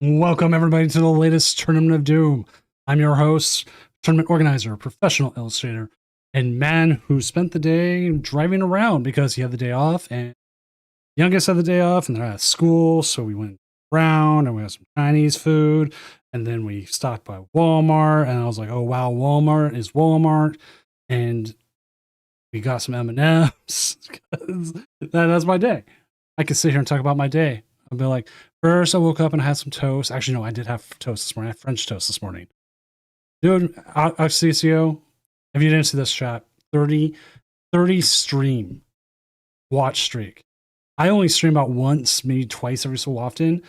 Welcome everybody to the latest Tournament of Doom. I'm your host, tournament organizer, professional illustrator, and man who spent the day driving around because he had the day off, and youngest had the day off, and they're at school, so we went around and we had some Chinese food, and then we stopped by Walmart, and I was like, oh wow, Walmart is Walmart, and we got some M&Ms. That's my day. I could sit here and talk about my day. I'll be like, first I woke up and I had some toast. Actually, no, I did have toast this morning. I had French toast this morning. Dude, CCO, if you didn't see this chat, 30 stream watch streak. I only stream about once, maybe twice every so often.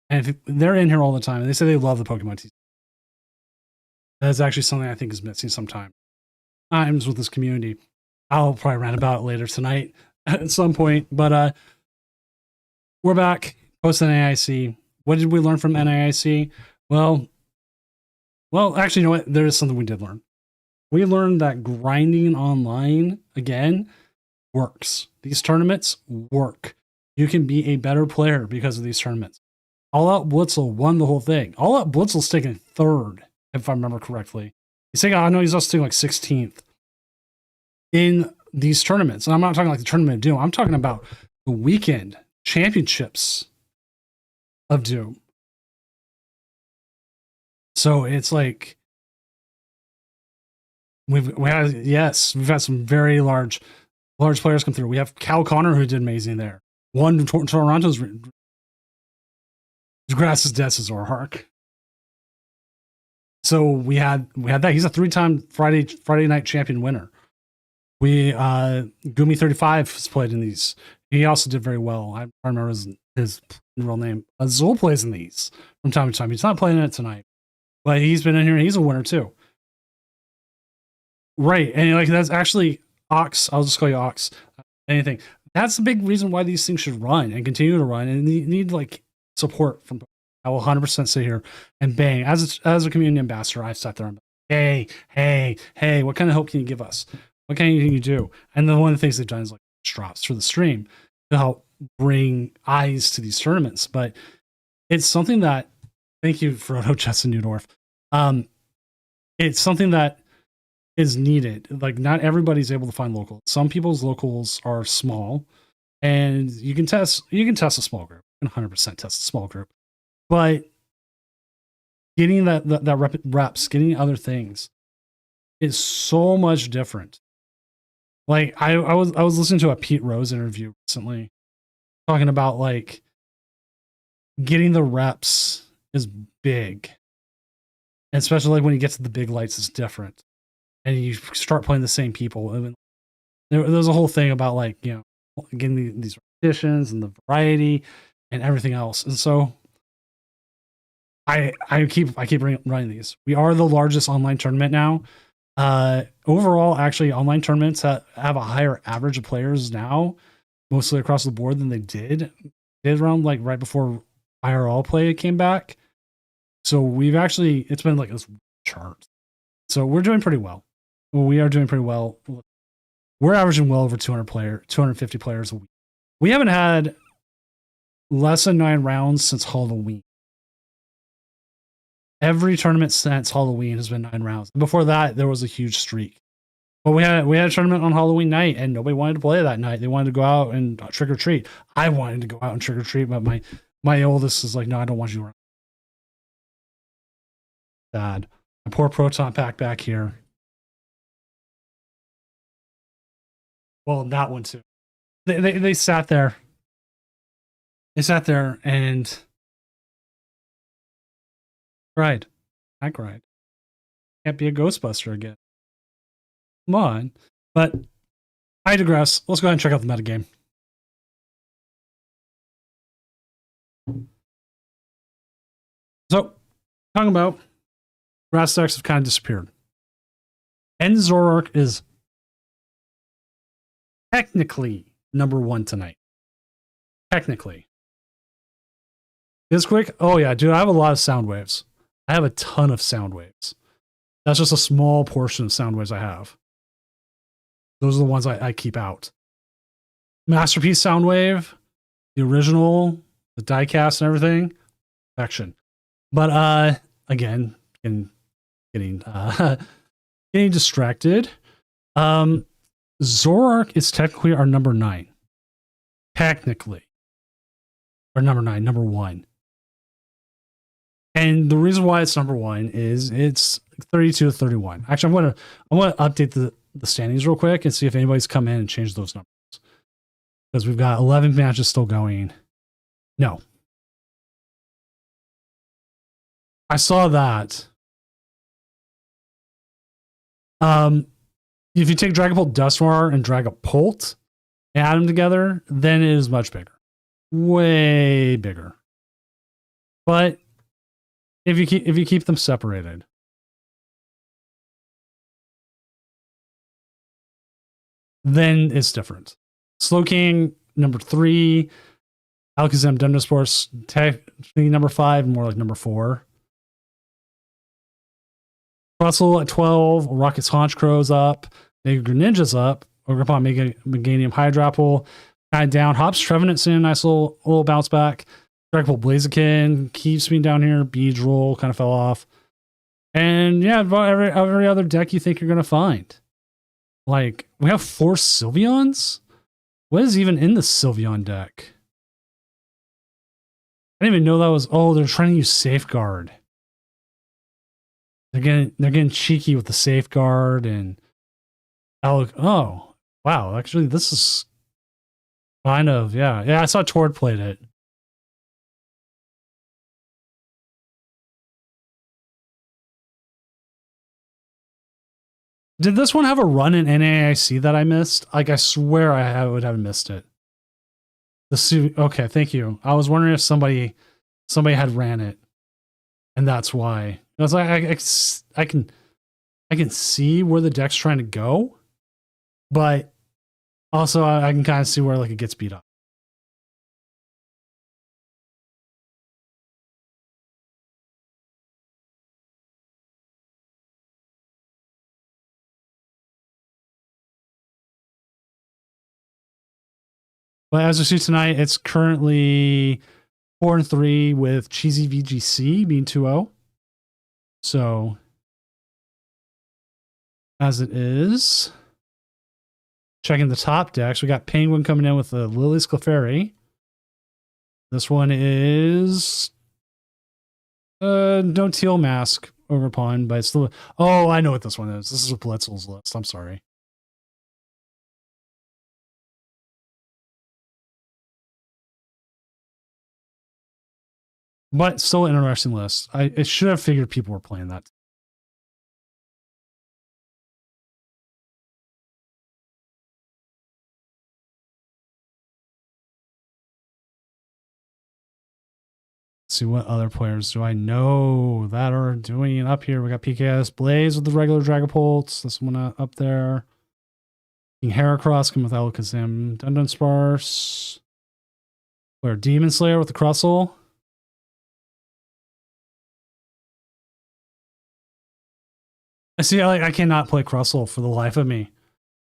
And if they're in here all the time, and they say they love the Pokemon TCG. That's actually something I think is missing sometimes with this community. I'll probably rant about it later tonight at some point. But we're back. Post NAIC. What did we learn from NAIC? Well, actually, you know what? There is something we did learn. We learned that grinding online, again, works. These tournaments work. You can be a better player because of these tournaments. All Out Blitzel won the whole thing. All Out Blitzel's taken third, if I remember correctly. I know he's also taking like 16th in these tournaments. And I'm not talking like the Tournament of Doom. I'm talking about the weekend championships of Doom. So it's like we've had some very large players come through. We have Cal Connor, who did amazing there. Won Toronto's Grass's Death is Zoroark. So we had that. He's a 3-time Friday night champion winner. We Gumi 35 has played in these. He also did very well. I don't remember his real name. Azul plays in these from time to time. He's not playing in it tonight, but he's been in here and he's a winner too. Right, and like that's actually Ox. I'll just call you Ox. Anything. That's the big reason why these things should run and continue to run, and need like support from. I will 100% sit here and bang as a community ambassador. I've sat there and hey, what kind of help can you give us? What can you do? And then one of the things they've done is like drops for the stream to help bring eyes to these tournaments. But it's something that, thank you, Frodo, Justin Newdorf. It's something that is needed. Like not everybody's able to find local. Some people's locals are small, and you can test a small group. You can 100% test a small group, but getting that reps, getting other things is so much different. Like I was listening to a Pete Rose interview recently, talking about like getting the reps is big, and especially like when you get to the big lights, it's different, and you start playing the same people. I mean, there's a whole thing about like getting these repetitions and the variety and everything else, and so I keep running these. We are the largest online tournament now. Overall, actually, online tournaments have a higher average of players now, mostly across the board, than they did around like right before IRL play came back. So it's been like this chart. So we're doing pretty well. We are doing pretty well. We're averaging well over 250 players a week. We haven't had less than 9 rounds since Halloween. Every tournament since Halloween has been 9 rounds. Before that, there was a huge streak. But we had a tournament on Halloween night, and nobody wanted to play that night. They wanted to go out and trick or treat. I wanted to go out and trick or treat, but my oldest is like, no, I don't want you around. Sad. My poor Proton Pack back here. Well, that one too. They sat there. They sat there and cried. I cried. Can't be a Ghostbuster again. Come on. But I digress. Let's go ahead and check out the metagame. So, talking about grass decks have kind of disappeared. And Zoroark is technically number one tonight. Technically. This quick. Oh, yeah, dude, I have a lot of sound waves. I have a ton of sound waves. That's just a small portion of sound waves I have. Those are the ones I keep out. Masterpiece Soundwave, the original, the diecast and everything, perfection. But again, getting distracted. Zoroark is technically our number 9. Technically. Or number 1. And the reason why it's number 1 is it's 32 to 31. Actually, I'm gonna update the standings real quick and see if anybody's come in and changed those numbers. Because we've got 11 matches still going. No. I saw that. If you take Dragapult Dusknoir and Dragapult and add them together, then it is much bigger. Way bigger. But if you keep them separated, then it's different. Slowking, number 3. Alakazam Dunsparce, technically number 5, more like number 4. Russell at 12, Rocket's Honchcrow's up, Mega Greninja's up, Ogerpon Meganium Hydrapple, kind of down. Hops Trevenant's in a nice little bounce back. Dragapult Blaziken keeps me down here. Beedrill kind of fell off. And yeah, about every other deck you think you're going to find. Like, we have 4 Sylveons? What is even in the Sylveon deck? I didn't even know that was... Oh, they're trying to use Safeguard. They're getting cheeky with the Safeguard and... Oh, wow. Actually, this is kind of... Yeah, I saw Tord played it. Did this one have a run in NAIC that I missed? Like, I swear I would have missed it. Okay, thank you. I was wondering if somebody had ran it, and that's why. I was like, I can see where the deck's trying to go, but also I can kind of see where like it gets beat up. But as we see tonight, it's currently 4-3 with Cheesy VGC being 2-0. So, as it is, checking the top decks, we got Penguin coming in with the Lily's Clefairy. This one is no Teal Mask Ogerpon, but it's still... Oh, I know what this one is. This is a Blitzel's list. I'm sorry. But still an interesting list. I should have figured people were playing that. Let's see, what other players do I know that are doing it up here? We got PKS Blaze with the regular Dragapults. This one up there. King Heracross coming with Alakazam Dunsparce. Or Demon Slayer with the Crustle. I see. I cannot play Crustle for the life of me.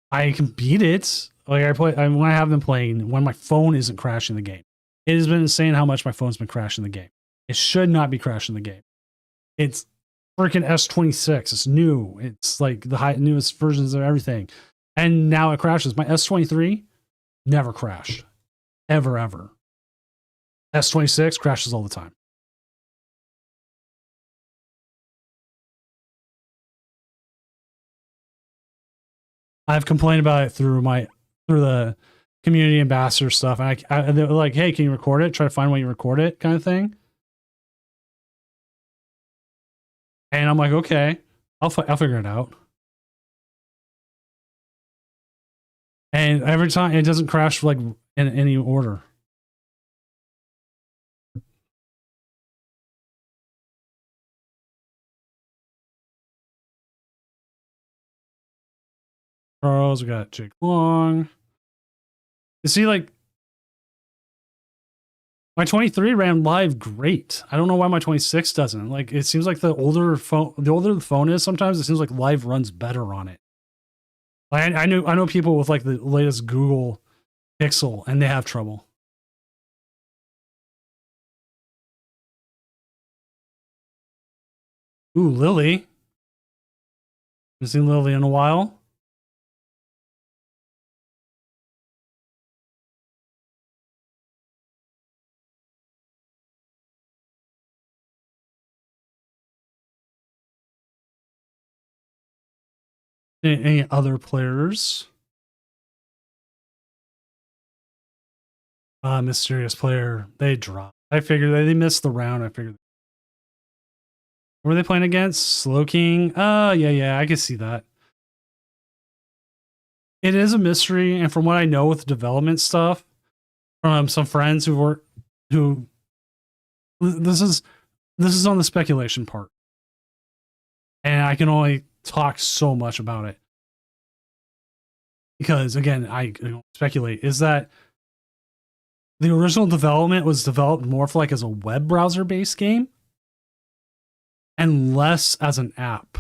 I can beat it. Like when I have been playing when my phone isn't crashing the game. It has been insane how much my phone's been crashing the game. It should not be crashing the game. It's freaking S26. It's new. It's like the newest versions of everything, and now it crashes. My S23 never crashed, ever. S26 crashes all the time. I've complained about it through the community ambassador stuff. And they're like, hey, can you record it? Try to find when you record it kind of thing. And I'm like, okay, I'll figure it out. And every time it doesn't crash like in any order. Charles, we got Jake Long. You see, like my 23 ran live great. I don't know why my 26 doesn't. Like it seems like the older the phone is, sometimes it seems like live runs better on it. I know people with like the latest Google Pixel and they have trouble. Ooh, Lily. Haven't seen Lily in a while. Any other players? Mysterious player. They dropped. I figured they missed the round. I figured. What were they playing against? Slowking. Yeah, I can see that. It is a mystery, and from what I know with development stuff, from some friends who this is on the speculation part, and I can only talk so much about it because again, I don't speculate. Is that the original development was developed more for like as a web browser based game and less as an app.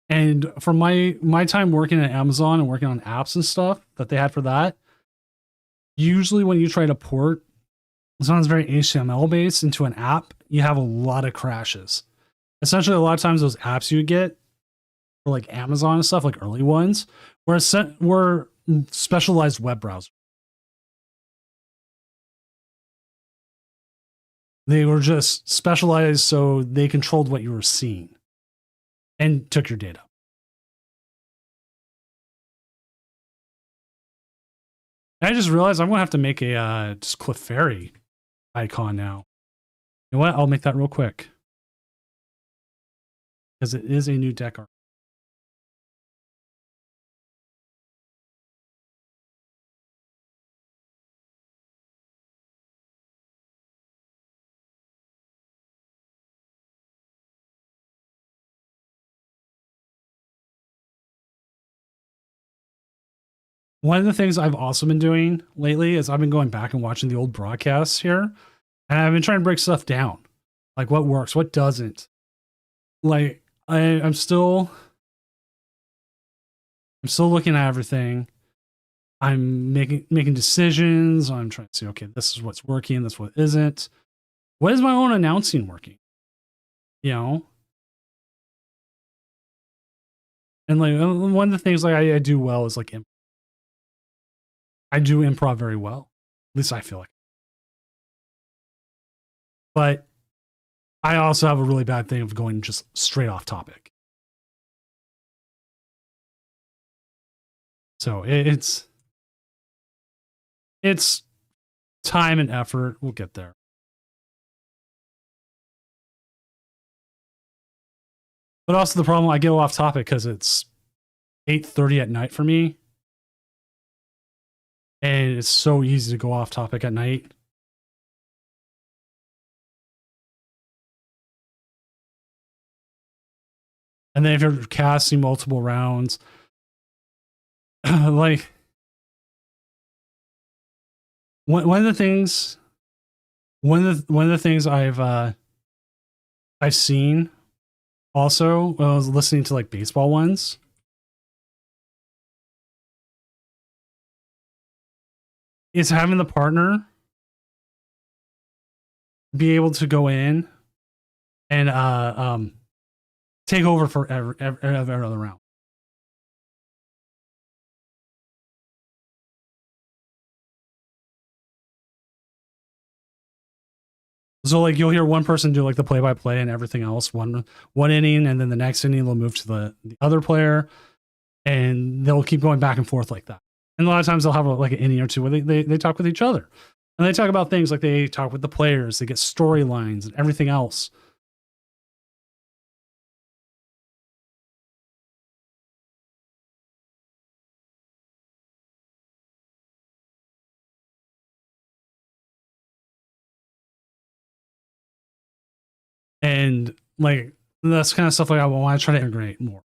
And for my time working at Amazon and working on apps and stuff that they had for that, usually when you try to port something's very HTML based into an app, you have a lot of crashes. Essentially, a lot of times those apps you get for like Amazon and stuff, like early ones, were specialized web browsers. They were just specialized so they controlled what you were seeing and took your data. I just realized I'm gonna have to make a just Clefairy icon now. You know what? I'll make that real quick because it is a new deck art. One of the things I've also been doing lately is I've been going back and watching the old broadcasts here, and I've been trying to break stuff down, like what works, what doesn't. Like I'm still looking at everything. I'm making decisions. I'm trying to see, okay, this is what's working, this what isn't. What is my own announcing working? You know, and like one of the things like I do well is like I do improv very well. At least I feel like. But I also have a really bad thing of going just straight off topic. So it's time and effort. We'll get there. But also the problem, I go off topic because it's 8:30 at night for me, and it's so easy to go off topic at night. And then if you're casting multiple rounds, like one of the things I've seen also when I was listening to like baseball ones is having the partner be able to go in and take over for every other round. So like you'll hear one person do like the play by play and everything else one inning, and then the next inning they'll move to the other player, and they'll keep going back and forth like that. And a lot of times they'll have like an inning or two where they talk with each other, and they talk about things like they talk with the players, they get storylines and everything else. And like that's kind of stuff like I want to try to integrate more.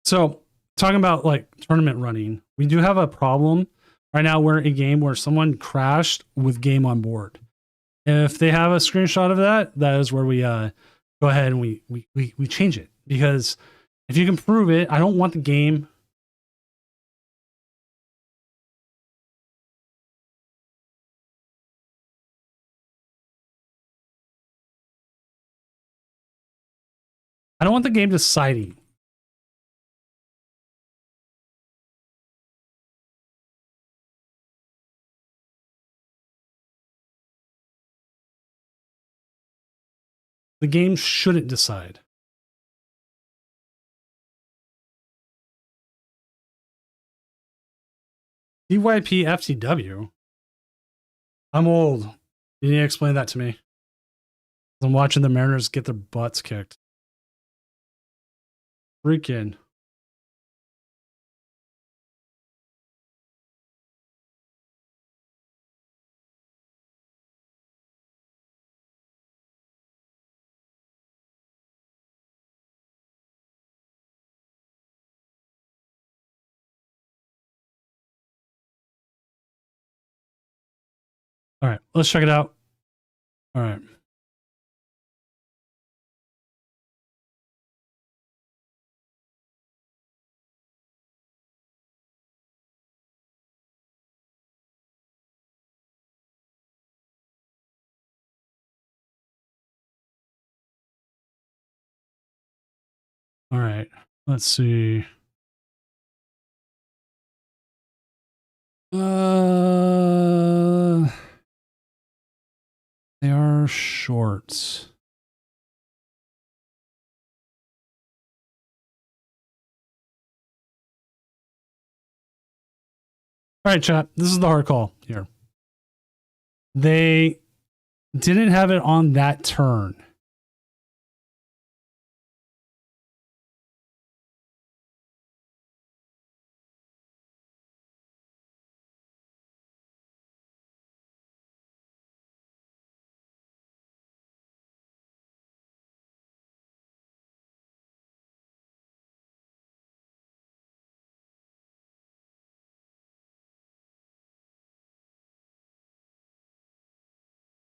So talking about like tournament running, we do have a problem right now. We're in a game where someone crashed with game on board. If they have a screenshot of that, that is where we go ahead and we change it, because if you can prove it, I don't want the game. I don't want the game deciding. The game shouldn't decide. DYP FTW. I'm old. You need to explain that to me. I'm watching the Mariners get their butts kicked. Freaking. All right, let's check it out. All right. All right. Let's see. They are shorts. All right, chat. This is the hard call here. They didn't have it on that turn.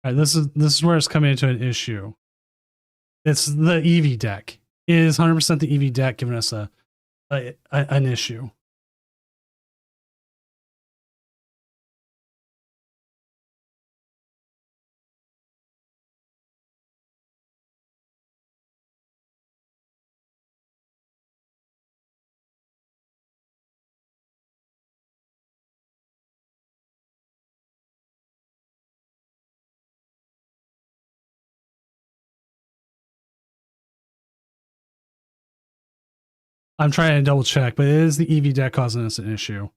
All right, this is where it's coming into an issue. It's the EV deck. It is 100% the EV deck giving us an issue. I'm trying to double check, but it is the EV deck causing us an issue.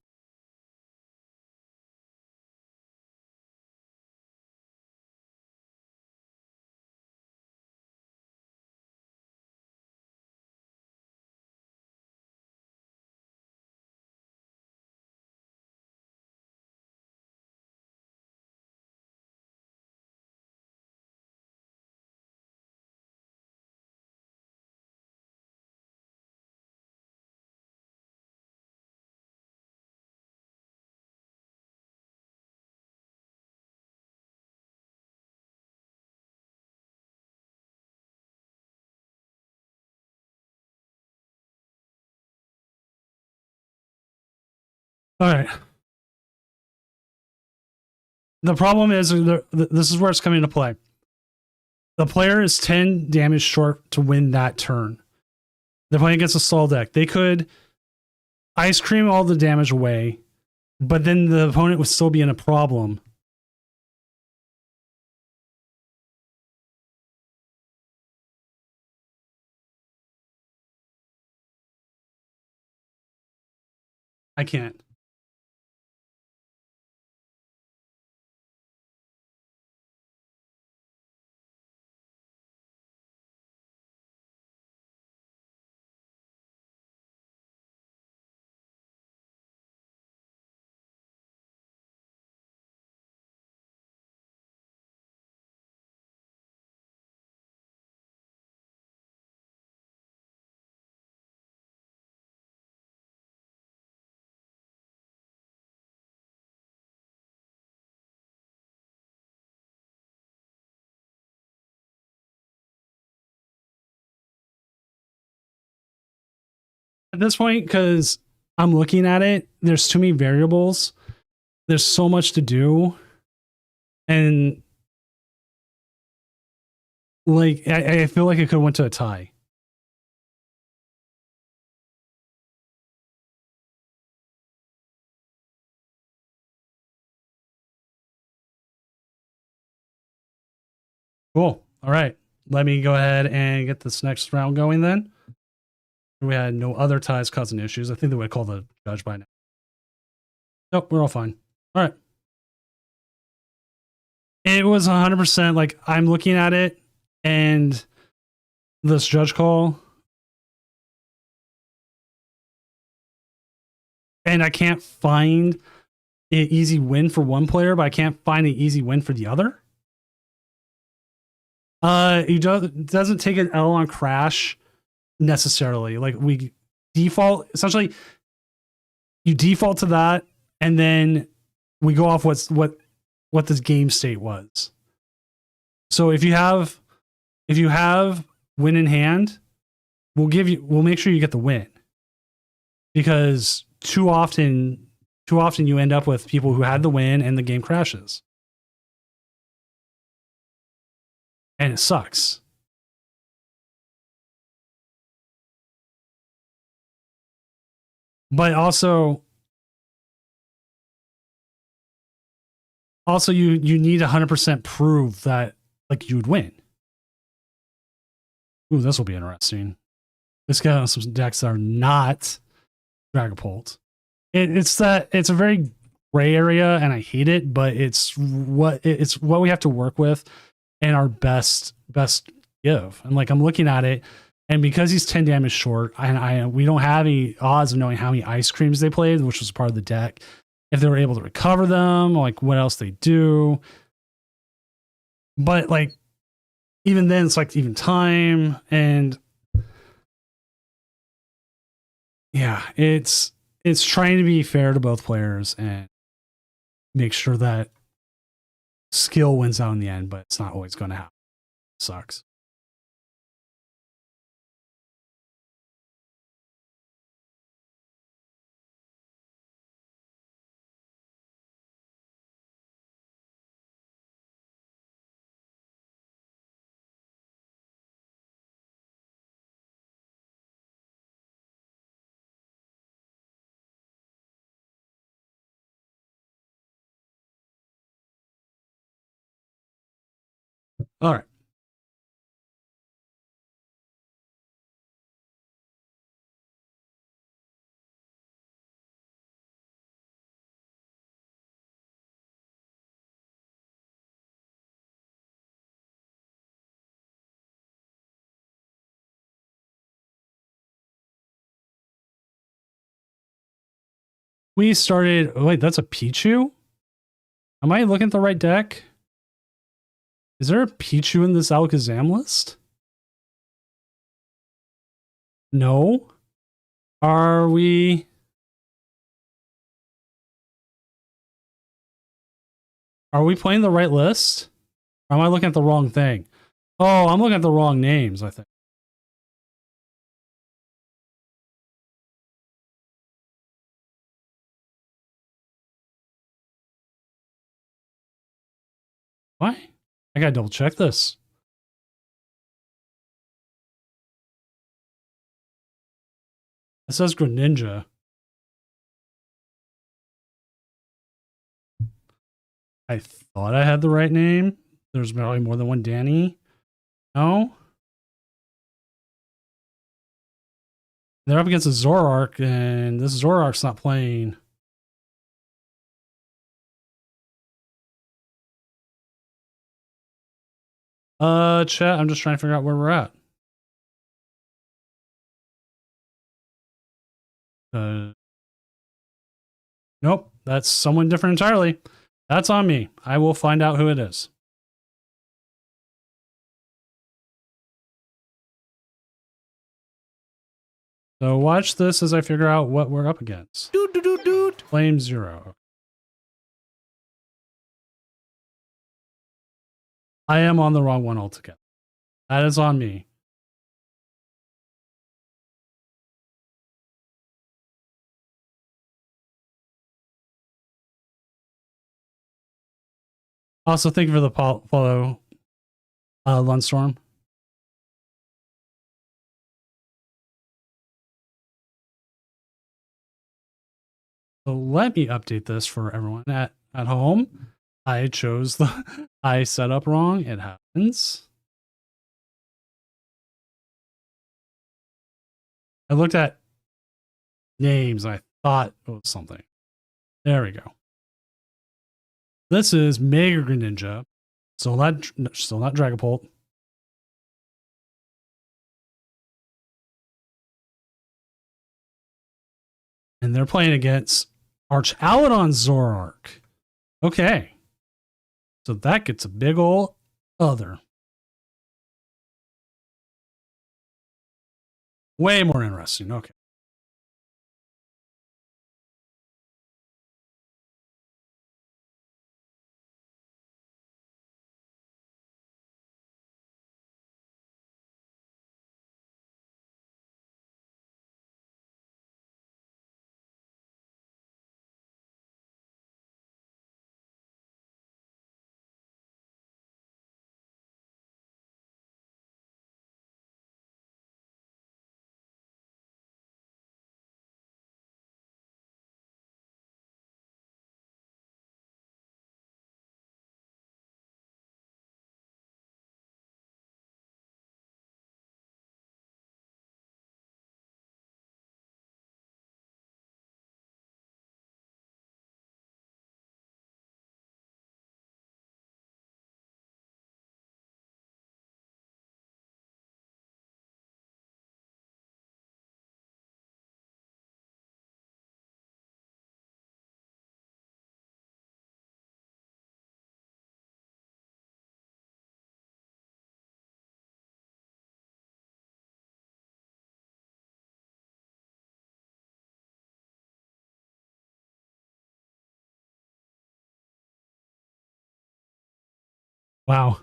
All right. The problem is this is where it's coming into play. The player is 10 damage short to win that turn. They're playing against a stall deck. They could ice cream all the damage away, but then the opponent would still be in a problem. I can't. at this point, because I'm looking at it, there's too many variables. There's so much to do. And like I feel like it could have went to a tie. Cool. All right. Let me go ahead and get this next round going then. We had no other ties causing issues. I think they would call the judge by now. Nope, we're all fine. All right. It was 100% like I'm looking at it and this judge call. And I can't find an easy win for one player, but I can't find an easy win for the other. It doesn't take an L on crash necessarily. Like we default, essentially, you default to that, and then we go off what this game state was. So if you have win in hand, we'll make sure you get the win, because too often you end up with people who had the win and the game crashes. And it sucks. But also you need 100% prove that like you would win. Ooh, this will be interesting. This guy on some decks that are not Dragapult. It's a very gray area, and I hate it, but it's what we have to work with and our best give. And like I'm looking at it, and because he's 10 damage short, and we don't have any odds of knowing how many ice creams they played, which was part of the deck. If they were able to recover them, like what else they do. But like even then, it's like even time, and yeah, it's trying to be fair to both players and make sure that skill wins out in the end, but it's not always going to happen. It sucks. All right. We started. Wait, that's a Pichu? Am I looking at the right deck? Is there a Pichu in this Alakazam list? No. Are we? Are we playing the right list? Or am I looking at the wrong thing? Oh, I'm looking at the wrong names, I think. Why? I gotta double check this. It says Greninja. I thought I had the right name. There's probably more than one Danny. No? They're up against a Zoroark, and this Zoroark's not playing. Chat, I'm just trying to figure out where we're at. Nope, that's someone different entirely. That's on me. I will find out who it is. So watch this as I figure out what we're up against. Flame 0. I am on the wrong one altogether. That is on me. Also, thank you for the follow, Lunstorm. So let me update this for everyone at home. I chose I set up wrong. It happens. I looked at names and I thought it was something. There we go. This is Mega Greninja. Still not Dragapult. And they're playing against Archaludon Zoroark. Okay. So that gets a big ol' other. Way more interesting. Okay. Wow.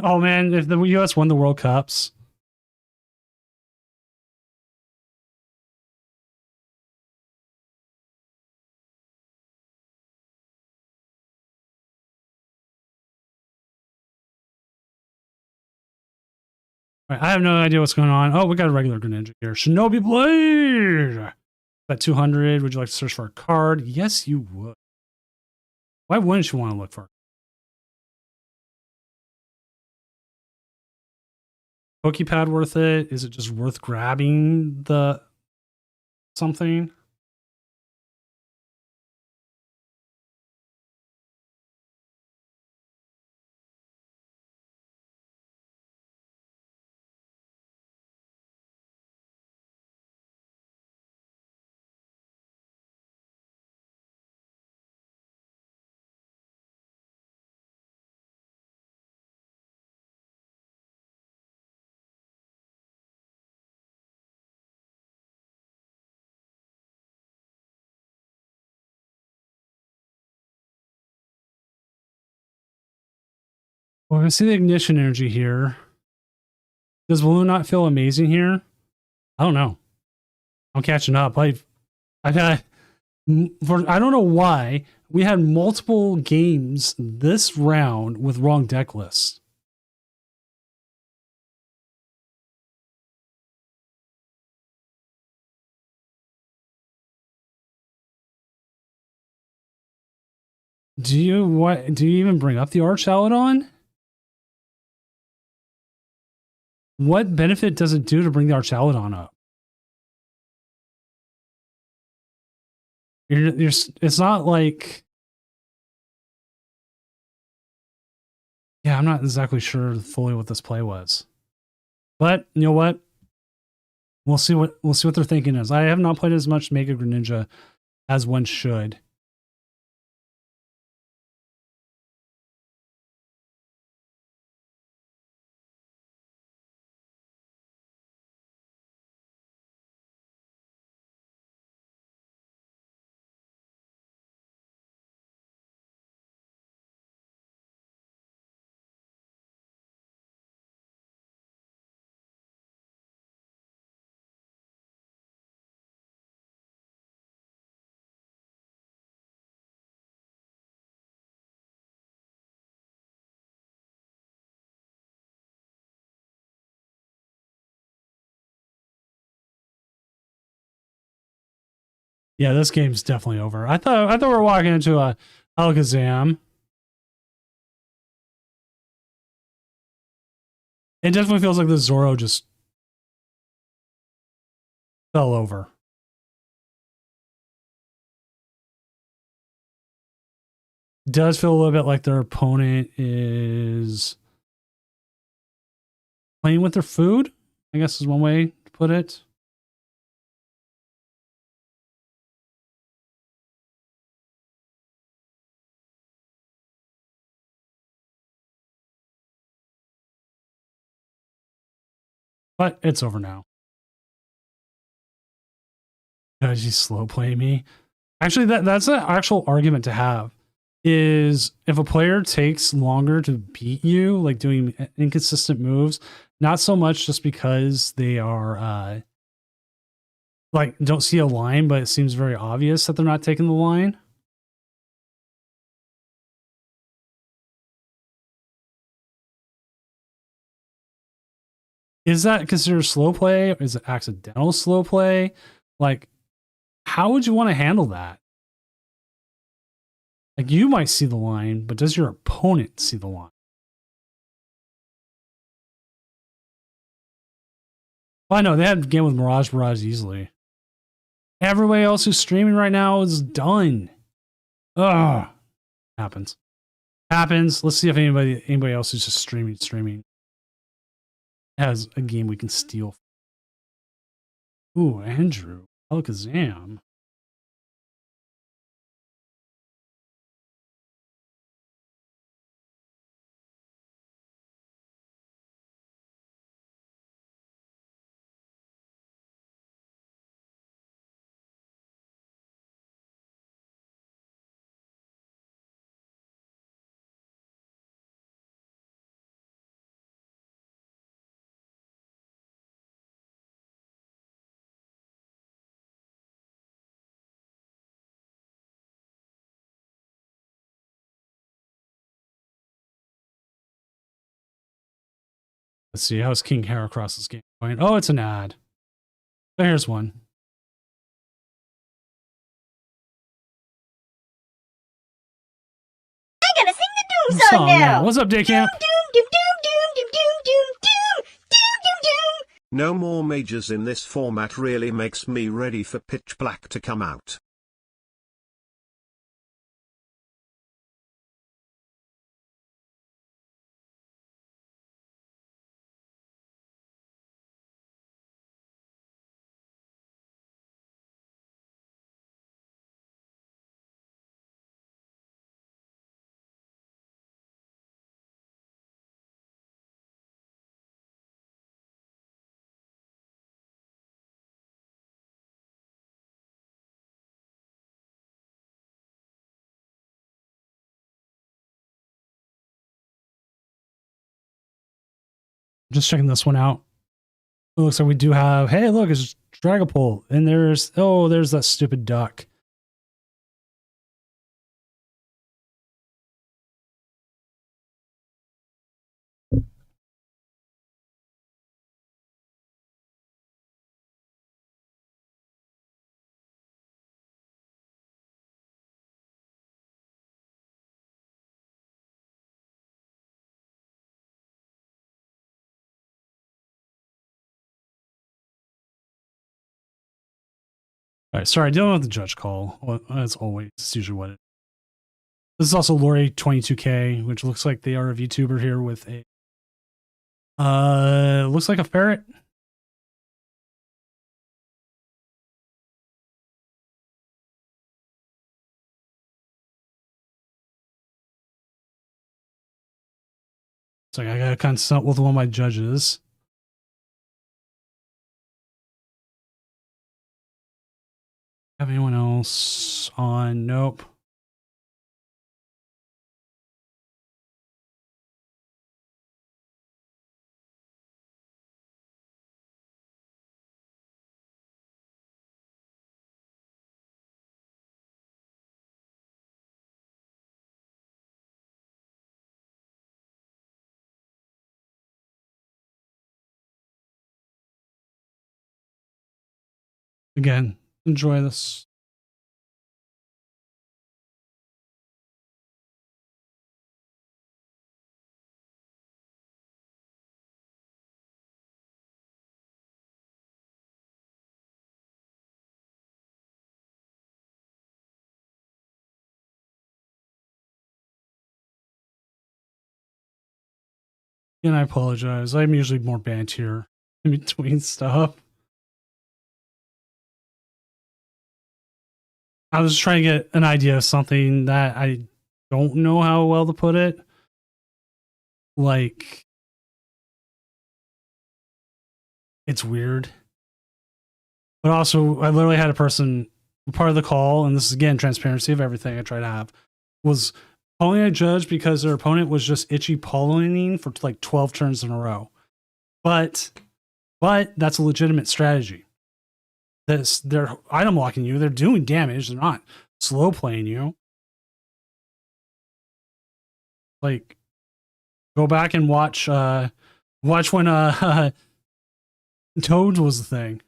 Oh man, if the US won the World Cups. Right, I have no idea what's going on. Oh, we got a regular Greninja here. Shinobi Blade! At 200, would you like to search for a card? Yes, you would. Why wouldn't you want to look for a Pokepad worth it? Is it just worth grabbing the something? Well, I see the ignition energy here. Does Balloon not feel amazing here? I don't know. I'm catching up. I've had I don't know why we had multiple games this round with wrong deck lists. Do you even bring up the Archaludon? What benefit does it do to bring the Archaludon up? It's not like, yeah, I'm not exactly sure fully what this play was, but you know what? We'll see what they're thinking is. I have not played as much Mega Greninja as one should. Yeah, this game's definitely over. I thought we were walking into a Alakazam. It definitely feels like the Zoro just fell over. It does feel a little bit like their opponent is playing with their food, I guess is one way to put it. But it's over now. Does he slow play me? Actually, that's an actual argument to have. Is if a player takes longer to beat you, like doing inconsistent moves, not so much just because they are like don't see a line, but it seems very obvious that they're not taking the line. Is that considered slow play? Is it accidental slow play? Like, how would you want to handle that? Like, you might see the line, but does your opponent see the line? Well, I know they had a game with Mirage easily. Everybody else who's streaming right now is done. Ugh. Happens. Let's see if anybody else who's just streaming has a game we can steal. Ooh, Andrew. Alakazam. Let's see, how's King Heracross's game going? Oh, it's an ad. But here's one. I gotta sing the doom song now. What's up, Daycamp? No more majors in this format really makes me ready for Pitch Black to come out. Just checking this one out. It looks like we do have, hey, look, it's Dragapult. And there's that stupid duck. All right, sorry, dealing with the judge call. As always, it's usually what it is. This is also Lori22K, which looks like they are a VTuber here with a looks like a ferret. So I gotta consult with one of my judges. Have anyone else on? Nope. Again, enjoy this. And I apologize. I'm usually more banter in between stuff. I was trying to get an idea of something that I don't know how well to put it. Like, it's weird. But also, I literally had a person, part of the call, and this is again transparency of everything I try to have, was calling a judge because their opponent was just itchy pawning for like 12 turns in a row. But that's a legitimate strategy. They're item locking you, they're doing damage, they're not slow playing you. Like, go back and watch when Toads was the thing.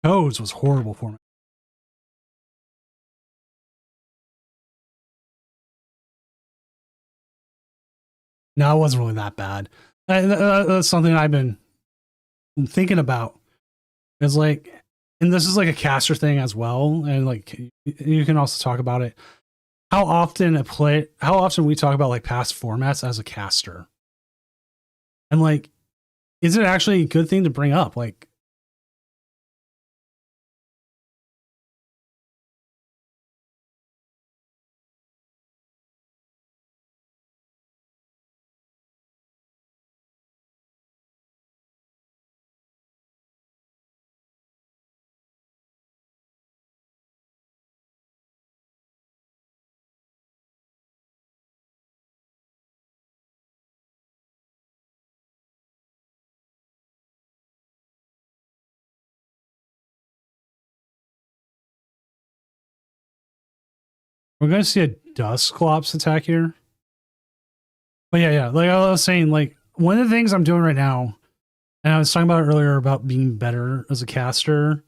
Toads was horrible for me. No, it wasn't really that bad. That's something I've been thinking about. It's like, and this is like a caster thing as well, and like you can also talk about it. How often we talk about like past formats as a caster, and like, is it actually a good thing to bring up? Like, we're gonna see a Dusclops attack here. But yeah, like I was saying, like one of the things I'm doing right now, and I was talking about it earlier about being better as a caster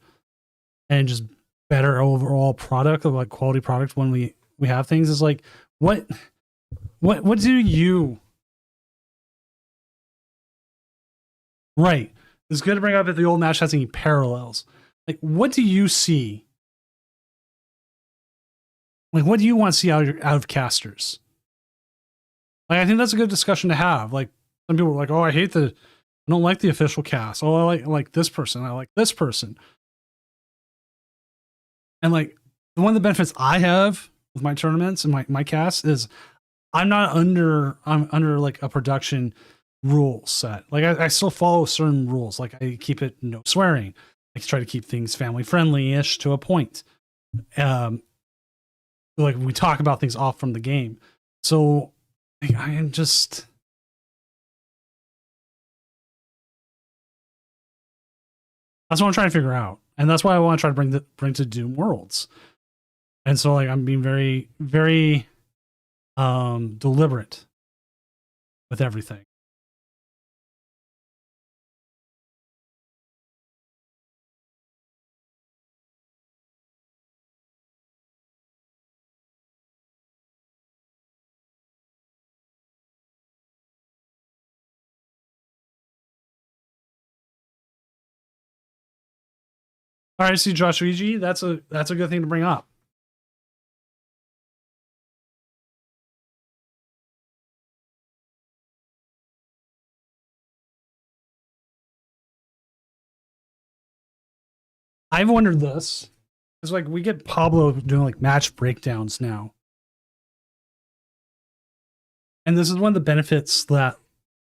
and just better overall product of like quality product when we have things, is like what do you, right, it's good to bring up if the old match has any parallels. Like, what do you see? Like, what do you want to see out of casters? Like, I think that's a good discussion to have. Like, some people are like, oh, I don't like the official cast. Oh, I like this person. I like this person. And like, one of the benefits I have with my tournaments and my cast is I'm under like a production rule set. Like, I still follow certain rules. Like, I keep it no swearing. I try to keep things family friendly-ish to a point. Like, we talk about things off from the game. So I am just, that's what I'm trying to figure out. And that's why I want to try to bring to Doom Worlds. And so like I'm being very, very deliberate with everything. All right, see Josh Luigi, that's a good thing to bring up. I've wondered this. It's like we get Pablo doing like match breakdowns now. And this is one of the benefits that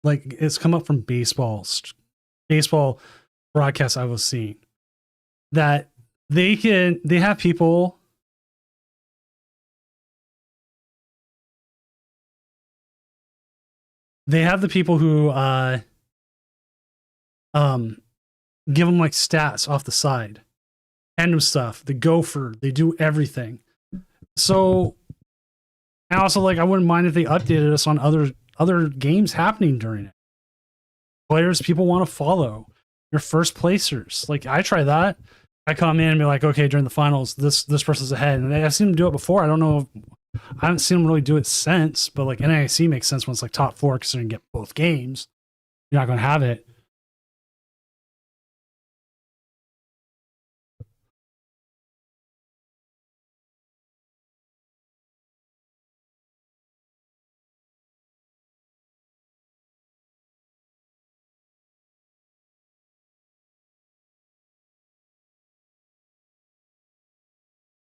like it's come up from baseball broadcasts I was seeing, that they have people they have the people who give them like stats off the side, random stuff, the gopher, they do everything. So, and also like I wouldn't mind if they updated us on other games happening during it. Players people want to follow, your first placers. Like I try that. I come in and be like, okay, during the finals, this person's ahead, and I've seen them do it before. I don't know, I haven't seen them really do it since, but like NIC makes sense when it's like top 4 because you can get both games. You're not going to have it.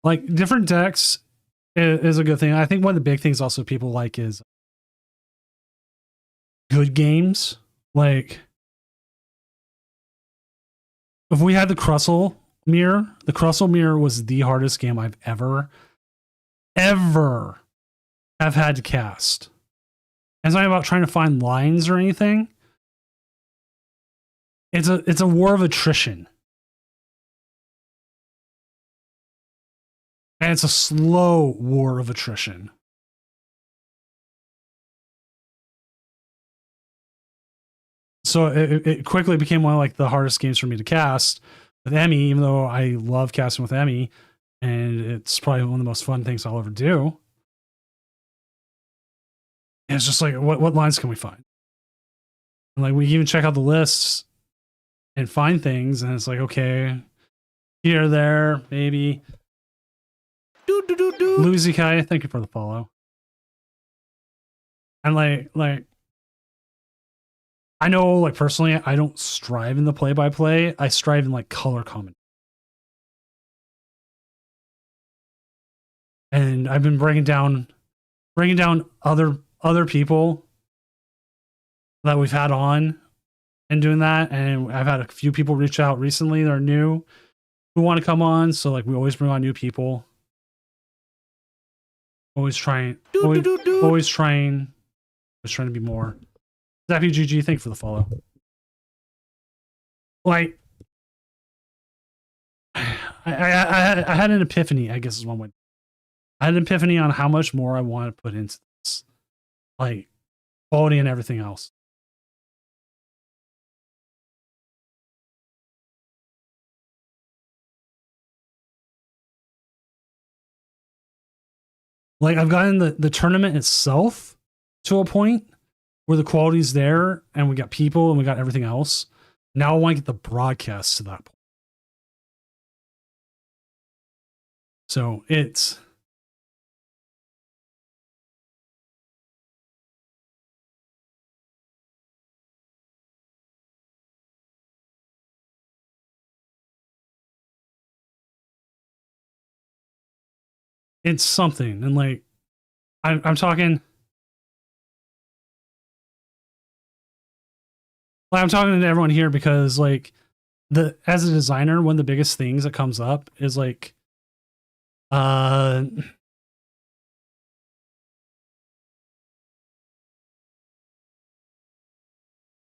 Like different decks is a good thing. I think one of the big things also people like is good games. Like if we had the Crustle Mirror was the hardest game I've ever have had to cast. And it's not about trying to find lines or anything. It's a war of attrition. And it's a slow war of attrition. So it quickly became one of like the hardest games for me to cast with Emmy, even though I love casting with Emmy, and it's probably one of the most fun things I'll ever do. And it's just like, what lines can we find? And like we even check out the lists and find things, and it's like, okay, here, there, maybe. Lucy Kai, thank you for the follow. And like I know, like personally, I don't strive in the play-by-play. I strive in like color comment. And I've been bringing down other people that we've had on and doing that. And I've had a few people reach out recently that are new who want to come on. So like we always bring on new people. Always trying to be more. Zappy GG, thank you for the follow. Like, I had an epiphany, I guess is one way. I had an epiphany on how much more I want to put into this. Like, quality and everything else. Like, I've gotten the tournament itself to a point where the quality's there and we got people and we got everything else. Now I want to get the broadcast to that point. So it's something. And like I'm talking to everyone here because like as a designer, one of the biggest things that comes up is like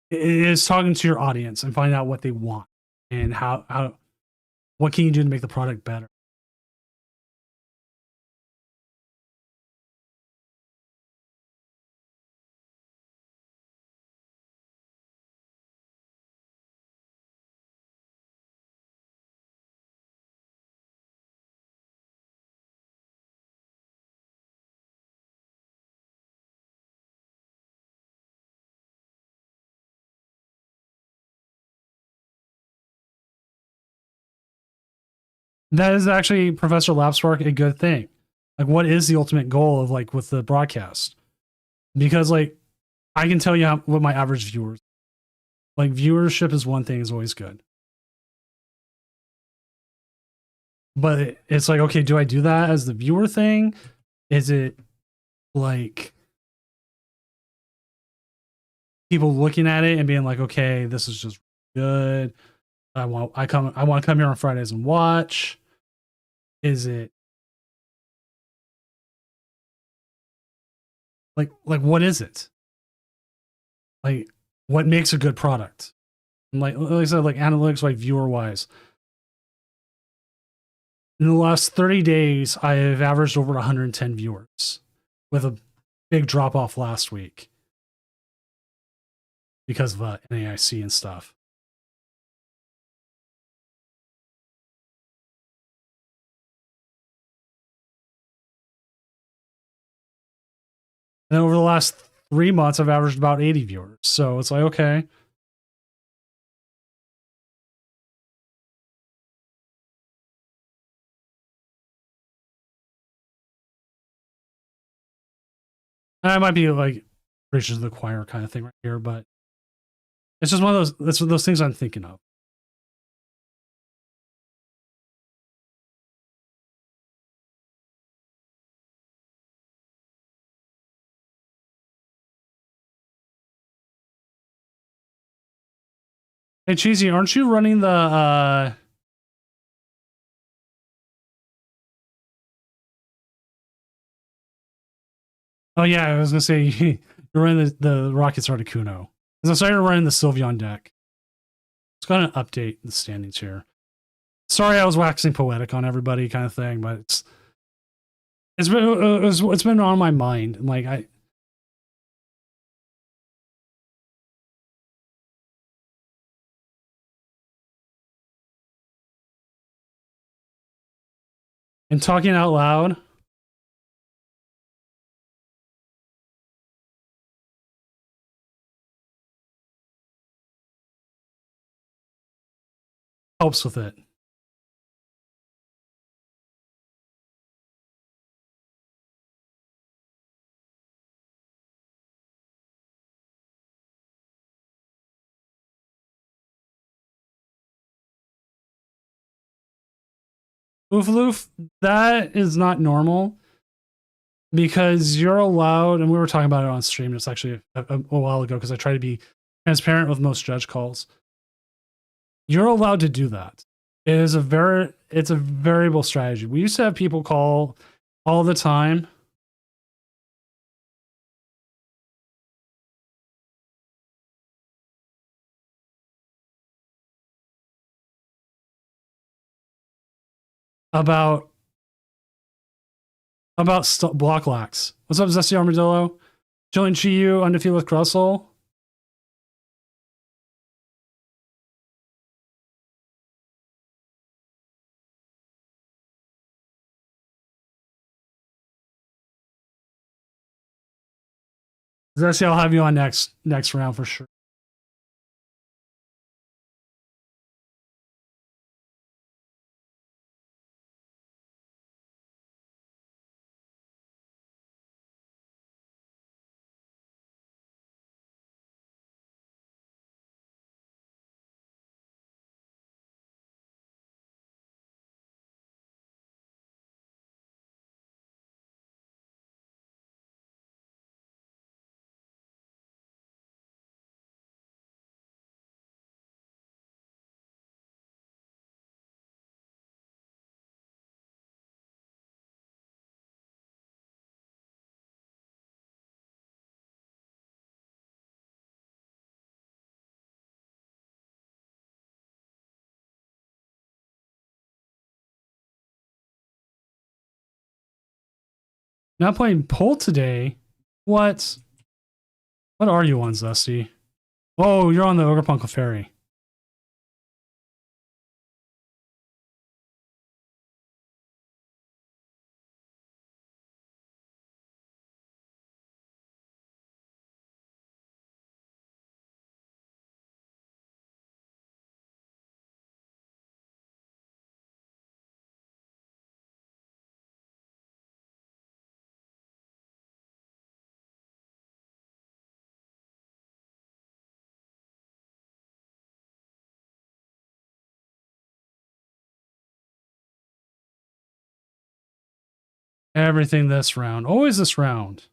is talking to your audience and find out what they want and how what can you do to make the product better. That is actually, Professor Lapspark, a good thing. Like, what is the ultimate goal of like with the broadcast? Because like I can tell you what my average viewers like. Viewership is one thing, is always good, but it's like, okay, do I do that as the viewer thing? Is it like people looking at it and being like, okay, this is just good, I want to come here on Fridays and watch? Is it like what is it? Like, what makes a good product? And like I said, like analytics, like viewer wise, in the last 30 days, I have averaged over 110 viewers, with a big drop off last week because of NAIC and stuff. And over the last 3 months, I've averaged about 80 viewers. So it's like, okay. And I might be like preaching to the choir kind of thing right here, but it's just one of those things I'm thinking of. Hey, Cheesy, aren't you running the Oh yeah, I was gonna say you're running the Rockets Articuno. Because I started running the Sylveon deck. It's gonna update the standings here. Sorry, I was waxing poetic on everybody, kind of thing, but it's been on my mind. Like I. And talking out loud. Helps with it. Oofloof, that is not normal because you're allowed, and we were talking about it on stream just actually a while ago because I try to be transparent with most judge calls. You're allowed to do that. It's a variable strategy. We used to have people call all the time. About block locks. What's up, Zesty Armadillo? Jillian Chiyu, undefeated with Crustle. Zesty, I'll have you on next round for sure. Not playing Pole today. What? What are you on, Zesty? Oh, you're on the Ogerpunk Clefairy. Everything this round. Always this round.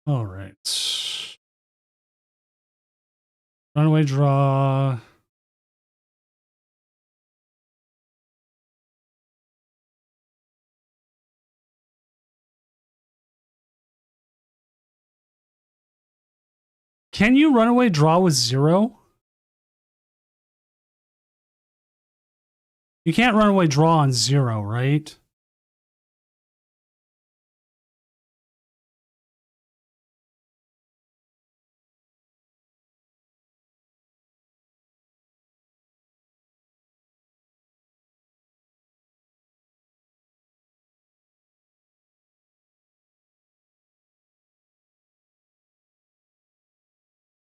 All right. Runaway draw. Can you runaway draw with 0? You can't runaway draw on 0, right?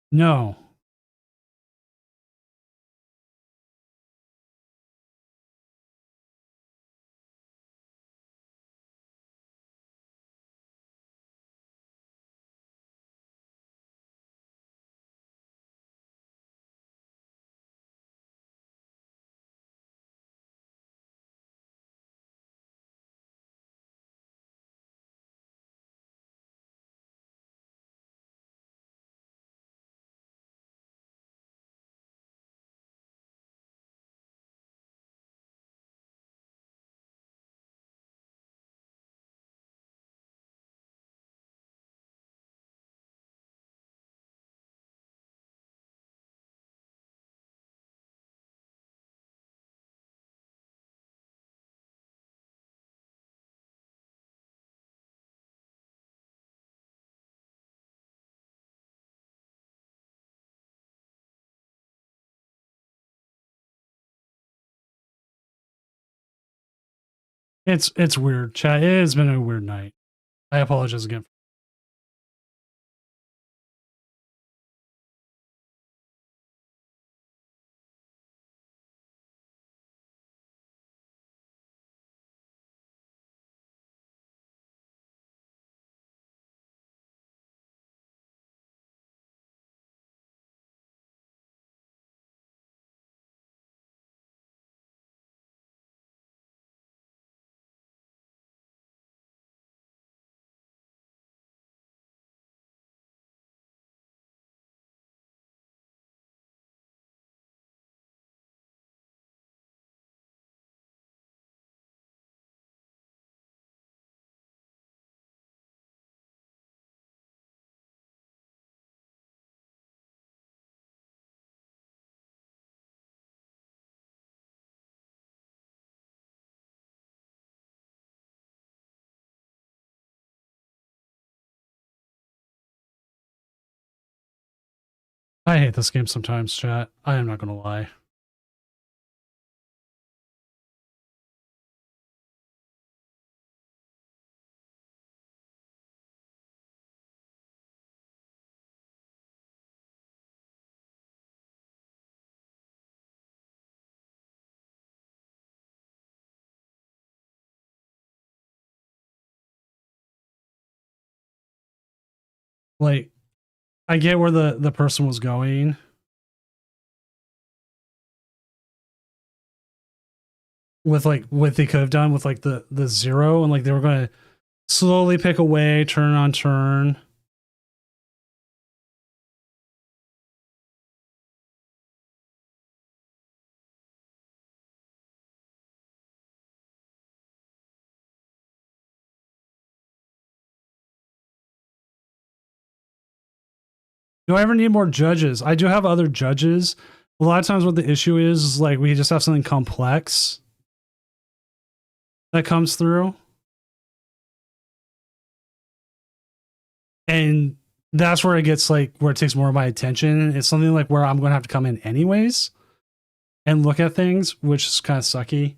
No. It's weird, chat. It has been a weird night. I apologize again. I hate this game sometimes, chat. I am not gonna lie. Like, I get where the person was going. With like what they could have done with like the zero, and like they were gonna slowly pick away, turn on turn. Do I ever need more judges? I do have other judges. A lot of times what the issue is like we just have something complex that comes through. And that's where it gets like where it takes more of my attention. It's something like where I'm gonna have to come in anyways and look at things, which is kind of sucky.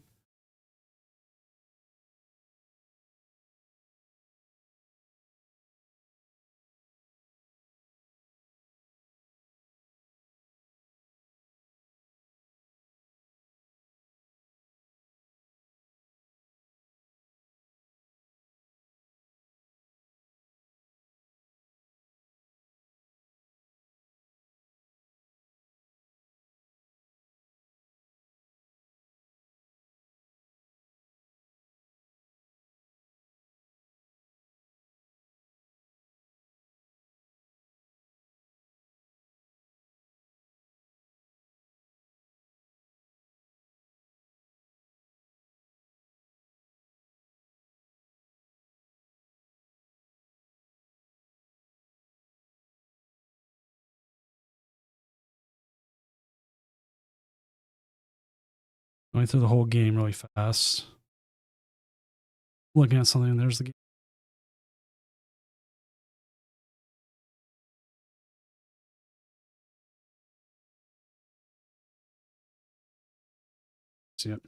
Going through the whole game really fast. Looking at something, there's the game. See it.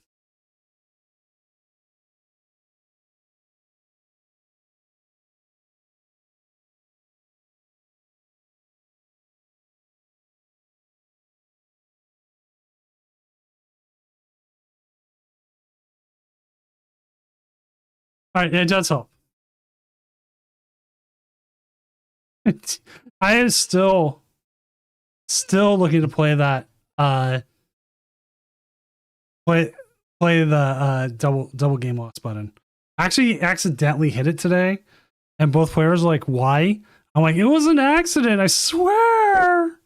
All right, it does help. I am still looking to play that play the double game loss button. I actually accidentally hit it today, and both players were like, "Why?" I'm like, "It was an accident. I swear.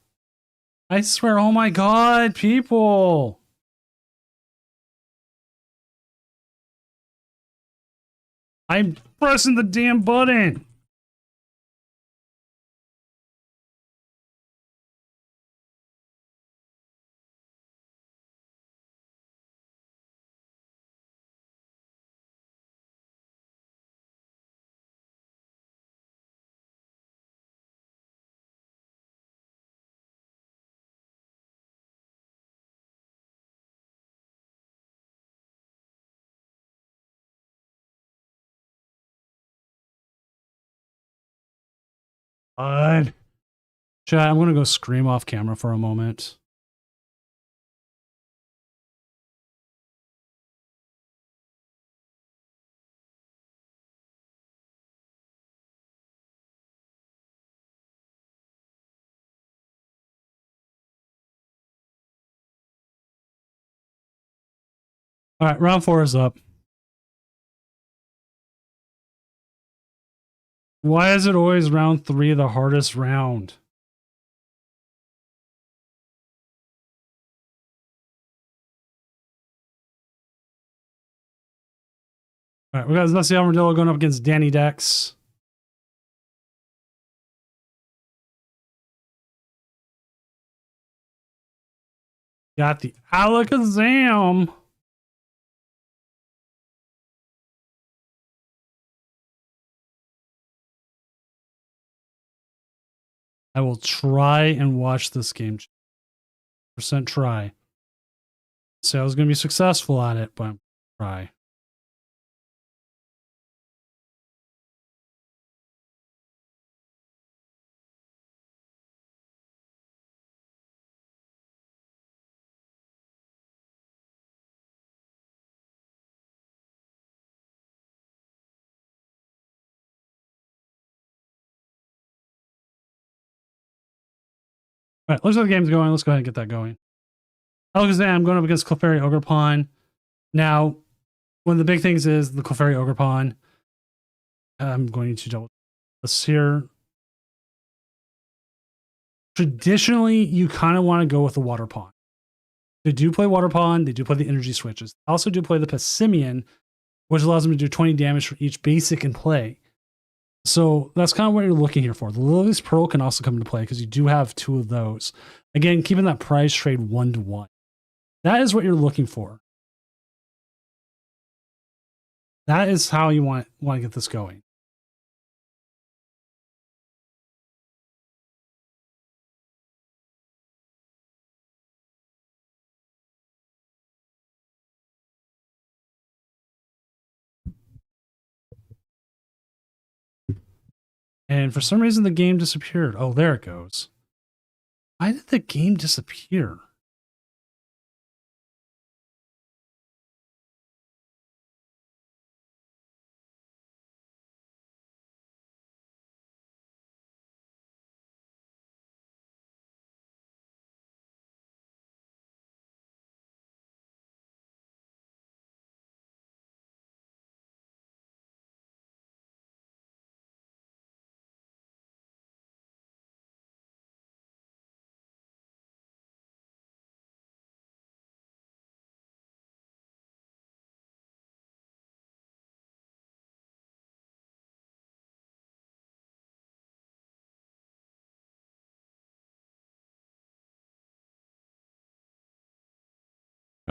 I swear. Oh my god, people." I'm pressing the damn button. God. Chat, I'm going to go scream off camera for a moment. All right, round 4 is up. Why is it always round 3 the hardest round? All right, we got Zesty Armadillo going up against Danny Dex. Got the Alakazam. I will try and watch this game. Percent try. Say I was going to be successful at it, but I'm try. All right, looks like the game's going. Let's go ahead and get that going. Alakazam going up against Clefairy Ogerpon. Now, one of the big things is the Clefairy Ogerpon. I'm going to double this here. Traditionally, you kind of want to go with the Water Pond. They do play Water Pond. They do play the energy switches. They also do play the Passimian, which allows them to do 20 damage for each basic in play. So that's kind of what you're looking here for. The Lily's Pearl can also come into play because you do have 2 of those. Again, keeping that prize trade 1-to-1. That is what you're looking for. That is how you want to get this going. And for some reason, the game disappeared. Oh, there it goes. Why did the game disappear?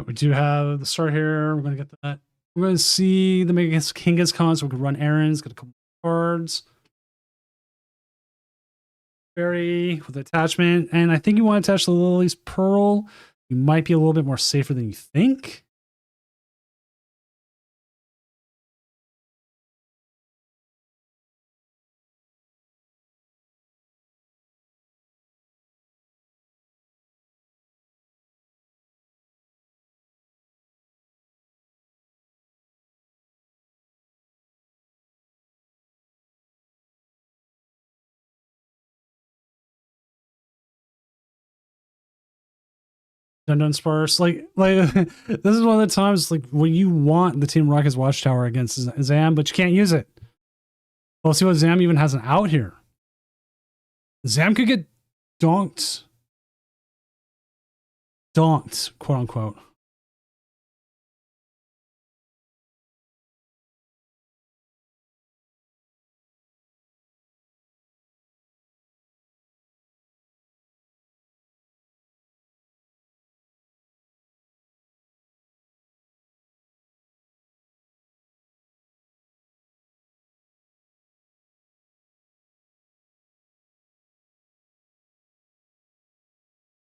We do have the start here. We're going to get that. We're going to see the Mega Kangaskhan, so we can run errands, get a couple cards. Fairy with attachment. And I think you want to attach the Lily's Pearl. You might be a little bit more safer than you think. Dun sparse. Like this is one of the times like when you want the Team Rocket's Watchtower against Zam, but you can't use it. Well, let's see what Zam even has an out here. Zam could get donked, quote unquote.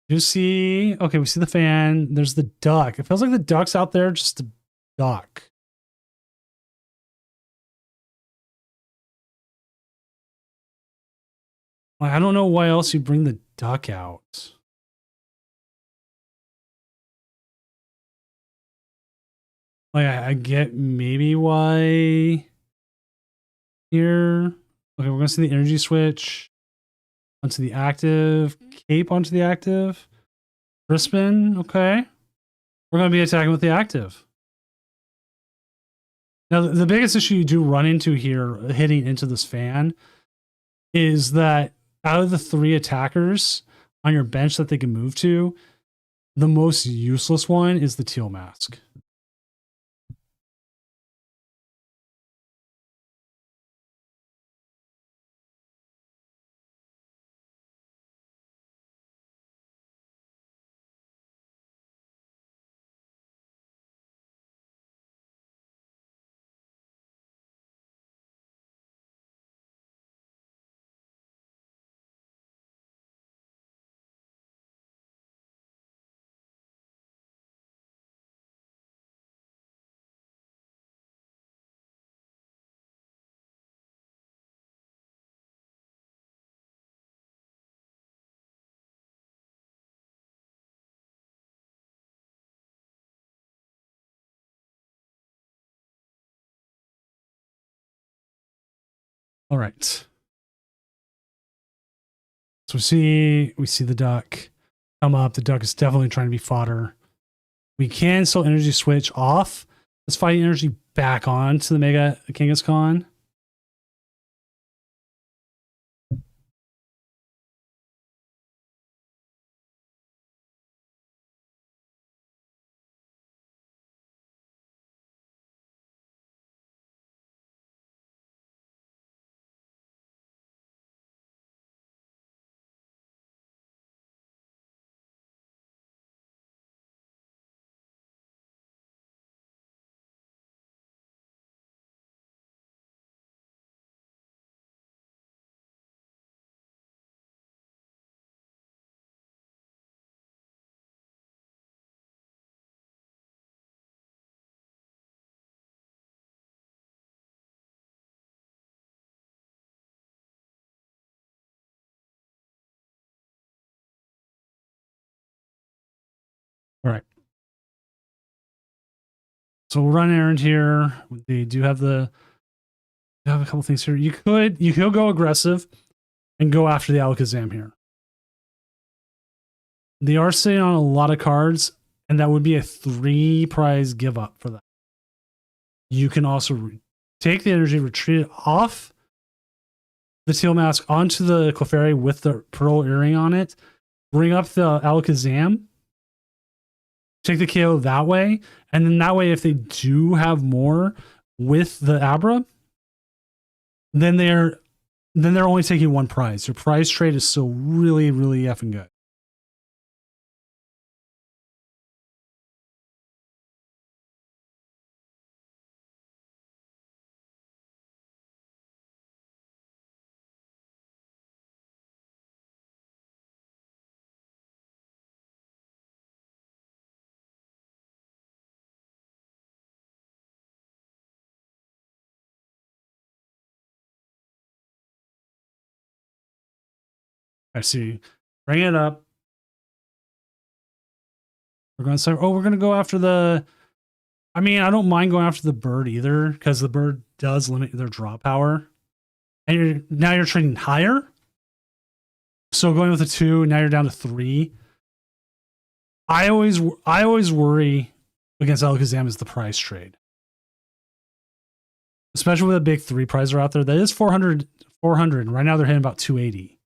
You see, okay, we see the fan. There's the duck. It feels like the duck's out there just to duck. Like, I don't know why else you bring the duck out. Like, I get maybe why here. Okay, we're gonna see the energy switch onto the active, cape onto the active, Crispin. Okay, we're gonna be attacking with the active. Now, the biggest issue you do run into here, hitting into this fan, is that out of the 3 attackers on your bench that they can move to, the most useless one is the Teal Mask. All right. So we see the duck come up. The duck is definitely trying to be fodder. We can still energy switch off. Let's fighting energy back on to the Mega Kangaskhan. All right. So we'll run errand here. They do have a couple things here. You could go aggressive and go after the Alakazam here. They are sitting on a lot of cards, and that would be a 3 prize give up for that. You can also take the energy, retreat it off the Teal Mask onto the Clefairy with the Pearl Earring on it, bring up the Alakazam, take the KO that way, and then that way, if they do have more with the Abra, then they're only taking 1 prize. Your prize trade is still really, really effing good. I see. Bring it up. We're going to say, we're going to go after the. I mean, I don't mind going after the bird either, because the bird does limit their draw power. And now you're trading higher. So going with a 2, now you're down to 3. I always worry against Alakazam is the price trade. Especially with a big 3 prizer out there. That is 400. Right now they're hitting about 280.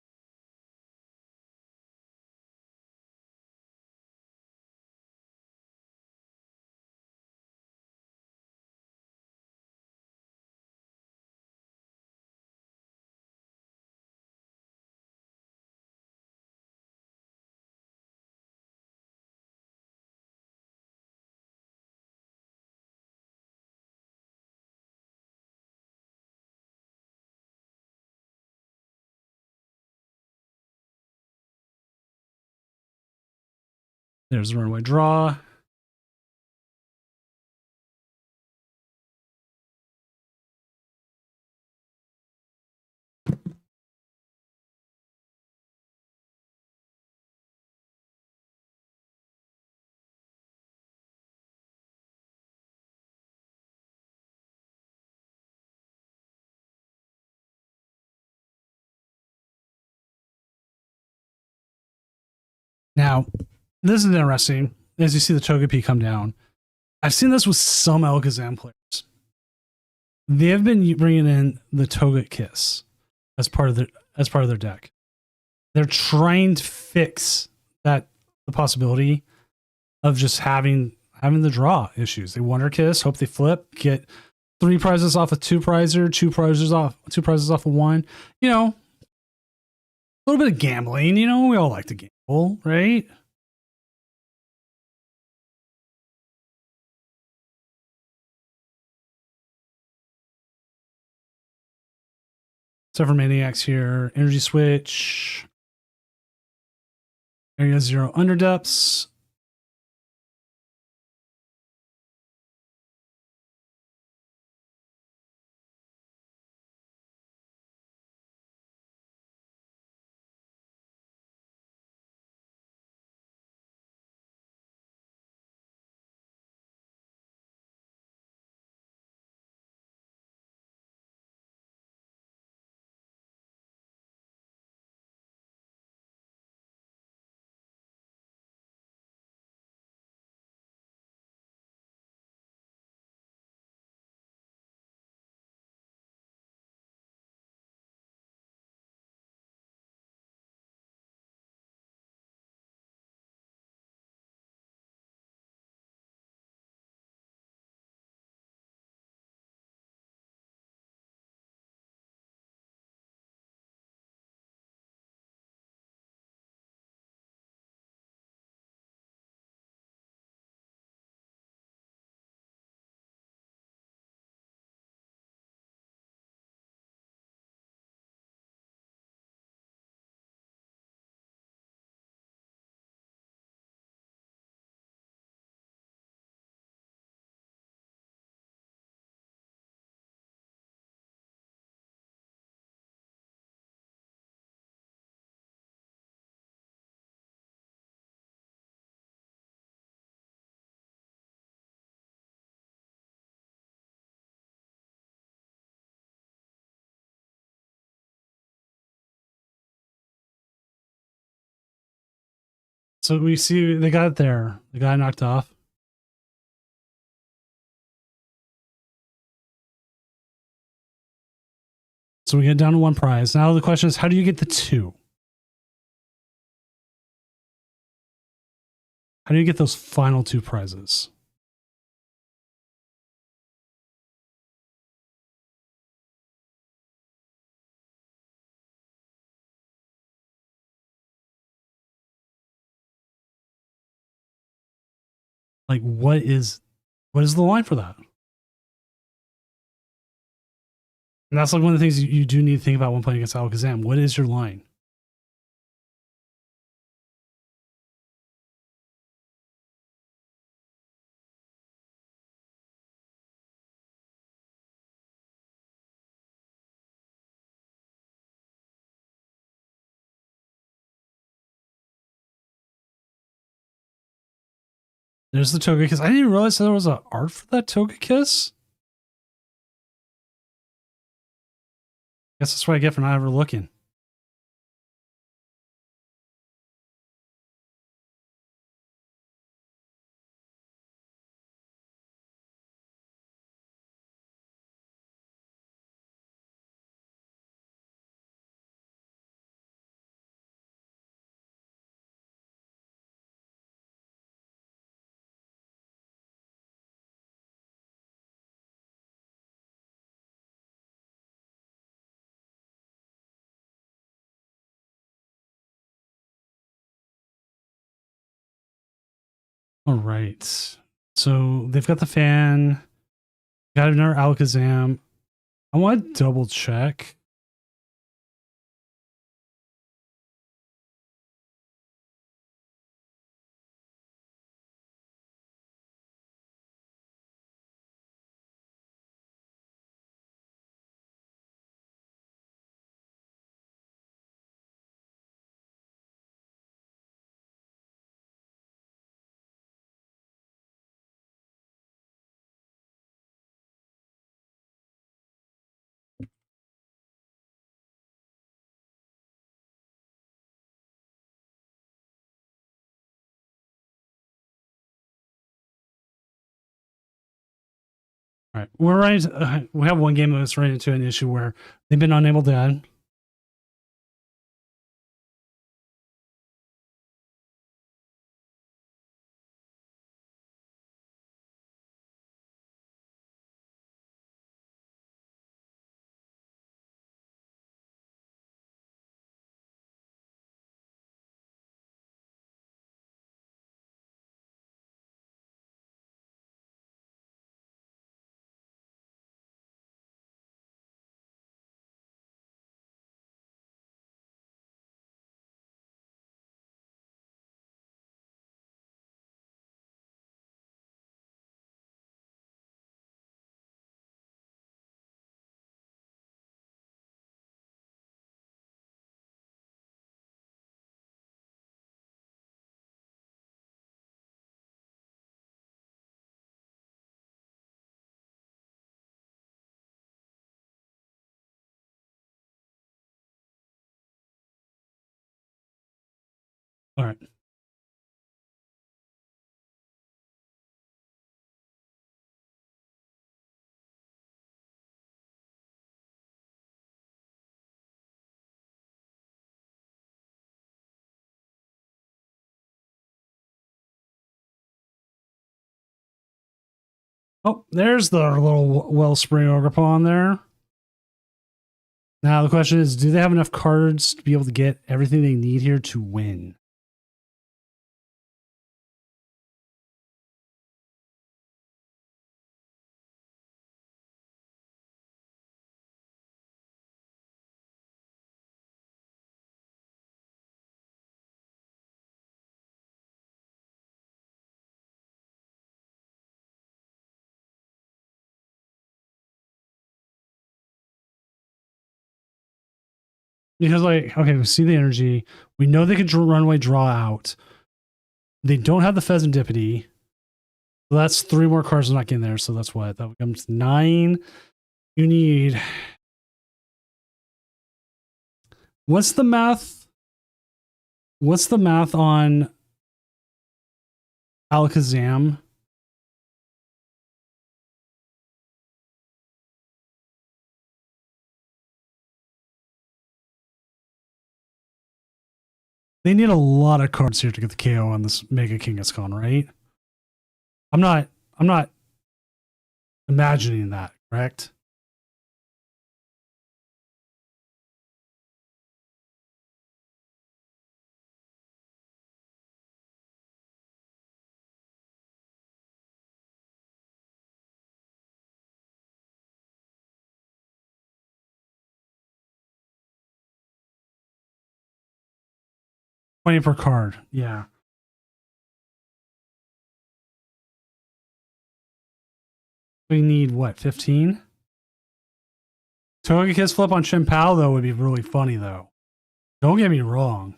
There's a runaway draw. Now, this is interesting. As you see the Togepi come down, I've seen this with some Alakazam players. They have been bringing in the Togekiss as part of their deck. They're trying to fix the possibility of just having the draw issues. They Wonder Kiss, hope they flip, get 3 prizes off a 2-prizer, 2 prizes off of 1. You know, a little bit of gambling. You know, we all like to gamble, right? Except for Maniacs here. Energy Switch. Area 0 Underdepths. So we see they got it there. The guy knocked off. So we get down to 1 prize. Now the question is, how do you get the 2? How do you get those final 2 prizes? Like, what is the line for that? And that's like one of the things you do need to think about when playing against Alakazam. What is your line? There's the Togekiss. I didn't even realize there was an art for that Togekiss. Guess that's what I get for not ever looking. All right. So they've got the fan. Got another Alakazam. I want to double check. All right, we're right. We have one game that's right into an issue where they've been unable to add. All right. Oh, there's the little wellspring ogre pawn there. Now the question is, do they have enough cards to be able to get everything they need here to win? Because, like, okay, we see the energy. We know they can runway draw out. They don't have the Pheasantipity. So that's 3 more cards not getting there. So that's what? That becomes 9. You need... What's the math? What's the math on Alakazam? They need a lot of cards here to get the KO on this Mega Kangaskhan, right? I'm not imagining that, correct? $20 per card, yeah. We need what, 15? Togekiss flip on Chien-Pao though would be really funny though. Don't get me wrong.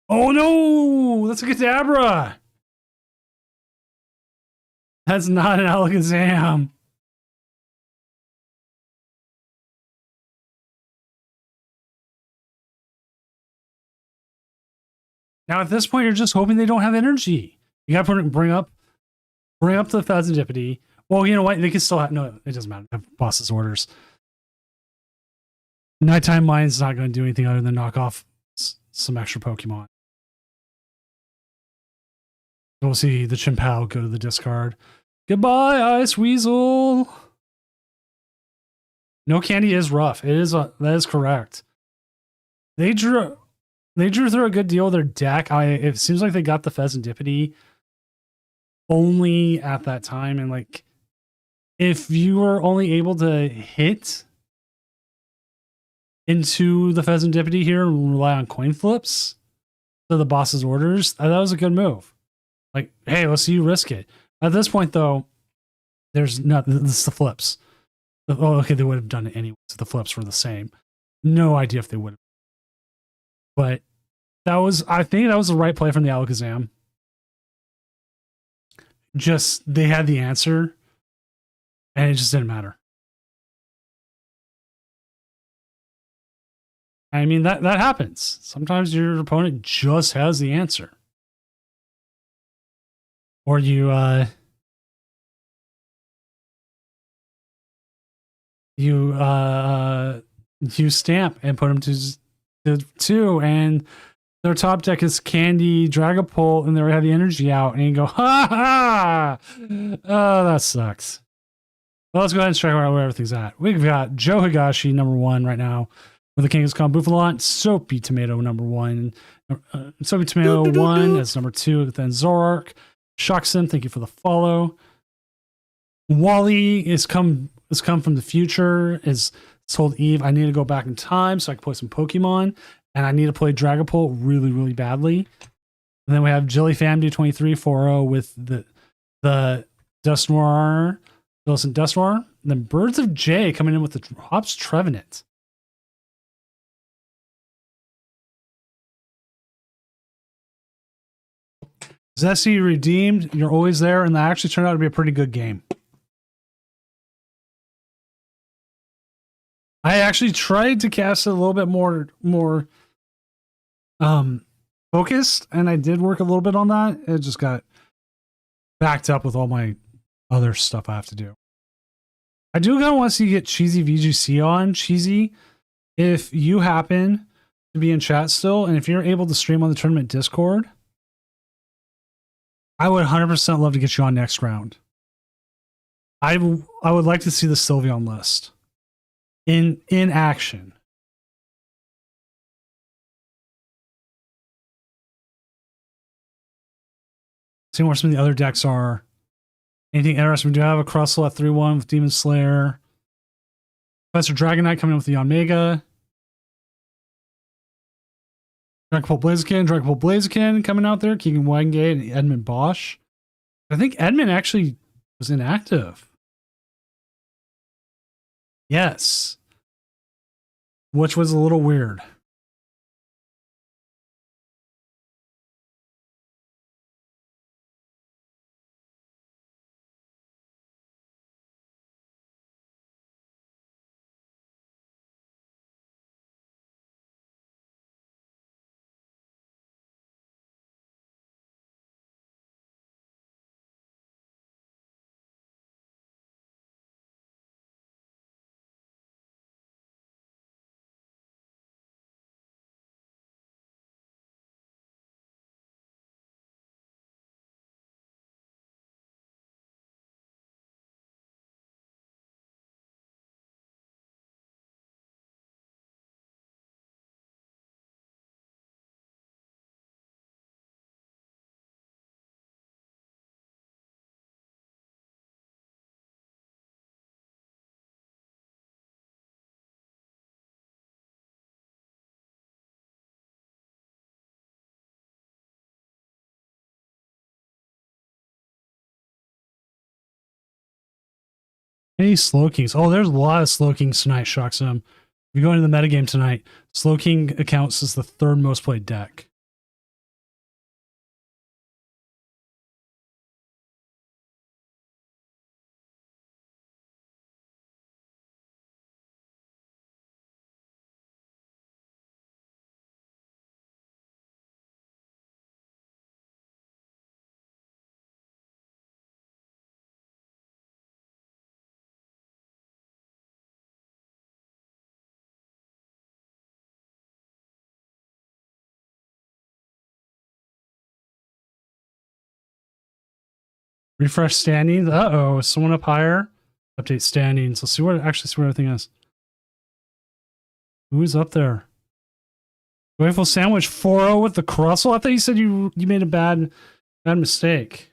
Oh no! That's a Kadabra! That's not an Alakazam. Now at this point, you're just hoping they don't have energy. You gotta bring up the Pheasantipity. Well, you know what? They can still have, no, it doesn't matter. They have boss's orders. Nighttime Mind's not going to do anything other than knock off some extra Pokemon. We'll see the Chien-Pao go to the discard. Goodbye, Ice Weasel. No candy is rough. That is correct. They drew through a good deal of their deck. It seems like they got the Pheasantipity only at that time, and like if you were only able to hit into the Pheasantipity here and rely on coin flips to the boss's orders, that was a good move. Like, hey, let's see you risk it. At this point, though, there's nothing. This is the flips. Oh, okay, they would have done it anyway. So the flips were the same. No idea if they would have. But I think that was the right play from the Alakazam. Just, they had the answer, and it just didn't matter. I mean, that happens. Sometimes your opponent just has the answer. Or you stamp and put them to 2, and their top deck is Candy, Dragapult, and they have the energy out, and you go, ha ha! Oh, that sucks. Well, let's go ahead and check out where everything's at. We've got Joe Higashi, number 1 right now, with the King's Con Buffalant, Soapy Tomato, number 1. Soapy Tomato 1 as number 2, then Zoroark. Shocksim, thank you for the follow. Wally is come from the future, is told Eve, I need to go back in time so I can play some Pokemon, and I need to play Dragapult really, really badly. And then we have JillyFamD2340 with the Dusknoir, Wilson Dusknoir. And then Birds of J coming in with the Hops Trevenant. Zesty redeemed, you're always there, and that actually turned out to be a pretty good game. I actually tried to cast it a little bit more focused, and I did work a little bit on that. It just got backed up with all my other stuff I have to do. I do kind of want to see you get Cheesy VGC on. Cheesy, if you happen to be in chat still, and if you're able to stream on the tournament Discord, I would 100% love to get you on next round. I would like to see the Sylveon list in action. Seeing where some of the other decks are. Anything interesting? We do have a Crustle at 3-1 with Demon Slayer. Professor Dragonite coming in with the Omega. Dragapult Blaziken coming out there. Keegan Wangate and Edmund Bosch. I think Edmund actually was inactive. Yes. Which was a little weird. Any Slowkings? Oh, there's a lot of Slowkings tonight, Shoxum. If you go into the metagame tonight, Slowking accounts as the 3rd most played deck. Refresh standings. Uh-oh, someone up higher. Update standings. Let's see what everything is. Who is up there? Joyful Sandwich 4-0 with the Crustle. I thought you said you made a bad mistake.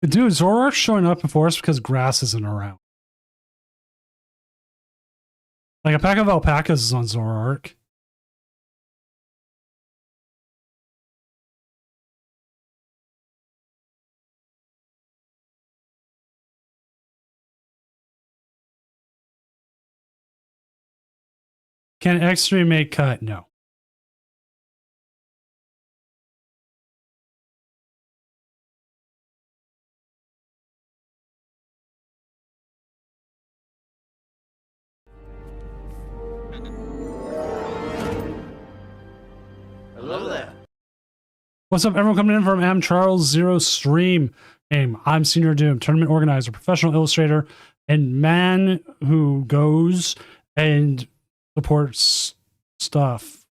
Dude, Zoroark's showing up before us because grass isn't around. Like a pack of alpacas is on Zoroark. Can X3 make cut? No. What's up, everyone coming in from M Charles Zero stream? I'm Senior Doom, tournament organizer, professional illustrator, and man who goes and supports stuff,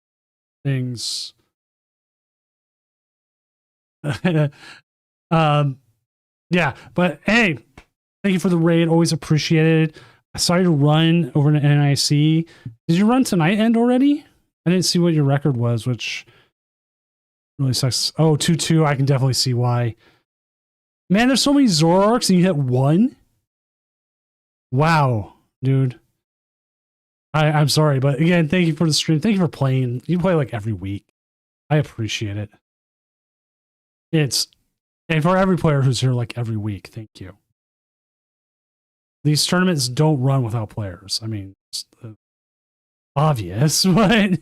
things. Yeah, but hey, thank you for the raid. Always appreciate it. I saw you run over to NIC. Did you run tonight end already? I didn't see what your record was, which really sucks. Oh, 2-2. I can definitely see why. Man, there's so many Zoroarks and you hit one? Wow, dude. I'm sorry, but again, thank you for the stream. Thank you for playing. You play like every week. I appreciate it. And for every player who's here like every week, thank you. These tournaments don't run without players. I mean, it's obvious, but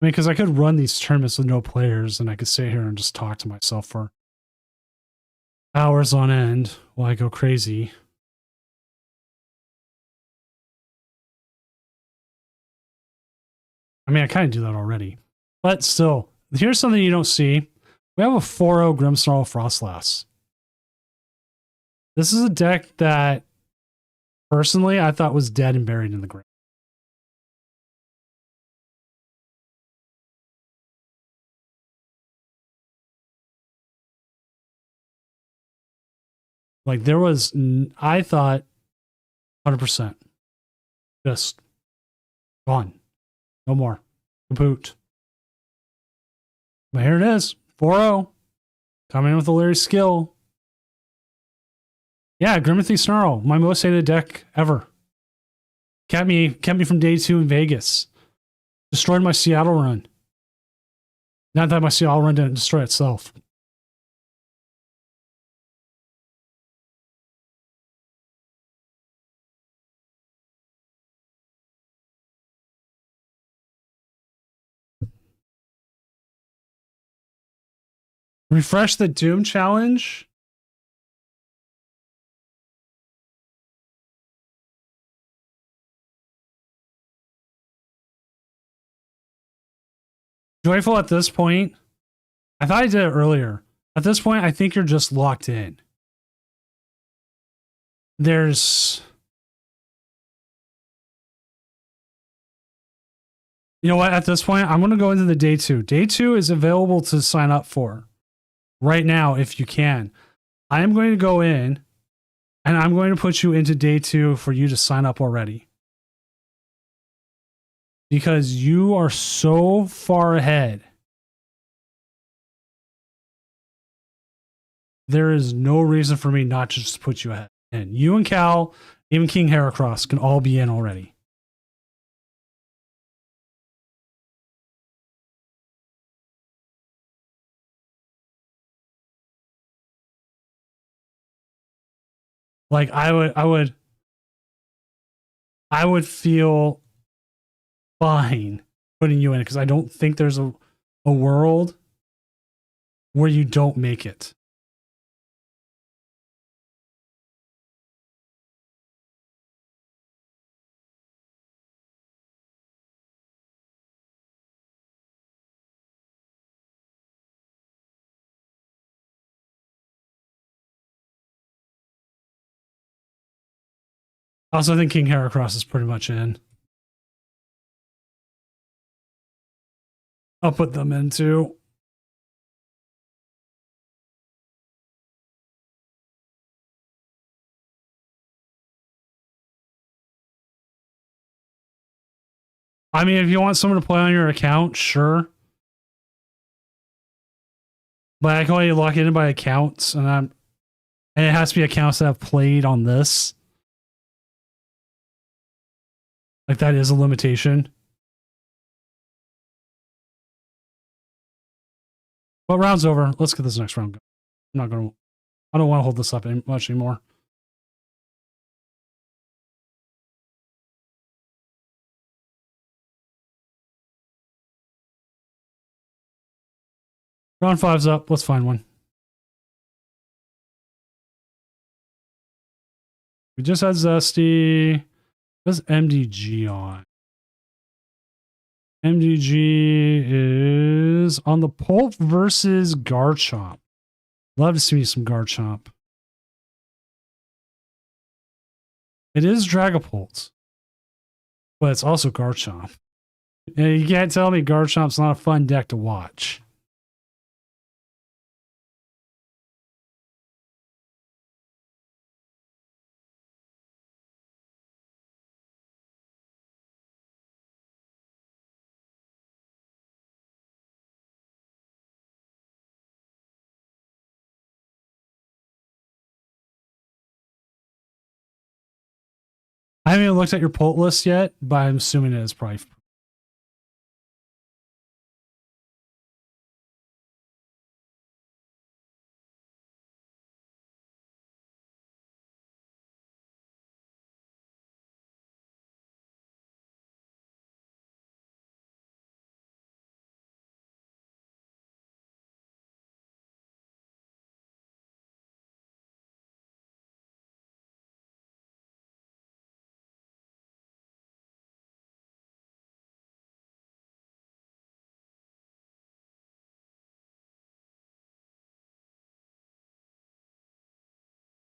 I mean, because I could run these tournaments with no players and I could sit here and just talk to myself for hours on end while I go crazy. I mean, I kind of do that already. But still, here's something you don't see. We have a 4-0 Grimmsnarl Frostlass. This is a deck that, personally, I thought was dead and buried in the ground. Like, there was, I thought, 100%. Just gone. No more. Kaput. But here it is. 4-0. Coming in with a Larry skill. Yeah, Grimothy Snarl. My most hated deck ever. Kept me from day 2 in Vegas. Destroyed my Seattle run. Not that my Seattle run didn't destroy itself. Refresh the Doom challenge. Joyful at this point. I thought I did it earlier. At this point, I think you're just locked in. There's... You know what? At this point, I'm going to go into the day 2. Day 2 is available to sign up for right now if you can. I am going to go in and I'm going to put you into day 2 for you to sign up already. Because you are so far ahead. There is no reason for me not to just put you ahead. And you and Cal, even King Heracross can all be in already. Like I would feel fine putting you in because I don't think there's a world where you don't make it. I also think King Heracross is pretty much in. I'll put them in too. I mean, if you want someone to play on your account, sure. But I can only lock it in by accounts, and it has to be accounts that have played on this. Like that is a limitation. But round's over. Let's get this next round going. I don't want to hold this up much anymore. Round 5's up. Let's find one. We just had Zesty. What's MDG on? MDG is on the Pulp versus Garchomp. Love to see me some Garchomp. It is Dragapult, but it's also Garchomp. And you can't tell me Garchomp's not a fun deck to watch. I haven't even looked at your Pult list yet, but I'm assuming it is probably.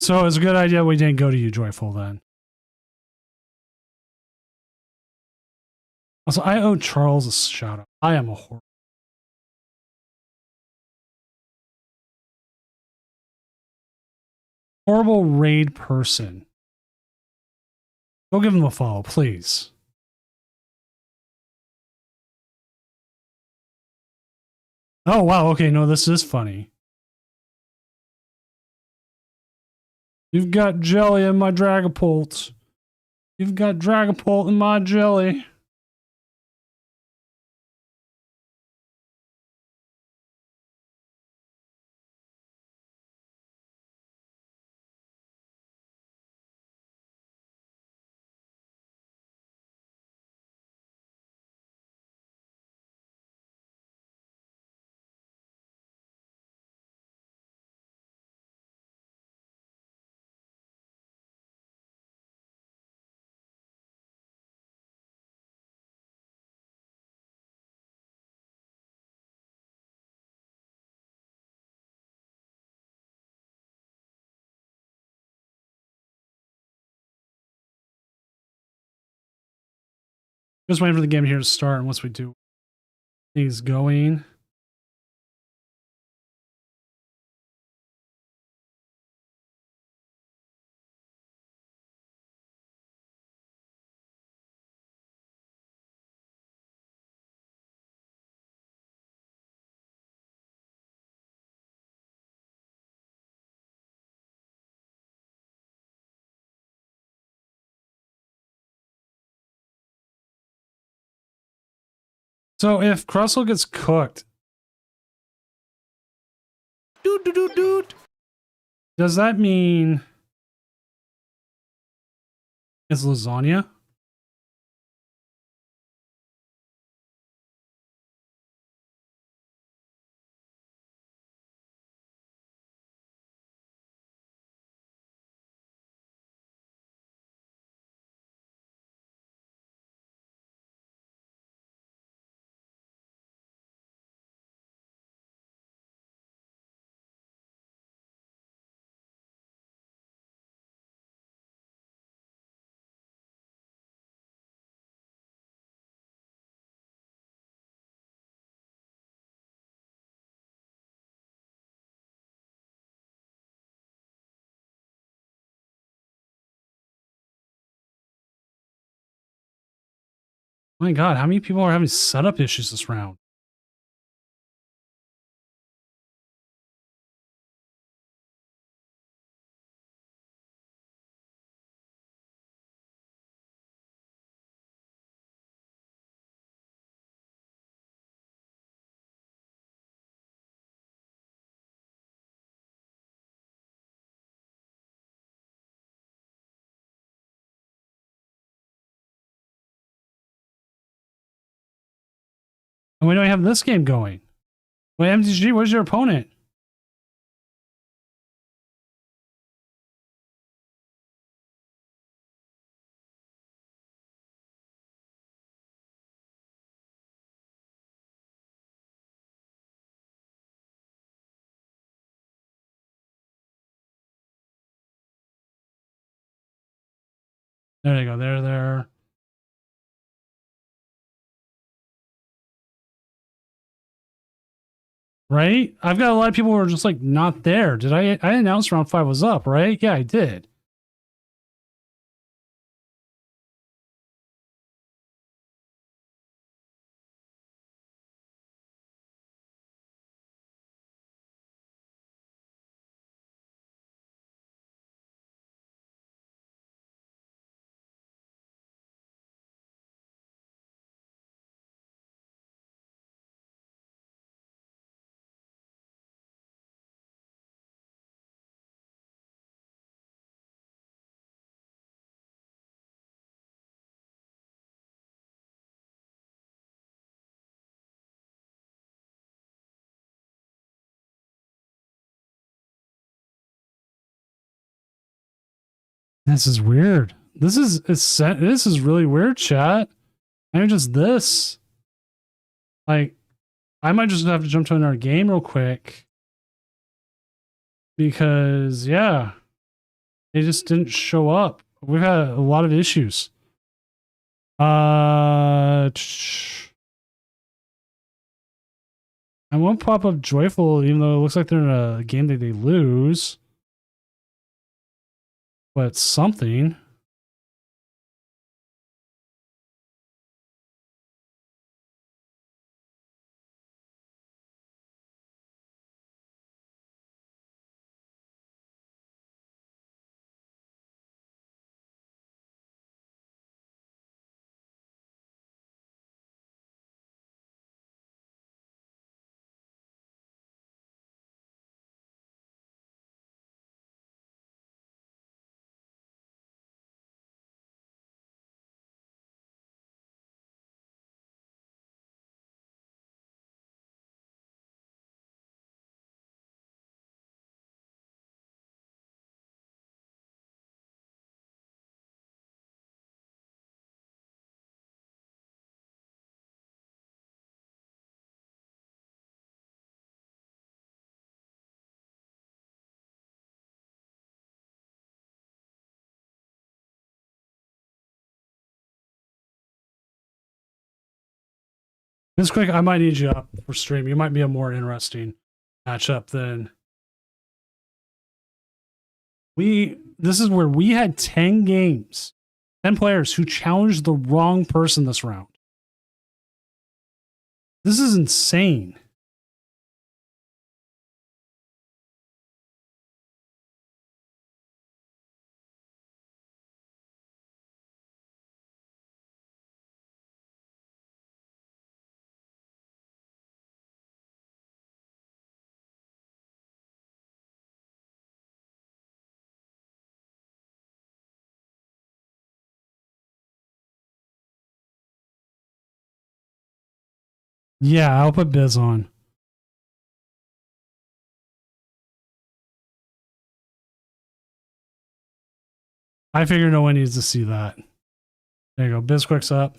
So it's a good idea we didn't go to you, Joyful, then. Also, I owe Charles a shout out. I am a horrible raid person. Go give him a follow, please. Oh, wow. Okay, no, this is funny. You've got jelly in my Dragapult. You've got Dragapult in my jelly. Just waiting for the game here to start, and once we do, things going. So if Crustle gets cooked, does that mean it's lasagna? My God, how many people are having setup issues this round? And we don't have this game going. Wait, MTG, where's your opponent? There you go. There. Right? I've got a lot of people who are just like not there. Did I announced round 5 was up, right? Yeah, I did. This is weird. This is really weird, chat. Maybe just this. Like, I might just have to jump to another game real quick. Because, yeah, they just didn't show up. We've had a lot of issues. I won't pop up Joyful, even though it looks like they're in a game that they lose. But something. This quick, I might need you up for stream. You might be a more interesting matchup than this is where we had 10 games, 10 players who challenged the wrong person this round. This is insane. Yeah, I'll put Biz on. I figure no one needs to see that. There you go. Bizquick's up.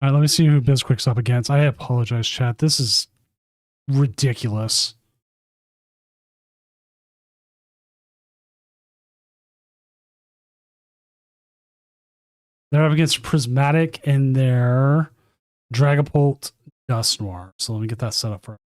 All right, let me see who Bizquick's up against. I apologize, chat. This is ridiculous. They're up against Prismatic and their Dragapult Dust Noir. So let me get that set up for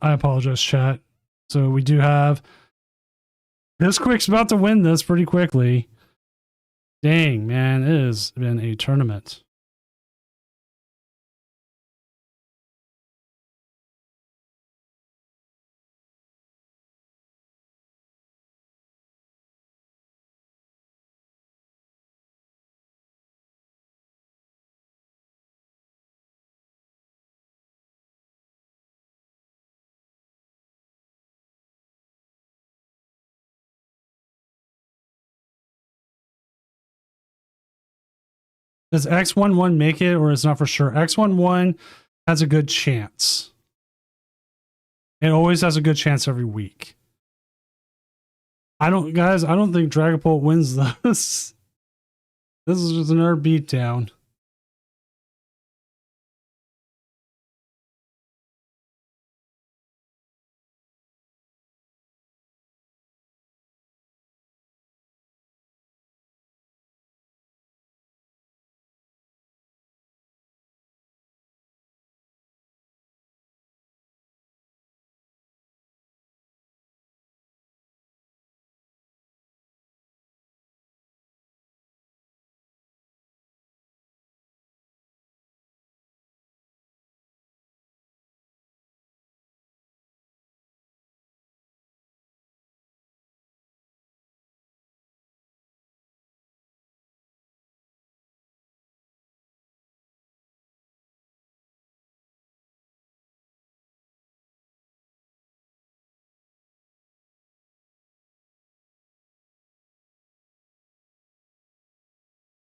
I apologize, chat. So we do have this quick's about to win this pretty quickly. Dang, man, it has been a tournament. Does X11 make it, or is not for sure? X11 has a good chance. It always has a good chance every week. I don't think Dragapult wins this. This is just another beatdown.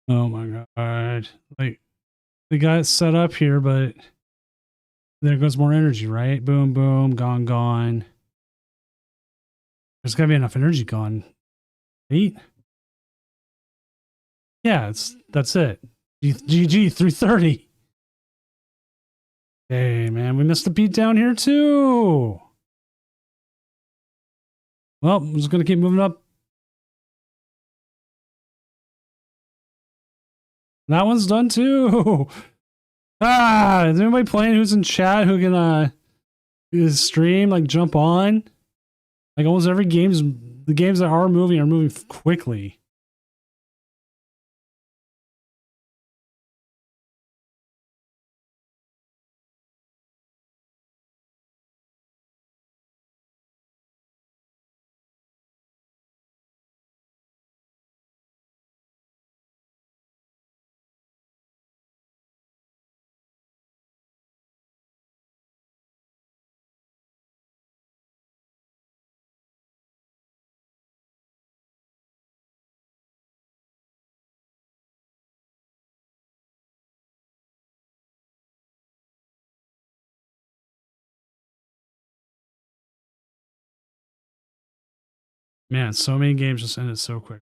Oh my god. Like, they got it set up here, but there goes more energy, right? Boom, boom, gone, gone. There's gotta be enough energy gone. 8? Yeah, that's it. GG 330. Hey man, we missed a beat down here too. Well, I'm just gonna keep moving up. That one's done too. Ah, is anybody playing who's in chat who can stream, like jump on? Like almost every the games that are moving quickly. Man, so many games just ended so quick.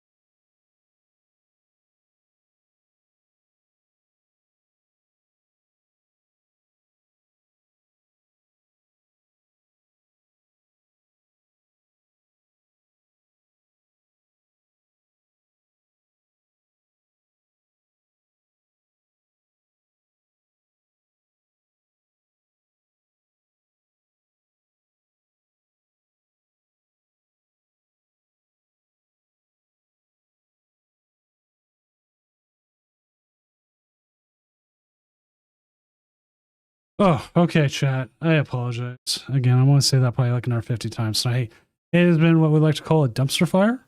Oh, okay, chat. I apologize. Again, I want to say that probably like another 50 times tonight. It has been what we like to call a dumpster fire.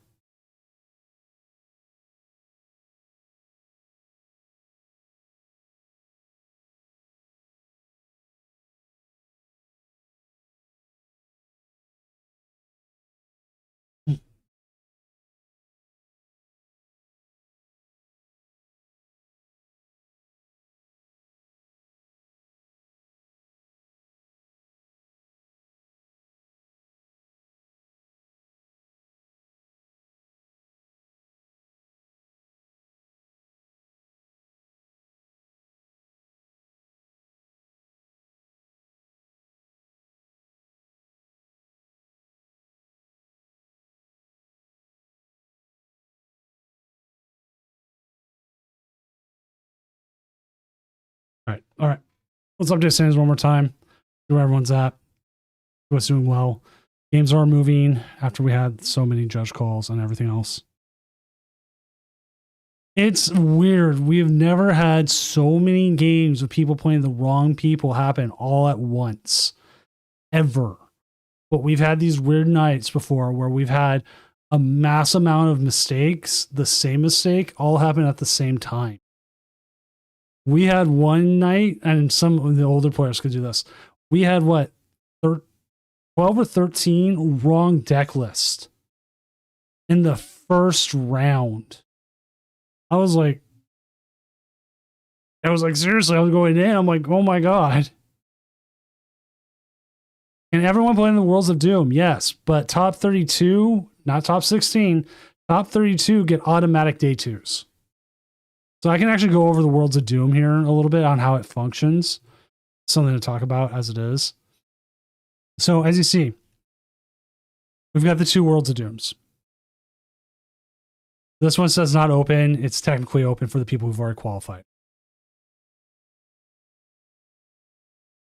All right. Let's update Sands one more time. See where everyone's at. was doing well. Games are moving after we had so many judge calls and everything else. It's weird. We have never had so many games with people playing the wrong people happen all at once. Ever. But we've had these weird nights before where we've had a mass amount of mistakes, the same mistake, all happen at the same time. We had one night, and some of the older players could do this. We had 12 or 13 wrong deck list in the first round. I was like, seriously, I was going in. I'm like, oh my God. And everyone playing the Worlds of Doom, yes, but top 32, not top 16, top 32 get automatic day twos. So I can actually go over the Worlds of Doom here a little bit on how it functions. Something to talk about as it is. So as you see, we've got the 2 Worlds of Dooms. This one says not open. It's technically open for the people who've already qualified.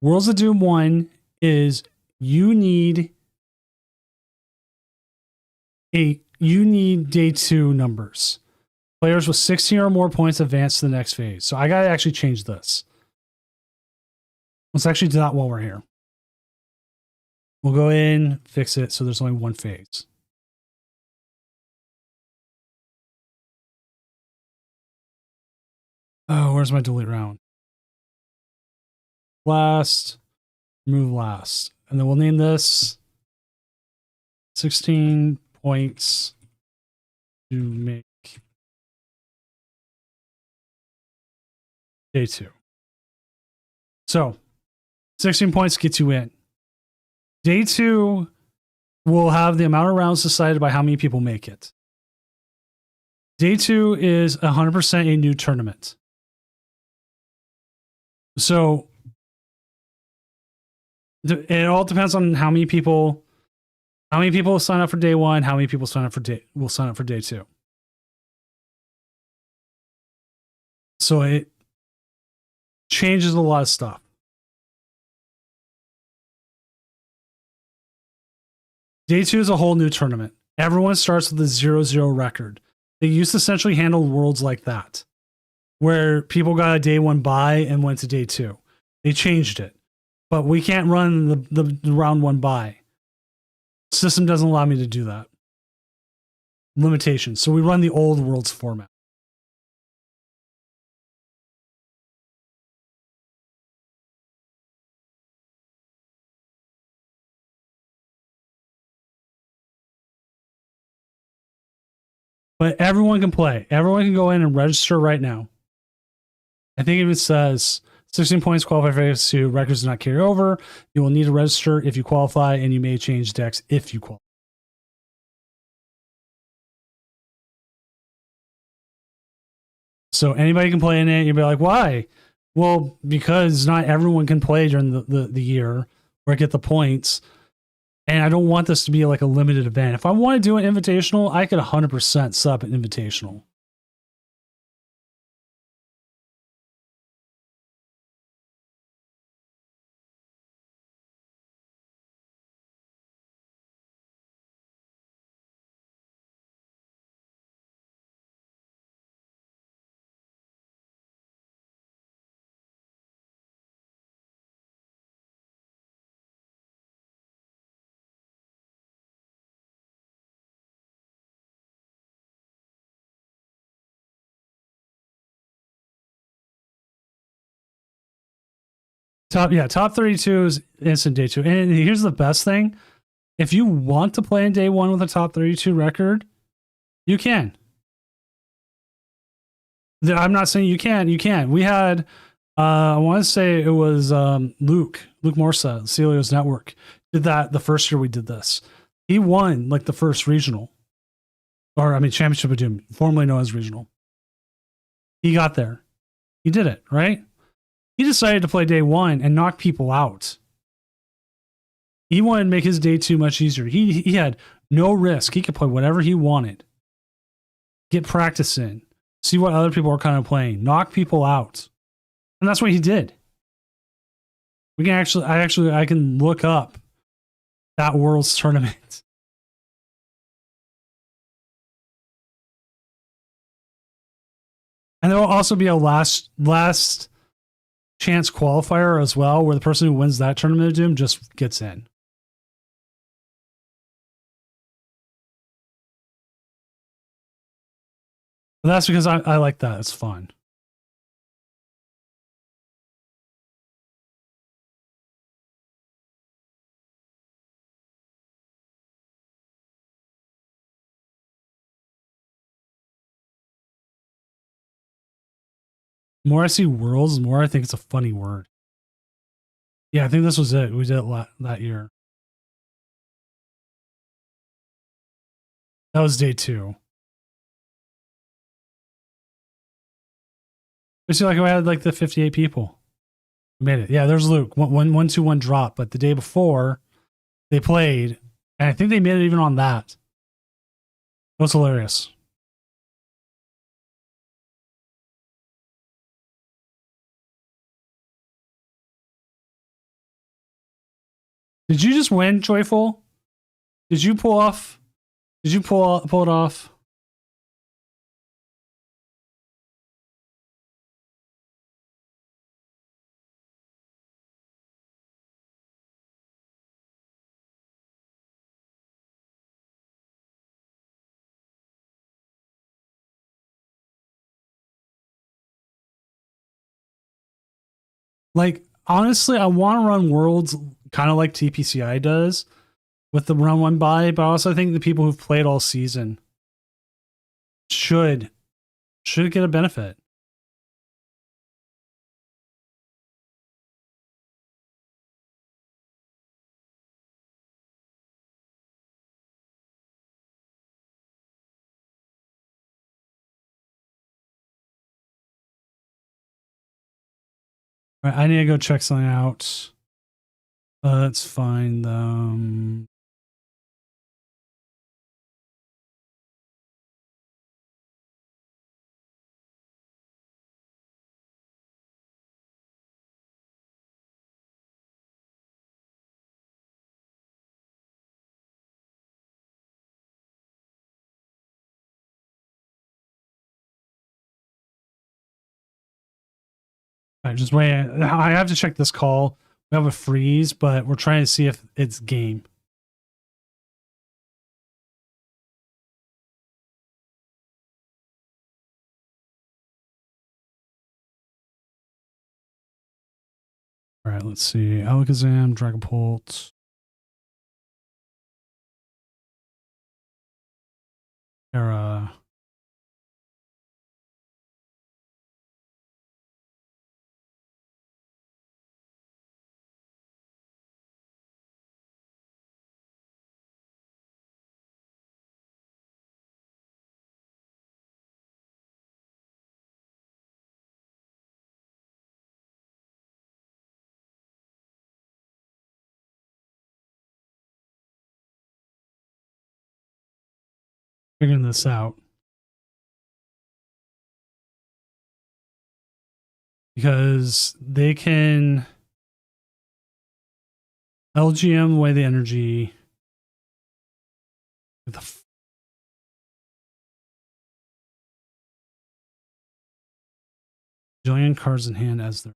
Worlds of Doom 1 is you need day 2 numbers. Players with 16 or more points advance to the next phase. So I gotta actually change this. Let's actually do that while we're here. We'll go in, fix it so there's only one phase. Oh, where's my delete round? Last, remove last. And then we'll name this 16 points to make day 2. So 16 points gets you in. Day 2 will have the amount of rounds decided by how many people make it. Day 2 is 100% a new tournament. So it all depends on how many people sign up for day 1, how many people will sign up for day 2. So it changes a lot of stuff. Day 2 is a whole new tournament. Everyone starts with a 0-0 record. They used to essentially handle worlds like that, where people got a day 1 bye and went to day 2. They changed it, but we can't run the round 1 bye. The system doesn't allow me to do that. Limitations. So we run the old worlds format. But everyone can play. Everyone can go in and register right now. I think if it says 16 points qualify for phase 2, records do not carry over. You will need to register if you qualify, and you may change decks if you qualify. So anybody can play in it. You'll be like, why? Well, because not everyone can play during the year or get the points. And I don't want this to be like a limited event. If I want to do an invitational, I could 100% set up an invitational. Top 32 is instant day 2. And here's the best thing. If you want to play in day 1 with a top 32 record, you can. I'm not saying you can't. You can. We had, I want to say it was Luke Morsa, Celio's Network, did that the first year we did this. He won like the first regional. Championship of Doom, formerly known as regional. He got there. He did it, right? He decided to play day 1 and knock people out. He wanted to make his day 2 much easier. He had no risk. He could play whatever he wanted. Get practice in. See what other people are kind of playing. Knock people out. And that's what he did. I can look up that Worlds tournament. And there will also be a last chance qualifier as well, where the person who wins that tournament of doom just gets in. But that's because I like that. It's fun. The more I see Worlds, the more I think it's a funny word. Yeah, I think this was it. We did it that year. That was day 2. We see, like, we had like the 58 people. We made it. Yeah, there's Luke. 1-2-1 drop, but the day before they played, and I think they made it even on that. It was hilarious. Did you just win, Joyful? Did you pull off? Did you pull it off? Like, honestly, I want to run Worlds kind of like TPCI does with the run one buy, but I also think the people who've played all season should get a benefit. All right, I need to go check something out. Let's find them. I just wait. I have to check this call. We have a freeze, but we're trying to see if it's game. All right, let's see. Alakazam, Dragapult. Era. Figuring this out. Because they can LGM away the energy. The Jillian cards in hand as their.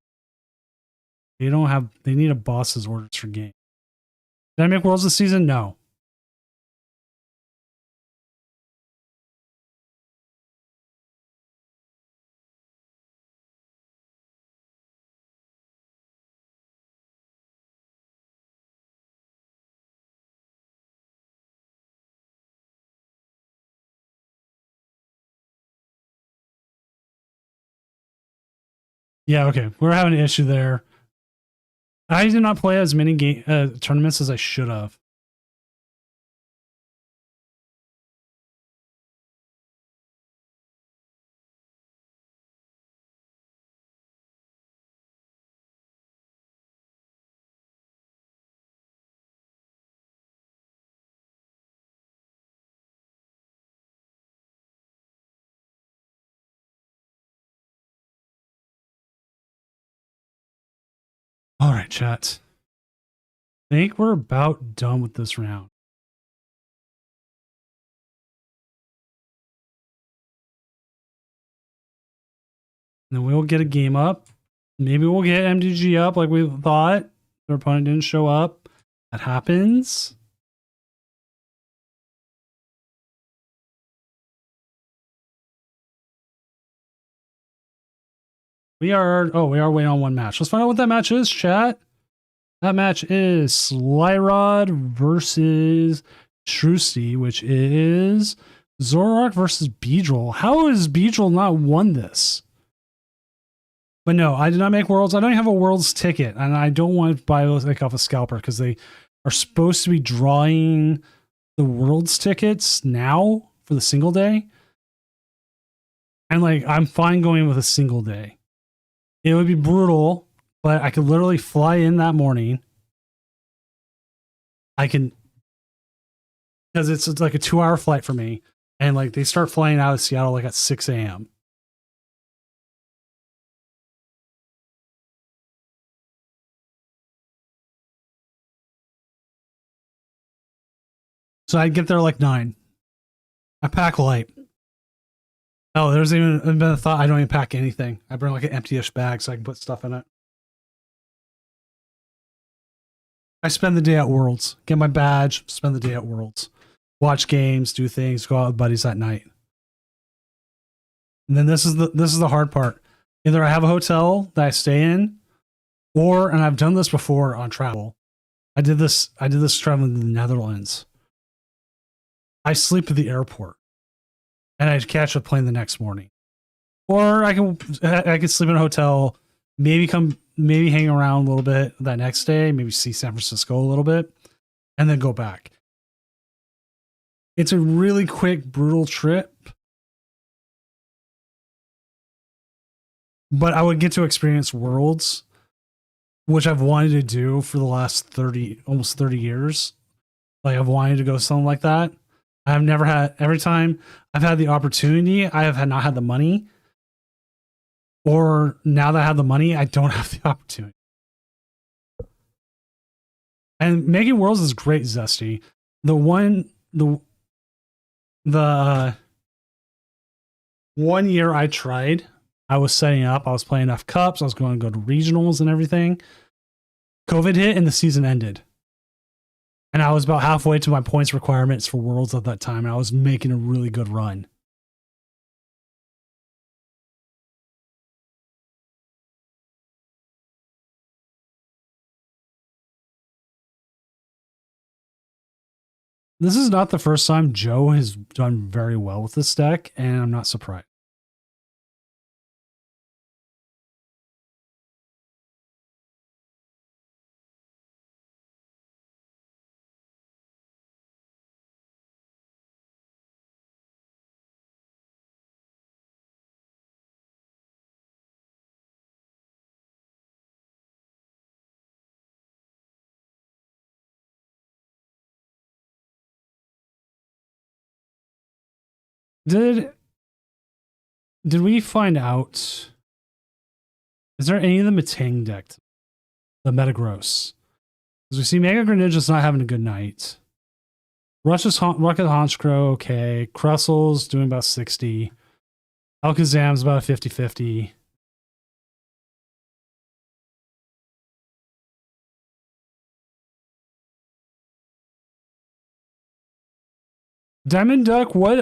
They don't have. They need a boss's orders for game. Did I make Worlds this season? No. Yeah, okay. We're having an issue there. I did not play as many tournaments as I should have. All right, chat. think we're about done with this round. And then we'll get a game up. Maybe we'll get MTG up like we thought. Their opponent didn't show up. That happens. We are waiting on one match. Let's find out what that match is, chat. That match is Slyrod versus Shrewsty, which is Zoroark versus Beedrill. How has Beedrill not won this? But no, I did not make Worlds. I don't even have a Worlds ticket, and I don't want to buy like off a scalper because they are supposed to be drawing the Worlds tickets now for the single day. And like, I'm fine going with a single day. It would be brutal, but I could literally fly in that morning. I can, because it's like a 2-hour flight for me, and like they start flying out of Seattle like at 6 a.m. So I'd get there like 9. I pack light. Oh, there's even been a thought I don't even pack anything. I bring like an empty-ish bag so I can put stuff in it. I spend the day at Worlds. Get my badge, spend the day at Worlds. Watch games, do things, go out with buddies at night. And then this is the hard part. Either I have a hotel that I stay in, or, and I've done this before on travel. I did this traveling to the Netherlands. I sleep at the airport, and I catch a plane the next morning. Or I could sleep in a hotel, maybe hang around a little bit that next day, maybe see San Francisco a little bit, and then go back. It's a really quick, brutal trip, but I would get to experience Worlds, which I've wanted to do for the last almost 30 years. Like, I've wanted to go something like that. I've never had, every time I've had the opportunity, I have not had the money. Or now that I have the money, I don't have the opportunity. And making Worlds is great, Zesty. The one year I tried, I was setting up, I was playing enough cups, I was going to go to regionals and everything. COVID hit and the season ended. And I was about halfway to my points requirements for Worlds at that time, and I was making a really good run. This is not the first time Joe has done very well with this deck, and I'm not surprised. Did we find out? Is there any of the Matang deck? The Metagross? Because we see Mega Greninja's not having a good night. Rocket Honchkrow, okay. Crustle's doing about 60. Alakazam's about a 50-50. Diamond Duck, what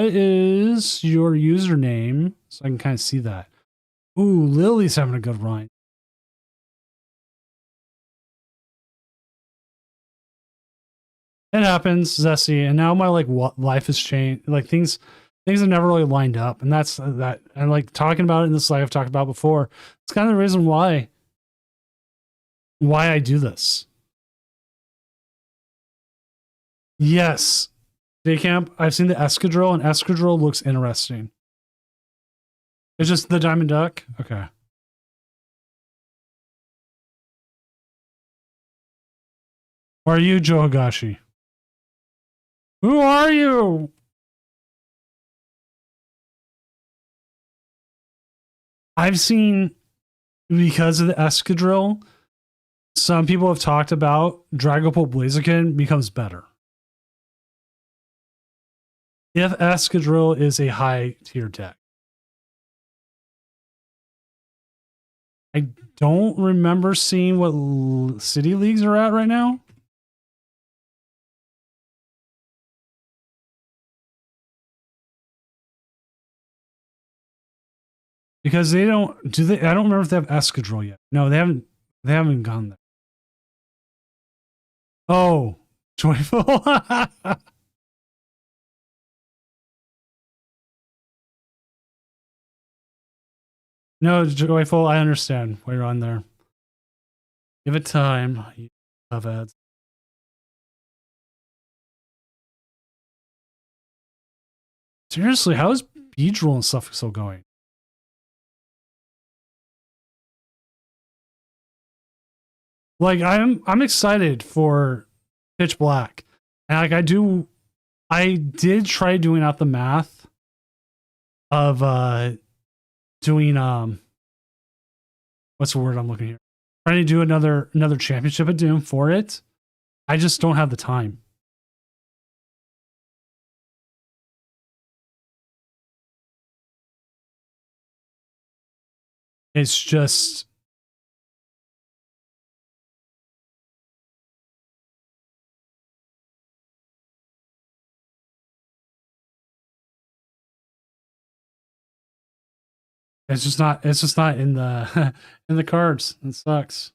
is your username? So I can kind of see that. Ooh, Lily's having a good run. It happens, Zesty, and now my life has changed. Like things have never really lined up, and that's that. And like talking about it in this, like I've talked about before, it's kind of the reason why I do this. Yes, Daycamp. I've seen the Escadrille, and Escadrille looks interesting. It's just the Diamond Duck. Okay. Or are you Joe Higashi? Who are you? I've seen, because of the Escadrille, some people have talked about Dragapult Blaziken becomes better if Escadrille is a high tier deck. I don't remember seeing what city leagues are at right now. Because they don't I don't remember if they have Escadrille yet. No, they haven't gone there. Oh, joyful. No, joyful. I understand why you're on there. Give it time. You have ads. Seriously, how is Beedrill and stuff still going? Like I'm excited for Pitch Black. And like I did try doing out the math of doing what's the word I'm looking here? Trying to do another championship at Doom for it. I just don't have the time. It's just it's just not in the in the cards. It sucks.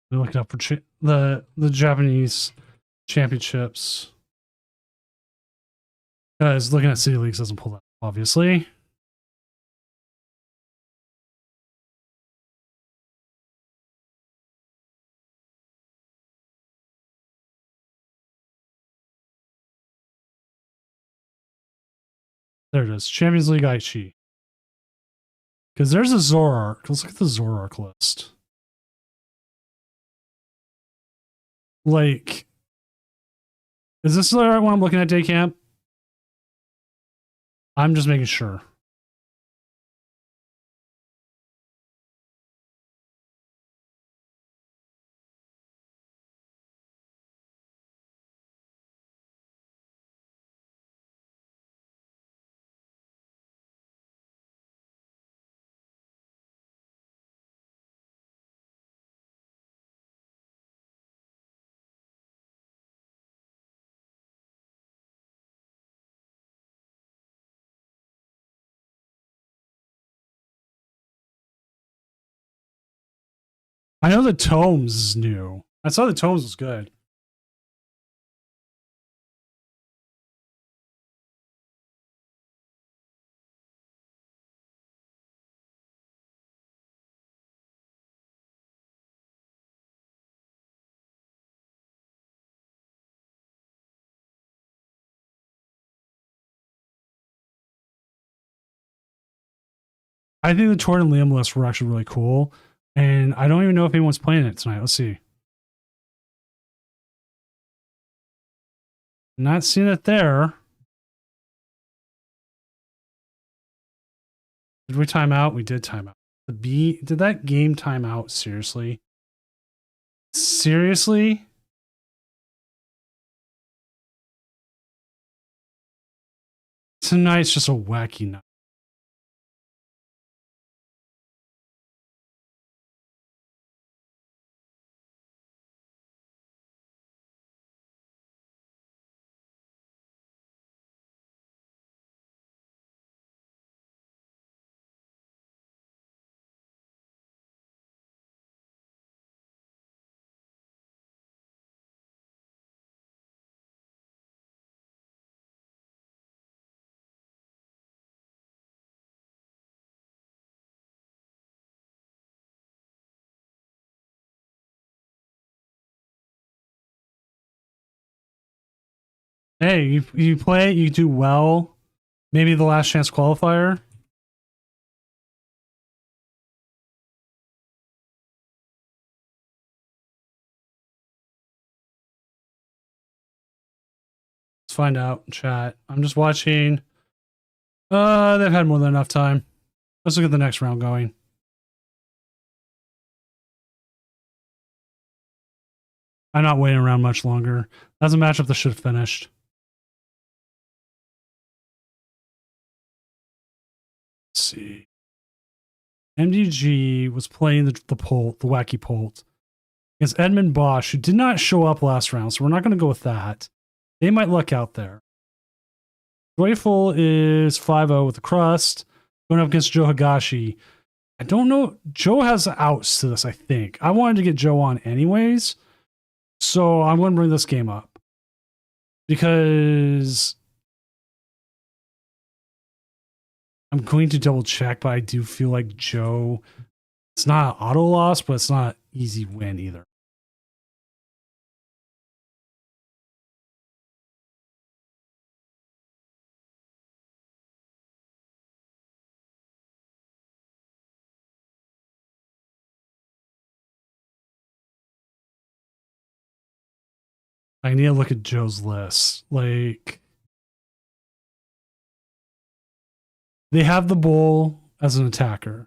We look it up for the Japanese championships. Guys, looking at City Leagues doesn't pull that up, obviously. There it is. Champions League Aichi. Because there's a Zoroark. Let's look at the Zoroark list. Like, is this the right one I'm looking at, Day Camp? I'm just making sure. I know the Tomes is new. I saw the Tomes was good. I think the Torn and Liam lists were actually really cool. And I don't even know if anyone's playing it tonight. Let's see. Not seeing it there. Did we time out? We did time out. Did that game time out? Seriously? Seriously? Tonight's just a wacky night. Hey, you play it, you do well. Maybe the last chance qualifier. Let's find out in chat. I'm just watching. They've had more than enough time. Let's look at the next round going. I'm not waiting around much longer. That's a matchup that should have finished. Let's see. MDG was playing the Polt, the wacky Polt, against Edmund Bosch, who did not show up last round, so we're not going to go with that. They might luck out there. Joyful is 5-0 with the crust, going up against Joe Higashi. I don't know. Joe has outs to this, I think. I wanted to get Joe on anyways, so I'm going to bring this game up. Because I'm going to double check, but I do feel like Joe, it's not an auto loss, but it's not an easy win either. I need to look at Joe's list. Like, they have the bull as an attacker.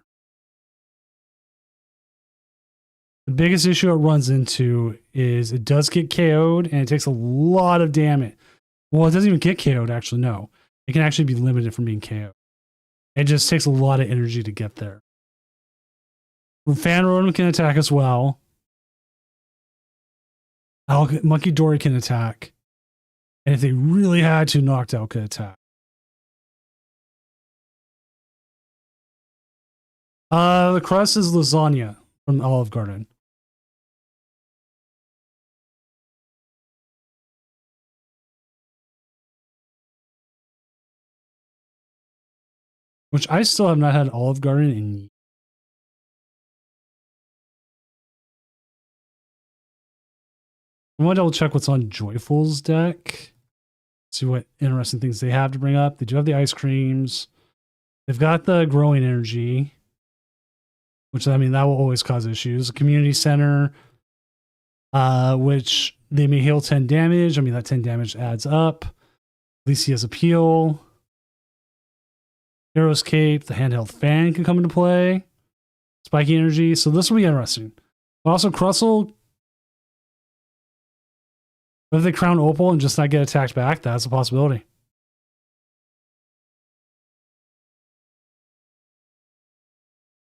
The biggest issue it runs into is it does get KO'd and it takes a lot of damage. Well, it doesn't even get KO'd, actually, no. It can actually be limited from being KO'd. It just takes a lot of energy to get there. Fan Rotom can attack as well. Monkey Dory can attack. And if they really had to, Noctowl could attack. The crust is Lasagna from Olive Garden. Which I still have not had Olive Garden in years. I want to double check what's on Joyful's deck. See what interesting things they have to bring up. They do have the ice creams. They've got the growing energy, which, I mean, that will always cause issues. A community center, which they may heal 10 damage. I mean, that 10 damage adds up. At least he has appeal. Hero's Cape, the handheld fan can come into play. Spiky energy. So this will be interesting. But also, Crustle, if they crown Opal and just not get attacked back, that's a possibility.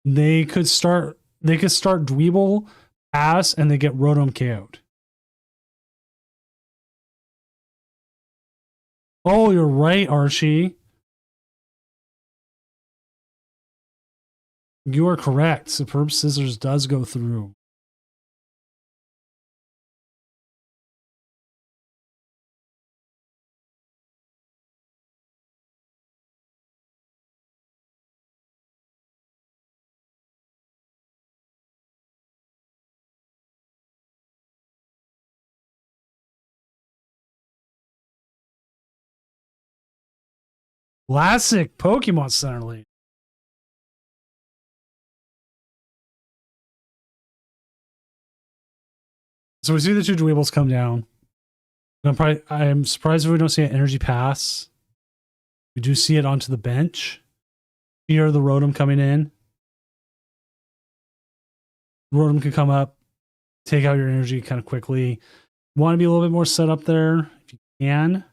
They could start Dweeble, pass, and they get Rotom KO'd. Oh, you're right, Archie. You are correct. Superb Scissors does go through. Classic Pokemon Center lead. So we see the two Dweebles come down. I'm surprised if we don't see an energy pass. We do see it onto the bench. Here, the Rotom coming in. Rotom can come up, take out your energy kind of quickly. Want to be a little bit more set up there if you can.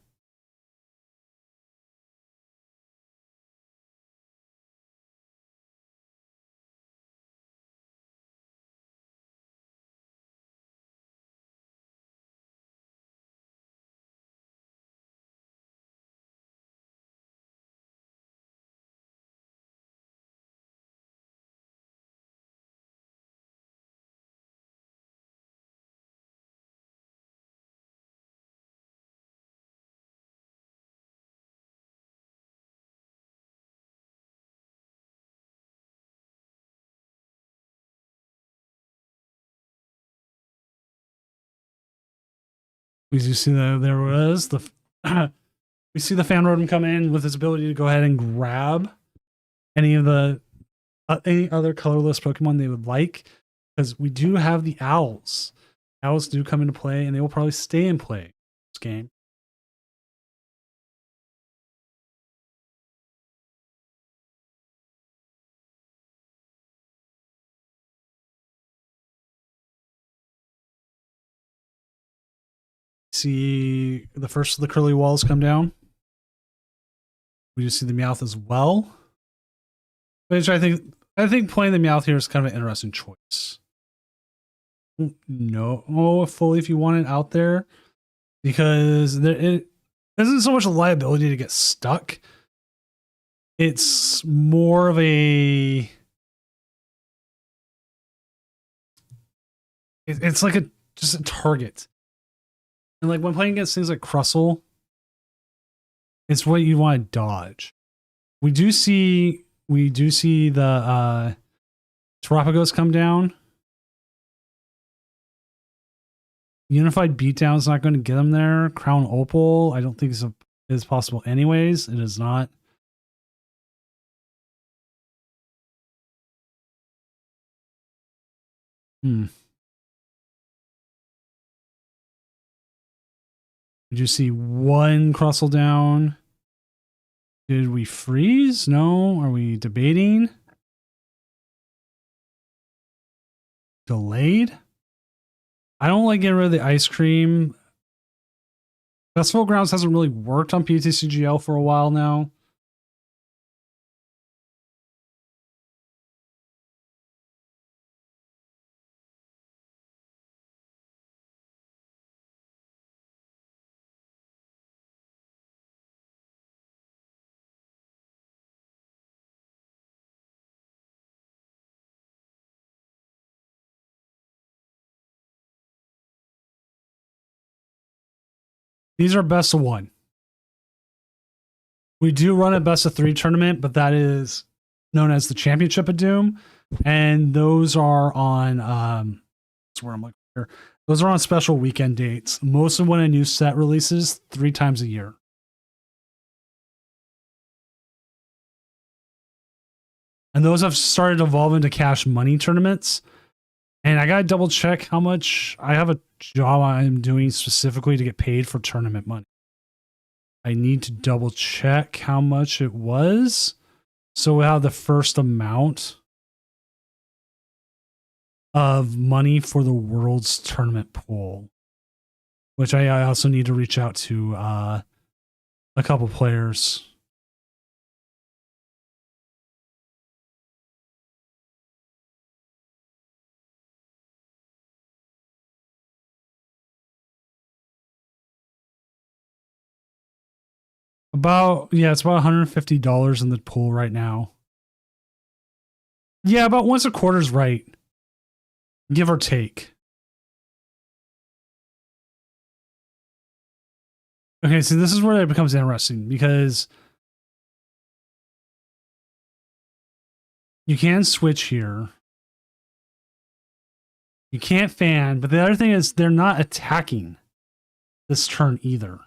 As you see that there was the we see the Fan Rotom come in with his ability to go ahead and grab any of the any other colorless Pokemon they would like, because we do have the Owls. Owls do come into play, and they will probably stay in play this game. See the first of the curly walls come down. We do see the Meowth as well, which I think playing the Meowth here is kind of an interesting choice. No, fully if you want it out there, because it isn't so much a liability to get stuck. It's more of a it's like just a target. And like when playing against things like Crustle, it's what you want to dodge. We do see the Terapagos come down. Unified Beatdown is not going to get him there. Crown Opal, I don't think is possible anyways. It is not. Did you see one Crustle down? Did we freeze? No. Are we debating? Delayed? I don't like getting rid of the ice cream. Festival Grounds hasn't really worked on PTCGL for a while now. These are best of one. We do run a best of 3 tournament, but that is known as the Championship of Doom. And those are on, that's where I'm looking here. Those are on special weekend dates. Most of when a new set releases 3 times a year. And those have started to evolve into cash money tournaments. And I got to double check how much. I have a job I'm doing specifically to get paid for tournament money. I need to double check how much it was. So we have the first amount of money for the World's Tournament pool, which I also need to reach out to a couple players. It's about $150 in the pool right now. Yeah, about once a quarter's right. Give or take. Okay, so this is where it becomes interesting, because you can switch here. You can't fan, but the other thing is they're not attacking this turn either.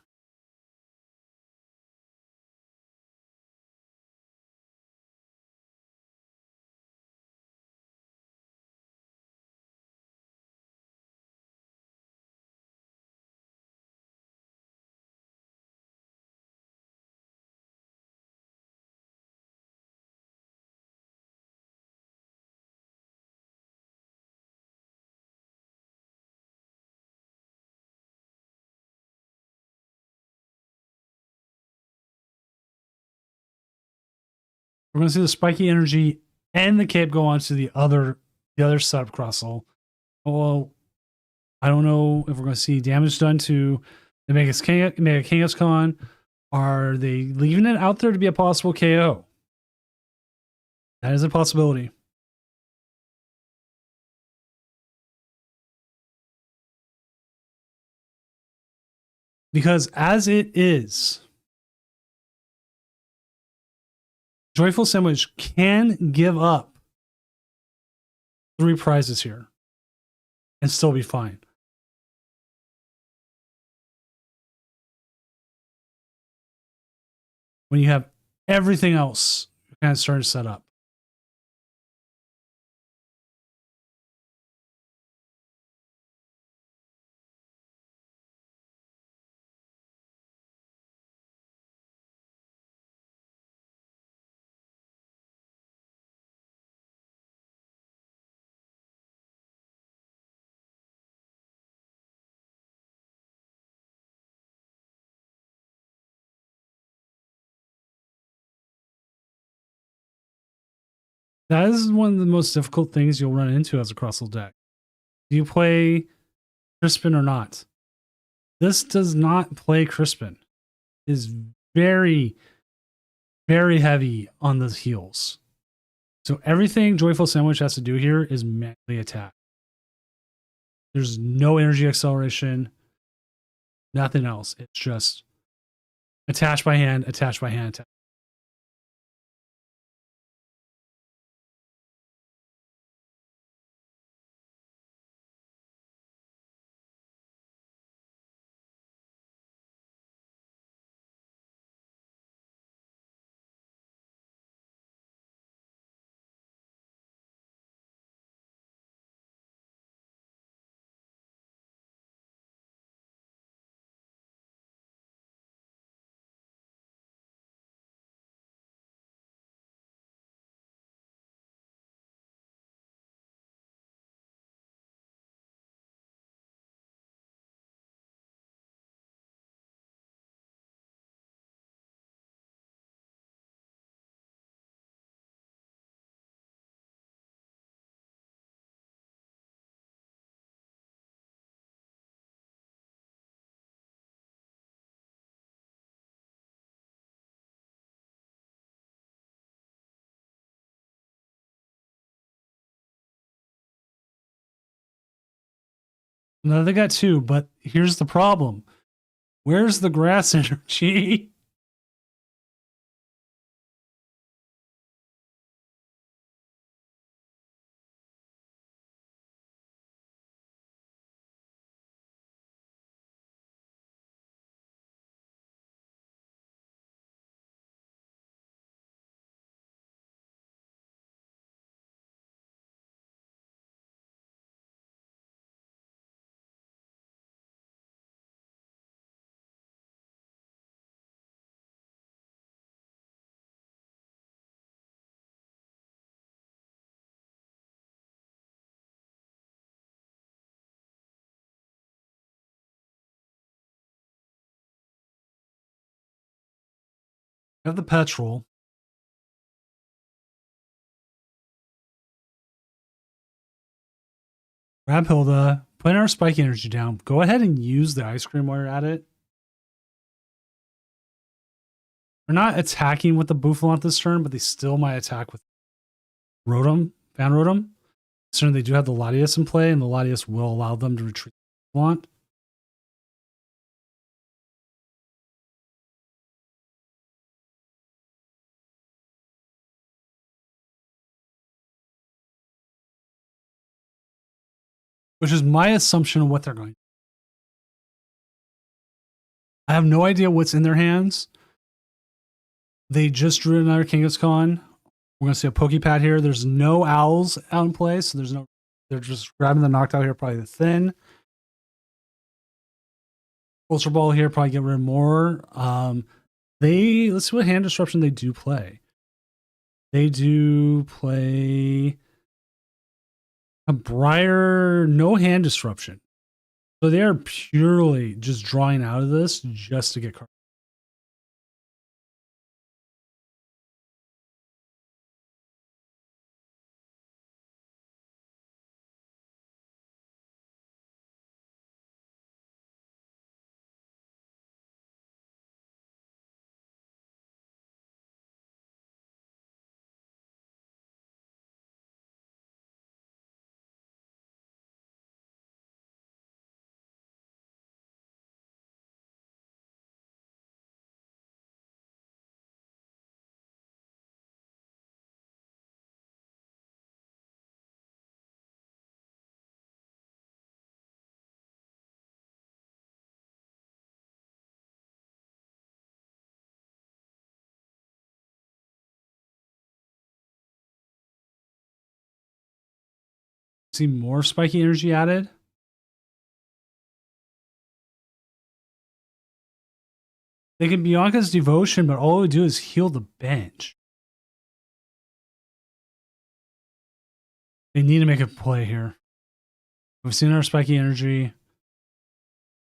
We're going to see the spiky energy and the cape go on to the other side of Crustle. Well, I don't know if we're going to see damage done to the Mega Kangaskhan. Are they leaving it out there to be a possible KO? That is a possibility. Because as it is, Joyful Sandwich can give up 3 prizes here and still be fine. when you have everything else kind of starting to set up. That is one of the most difficult things you'll run into as a Crossold deck. Do you play Crispin or not? This does not play Crispin. It is very, very heavy on the heals. So everything Joyful Sandwich has to do here is manually attack. There's no energy acceleration, nothing else. It's just attach by hand, attach by hand, attach. No, they got two, but here's the problem. Where's the grass energy? Have the petrol. Grab Hilda, put our spike energy down. Go ahead and use the ice cream while you're at it. They're not attacking with the Boufflant this turn, but they still might attack with Rotom, Fan Rotom. Certainly they do have the Latias in play, and the Latias will allow them to retreat Boufflant. Which is my assumption of what they're going to do. I have no idea what's in their hands. They just drew another Kangaskhan. We're going to see a Pokepad here. There's no owls out in play, so there's no. They're just grabbing the knocked out here, probably the thin. Ultra Ball here, probably get rid of more. Let's see what hand disruption they do play. They do play a Briar, no hand disruption. So they are purely just drawing out of this just to get cards. See more spiky energy added. They can Bianca's Devotion, but all it would do is heal the bench. They need to make a play here. We've seen our spiky energy.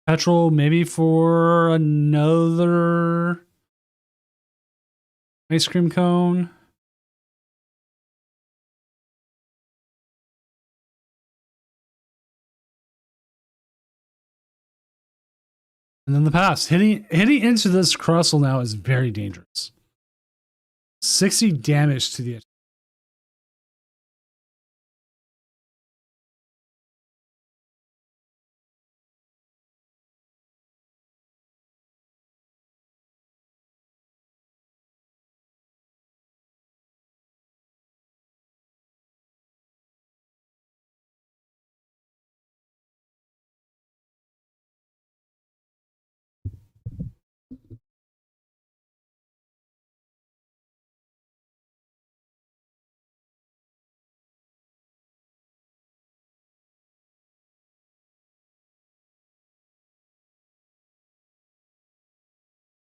Petrol, maybe for another ice cream cone. And then the pass. Hitting into this Crustle now is very dangerous. 60 damage to the attack.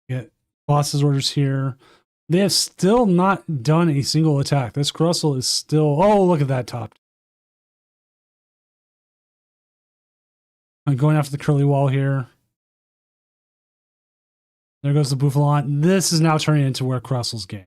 Get boss's orders here. They have still not done a single attack. This Crustle is still... Oh, look at that top. I'm going after the curly wall here. There goes the Bouffalon. This is now turning into where Crustle's game.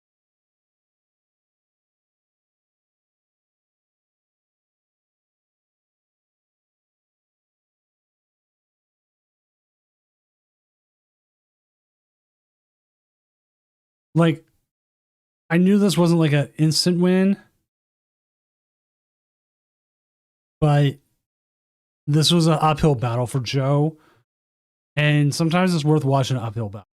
Like, I knew this wasn't like an instant win, but this was an uphill battle for Joe, and sometimes it's worth watching an uphill battle.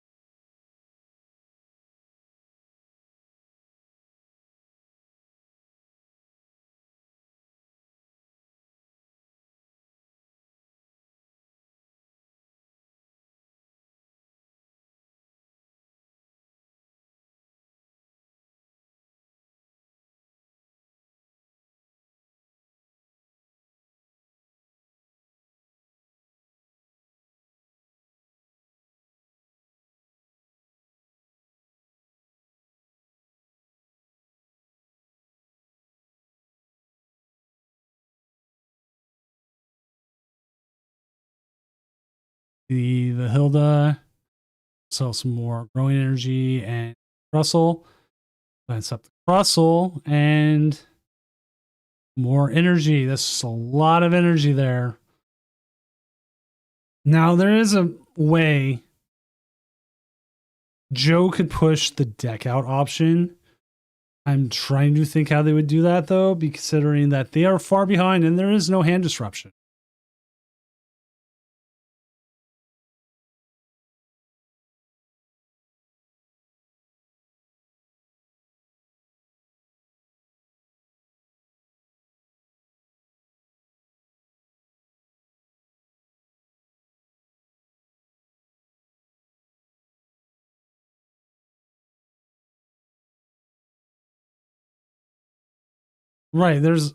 The Hilda, sell some more growing energy and Russell. Glance up the Russell and more energy. That's a lot of energy there. Now there is a way Joe could push the deck out option. I'm trying to think how they would do that though, considering that they are far behind and there is no hand disruption. Right, there's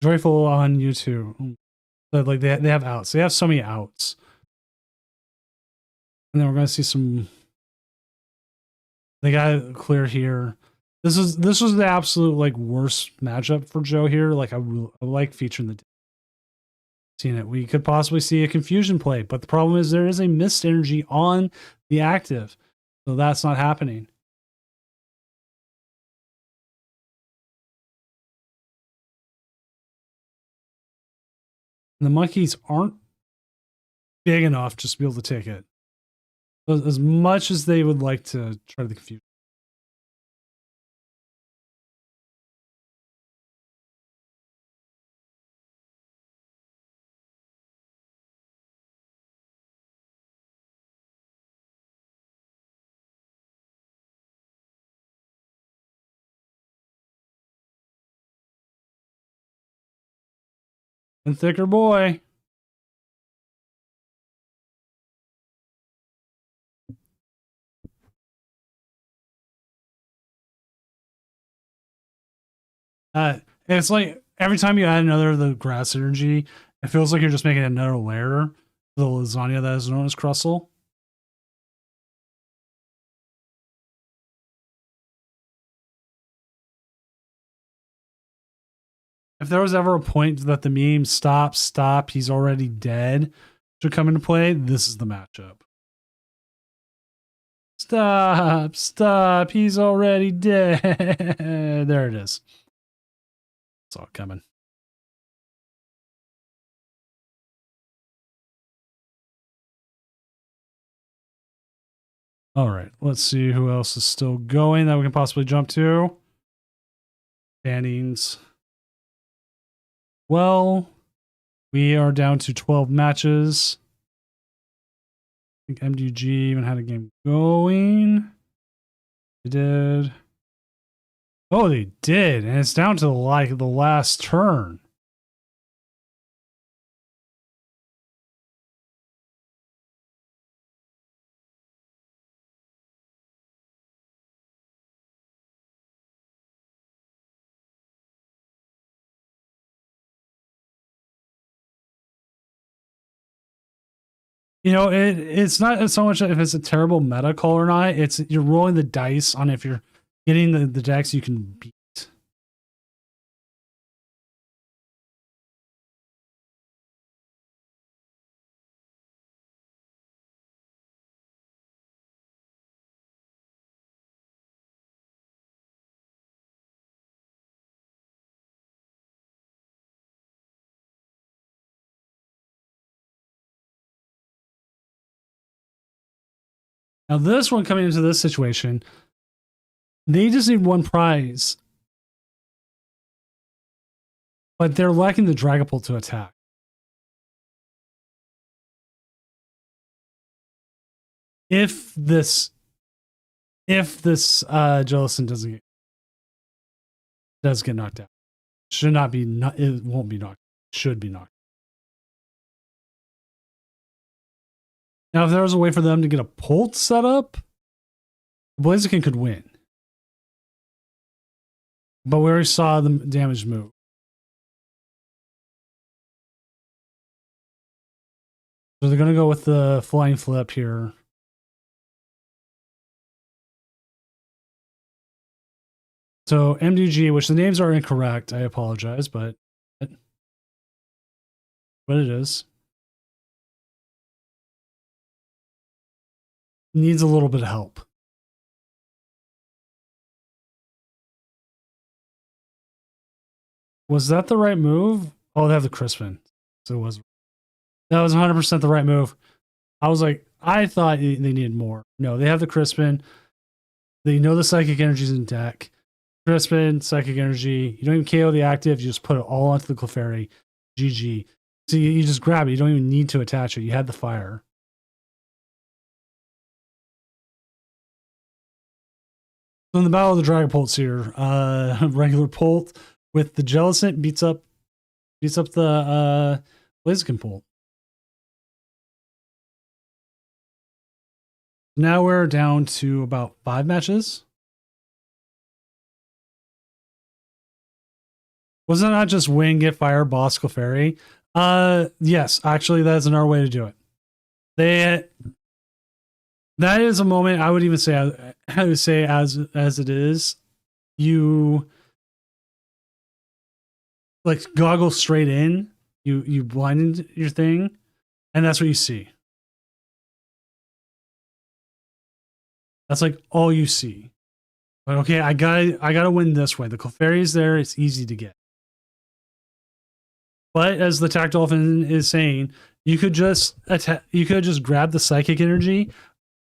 Joyful on YouTube. But like they have outs. They have so many outs. And then we're gonna see some. They got clear here. This was the absolute like worst matchup for Joe here. Like I like featuring the seeing it. We could possibly see a confusion play, but the problem is there is a mist energy on the active, so that's not happening. And the monkeys aren't big enough just to be able to take it. As much as they would like to try to confuse. And thicker boy. It's like every time you add another of the grass energy, it feels like you're just making another layer to the lasagna that is known as Crustle. If there was ever a point that the meme stop, he's already dead should come into play, this is the matchup. Stop, he's already dead. There it is. Saw it coming. All right, let's see who else is still going that we can possibly jump to. Standings. Well, we are down to 12 matches. I think MDG even had a game going. They did. Oh, they did. And it's down to like the last turn. You know, it's not so much if it's a terrible meta call or not. It's you're rolling the dice on if you're getting the decks you can beat. Now, this one coming into this situation, they just need one prize, but they're lacking the Dragapult to attack. If this Jellicent does get knocked out, should not be it won't be knocked. Should be knocked. Now, if there was a way for them to get a Pult set up, Blaziken could win. But we already saw the damage move. So they're going to go with the flying flip here. So MDG, which the names are incorrect, I apologize, but it is. Needs a little bit of help. Was that the right move? Oh, they have the Crispin. So it was. That was 100% the right move. I was like, I thought they needed more. No, they have the Crispin. They know the Psychic Energy's in deck. Crispin, Psychic Energy. You don't even KO the active. You just put it all onto the Clefairy. GG. So you just grab it. You don't even need to attach it. You had the fire. So in the Battle of the Dragapults here, regular Pult with the Jellicent beats up the Blaziken Pult. Now we're down to about 5 matches. Wasn't that just win, get fire, boss, Clefairy? Yes, actually, that's another way to do it. That is a moment I would even say, I would say as it is, you like goggle straight in, you blinded your thing, and that's what you see. That's like all you see. Like, okay, I gotta win this way. The Clefairy is there, it's easy to get. But as the Tact Dolphin is saying, you could just grab the Psychic Energy,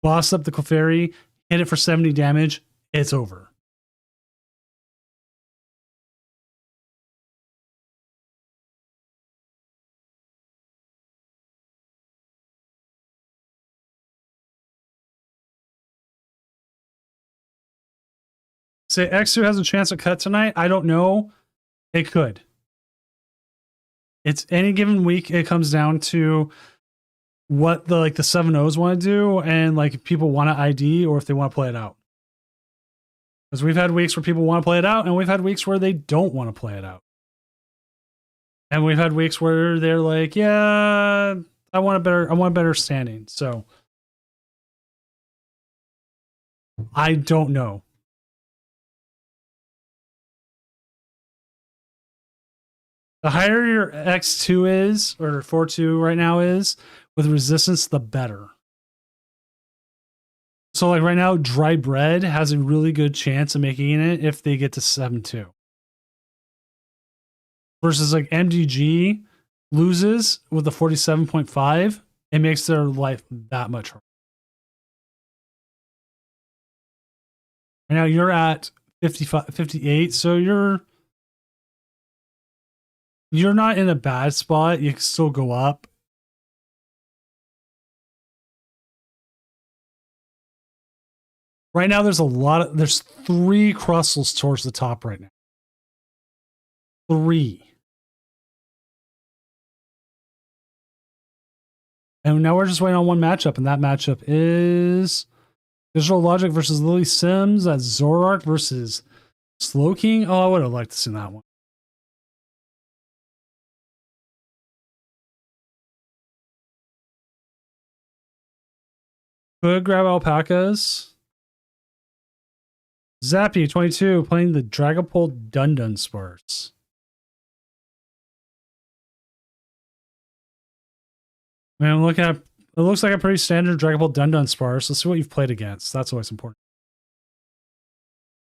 boss up the Clefairy, hit it for 70 damage, it's over. Say X2 has a chance to cut tonight? I don't know. It could. It's any given week, it comes down to what the 7-0s want to do, and like if people want to ID or if they want to play it out. Because we've had weeks where people want to play it out, and we've had weeks where they don't want to play it out. And we've had weeks where they're like, yeah, I want a better standing. So I don't know. The higher your X2 is, or 4-2 right now is, with resistance, the better. So like right now, Dry Bread has a really good chance of making it if they get to 7-2. Versus like MDG loses with the 47.5, it makes their life that much harder. Right now you're at 55, 58, so you're not in a bad spot. You can still go up. Right now, there's 3 Crustles towards the top right now. 3. And now we're just waiting on one matchup, and that matchup is Digital Logic versus Lily Sims. That's Zoroark versus Slowking. Oh, I would have liked to see that one. Could grab alpacas. Zappy 22 playing the Dragapult Dunsparce. Man, I'm looking at it. Looks like a pretty standard Dragapult Dunsparce. Let's see what you've played against. That's always important.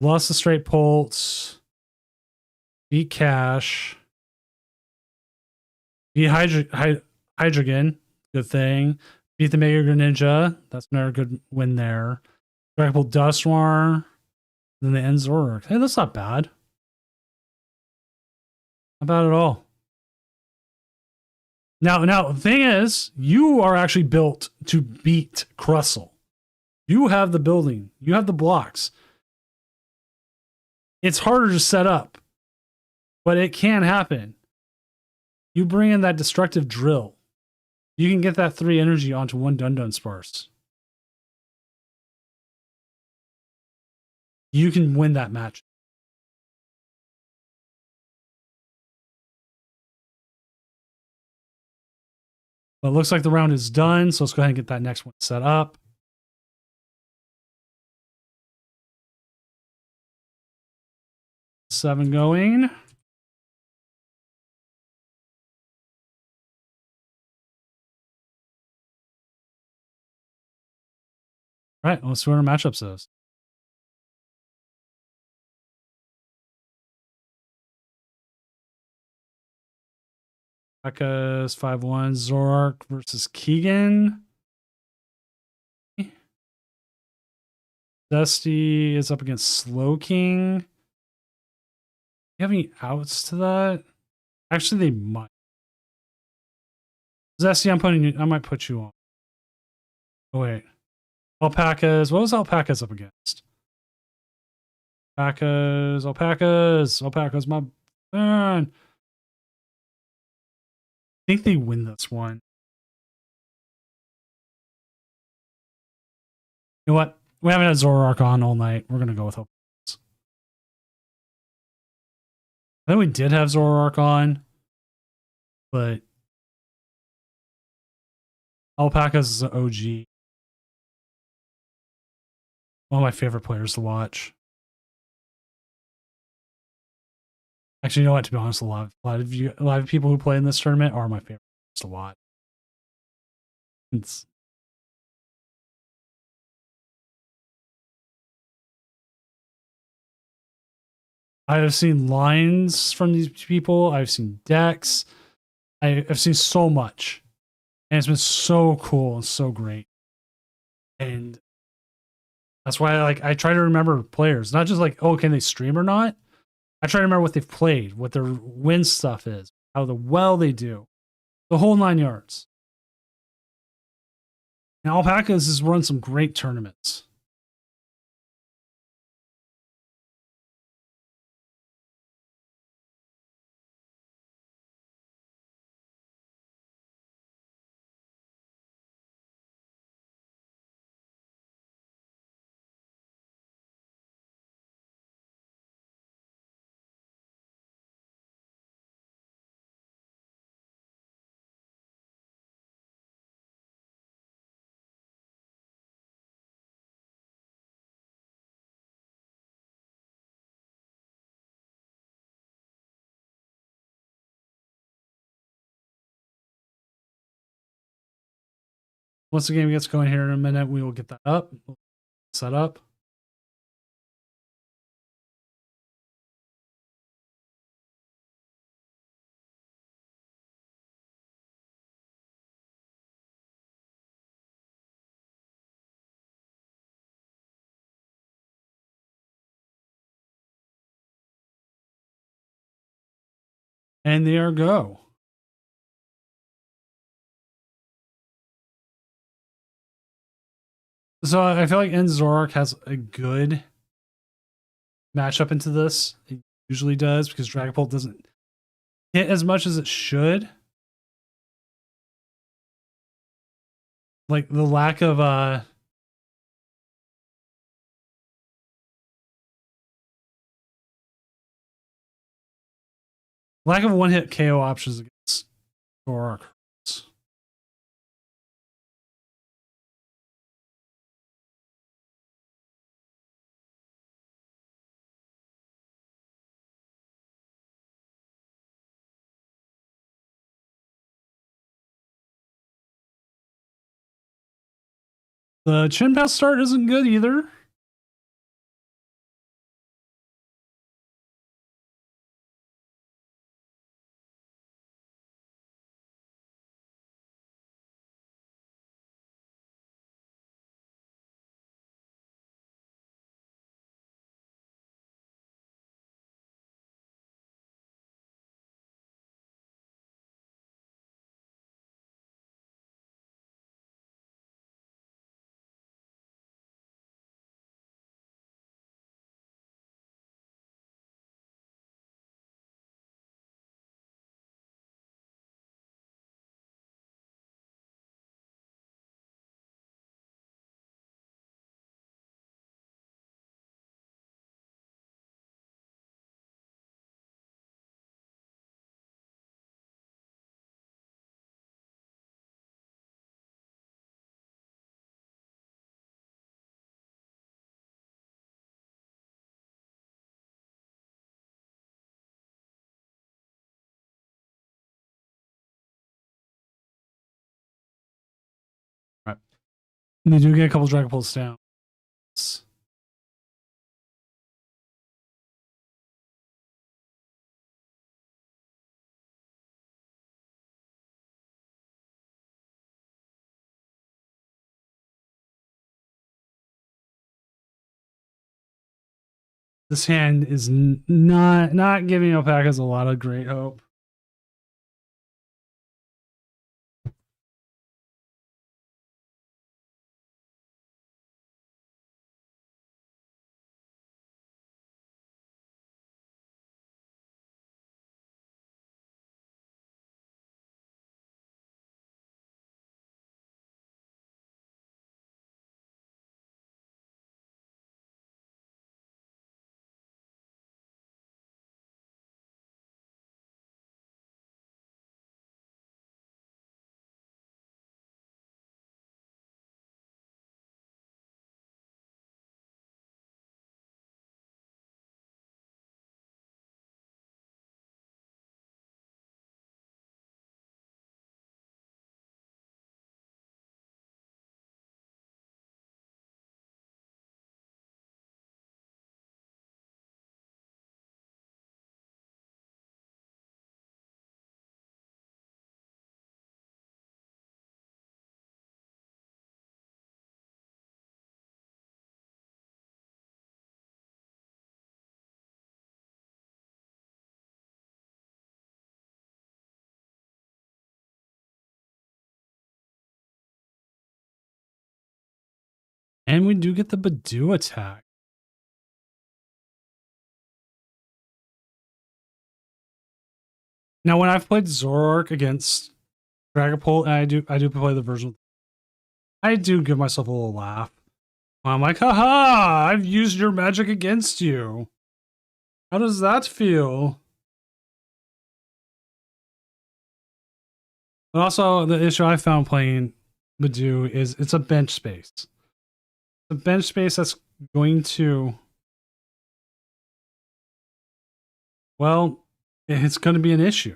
Lost the straight Pulse. Beat Cash. Beat Hydreigon. Good thing. Beat the Mega Greninja. That's another good win there. Dragapult Dusknoir. Then the end Zoroark. Hey, that's not bad. Not bad at all. Now, the thing is, you are actually built to beat Crustle. You have the building. You have the blocks. It's harder to set up, but it can happen. You bring in that destructive drill. You can get that 3 energy onto one Dunsparce. You can win that match. But it looks like the round is done, so let's go ahead and get that next one set up. Seven going. All right, let's see what our matchup says. Becca's 5-1. Zoroark versus Keegan. Dusty is up against Slowking. Do you have any outs to that? Actually, they might. Zesty, I might put you on. Oh, wait. Alpacas. What was Alpacas up against? Alpacas, my man. I think they win this one. You know what? We haven't had Zoroark on all night. We're going to go with Alpacas. I think we did have Zoroark on, but Alpacas is an OG. One of my favorite players to watch. Actually, you know what? To be honest, a lot of people who play in this tournament are my favorites to watch. I have seen lines from these people. I've seen decks. I've seen so much, and it's been so cool and so great. And that's why I try to remember players, not just like, oh, can they stream or not? I try to remember what they've played, what their win stuff is, how well they do, the whole 9 yards. And Alpacas has run some great tournaments. Once the game gets going here in a minute, we will get that up. We'll set up. And there go. So I feel like Zorak has a good matchup into this. It usually does because Dragapult doesn't hit as much as it should. Like the lack of one-hit KO options against Zorak. The Chin Pass start isn't good either. Right. They do get a couple Dragapults down. This hand is not giving alpacas a lot of great hope. And we do get the Badoo attack. Now, when I've played Zoroark against Dragapult, and I do play the version, I do give myself a little laugh. I'm like, haha, I've used your magic against you. How does that feel? But also, the issue I found playing Badoo is it's a bench space. The bench space that's going to, well, it's going to be an issue.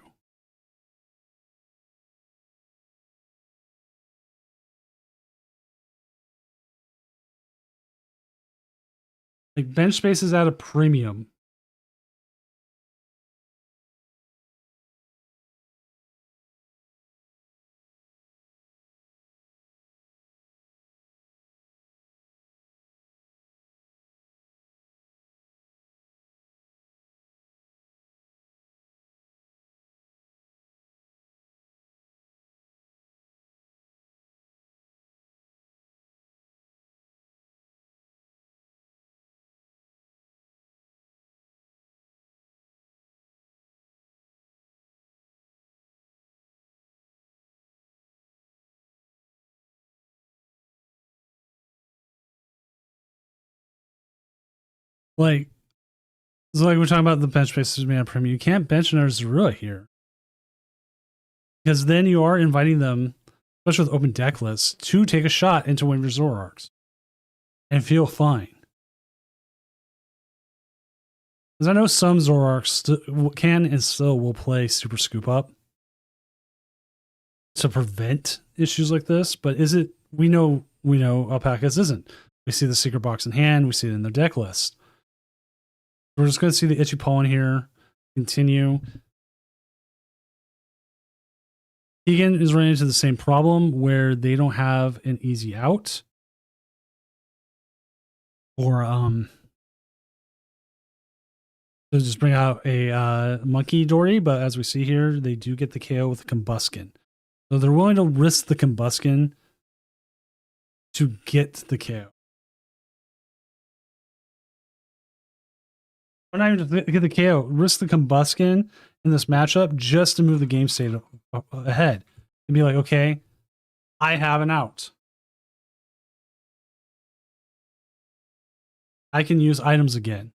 Like bench space is at a premium. Like, so like we're talking about the bench spaces being a premium. You can't bench another Zorua here. Because then you are inviting them, especially with open deck lists, to take a shot into one of your Zoroarks and feel fine. Because I know some Zoroarks can and still will play Super Scoop Up to prevent issues like this, but is it? We know Alpacas isn't. We see the secret box in hand. We see it in their deck list. We're just going to see the Itchy Paw in here. Continue. Keegan is running into the same problem where they don't have an easy out. Or they'll just bring out a Monkey Dory, but as we see here, they do get the KO with the Combuskin. So they're willing to risk the Combuskin to get the KO. Or not even to get the KO, risk the Combuskin in this matchup just to move the game state ahead and be like, okay, I have an out. I can use items again.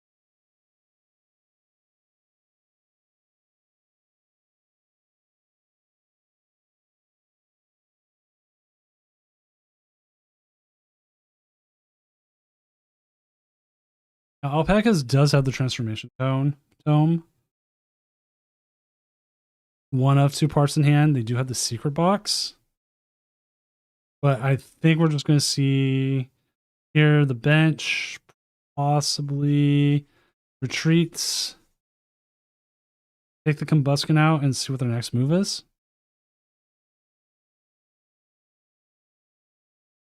Now, Alpacas does have the transformation tome. One of two parts in hand. They do have the secret box. But I think we're just going to see here the bench, possibly retreats. Take the Combuskin out and see what their next move is.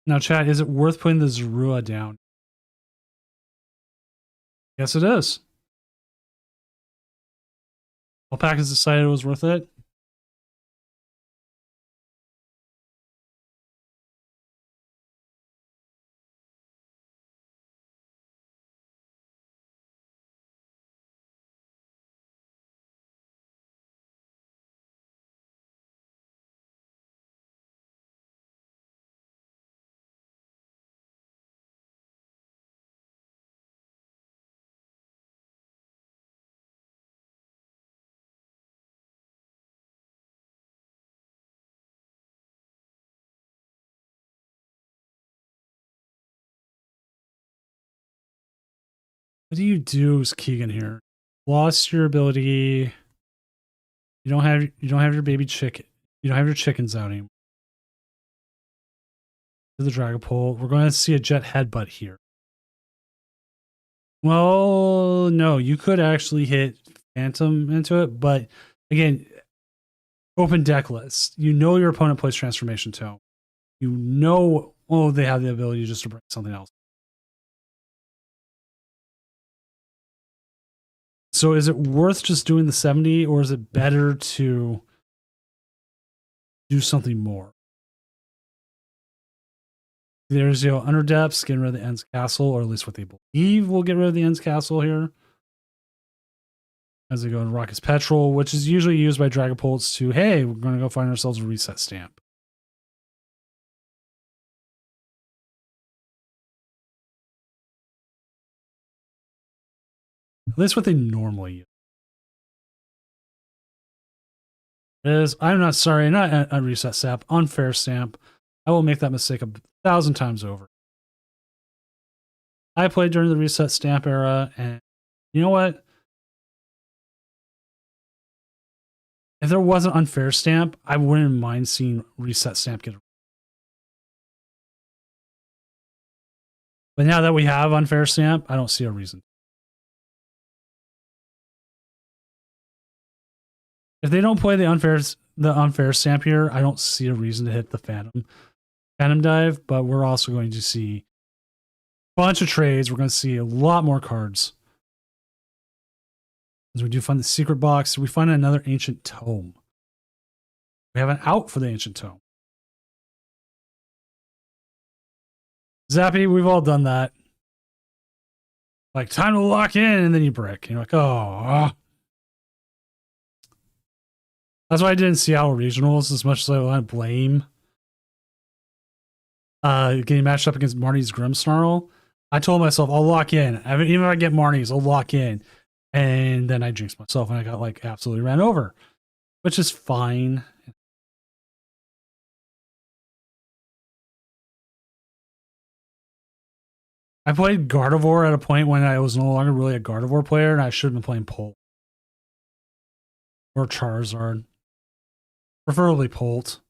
Now, chat, is it worth putting the Zorua down? Yes, it is. Alpacas decided it was worth it. What do you do, Keegan here? Lost your ability. You don't have your baby chicken. You don't have your chickens out anymore. To the Dragapult. We're going to see a Jet Headbutt here. Well, no, you could actually hit Phantom into it, but again, open deck list. You know your opponent plays Transformation Tome. You know, oh, they have the ability just to bring something else. So is it worth just doing the 70, or is it better to do something more? There's Under Depths, getting rid of the End's Castle, or at least what they believe will get rid of the End's Castle here. As they go in Rocket's Petrol, which is usually used by Dragapults to, hey, we're going to go find ourselves a reset stamp. At least what they normally use. Is I'm not sorry, not a reset stamp, unfair stamp. I will make that mistake 1,000 times over. I played during the reset stamp era, and you know what? If there was an unfair stamp, I wouldn't mind seeing reset stamp get. But now that we have unfair stamp, I don't see a reason. If they don't play the unfair stamp here, I don't see a reason to hit the Phantom Dive, but we're also going to see a bunch of trades. We're going to see a lot more cards. As we do find the secret box, we find another Ancient Tome. We have an out for the Ancient Tome. Zappy, we've all done that. Like, time to lock in, and then you brick. And you're like, oh. That's why I didn't see Seattle Regionals as much as I want to blame getting matched up against Marnie's Grimmsnarl. I told myself, I'll lock in. Even if I get Marnie's, I'll lock in. And then I jinxed myself, and I got, like, absolutely ran over. Which is fine. I played Gardevoir at a point when I was no longer really a Gardevoir player, and I should have been playing Polt. Or Charizard. Preferably Polt.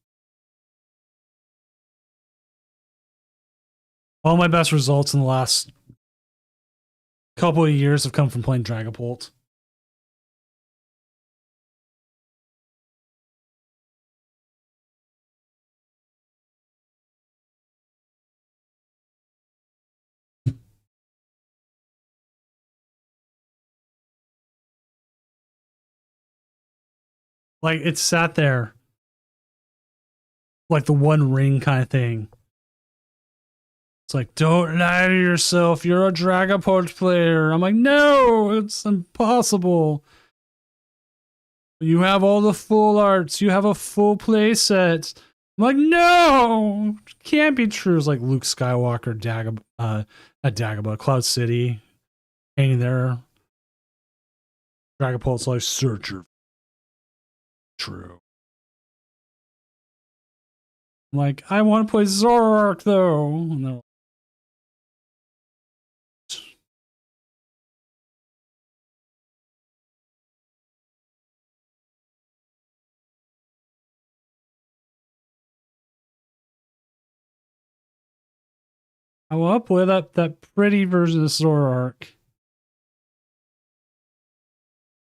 All my best results in the last couple of years have come from playing Dragapult. Like, it sat there like the One Ring kind of thing. It's like, don't lie to yourself. You're a Dragapult player. I'm like, no, it's impossible. You have all the full arts. You have a full play set. I'm like, no, can't be true. It's like Luke Skywalker, not Dagobah, Cloud City, hanging there. Dragapult's like, search your true. I'm like, I want to play Zoroark though. And they're like, I want to play that pretty version of Zoroark.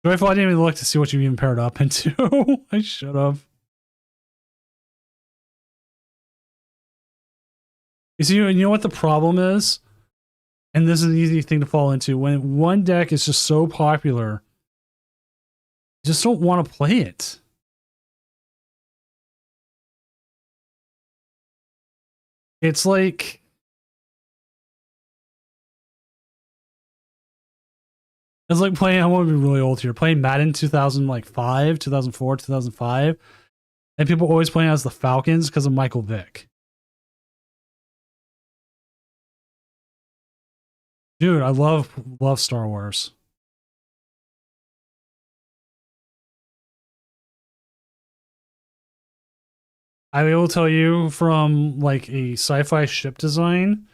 Joyful, I didn't even look to see what you even paired up into. I should have. You know what the problem is? And this is an easy thing to fall into. When one deck is just so popular, you just don't want to play it. It's like... It's like playing, I want to be really old here, playing Madden 2005, 2004, 2005, and people always playing as the Falcons because of Michael Vick. Dude, I love Star Wars. I will tell you from like a sci-fi ship design,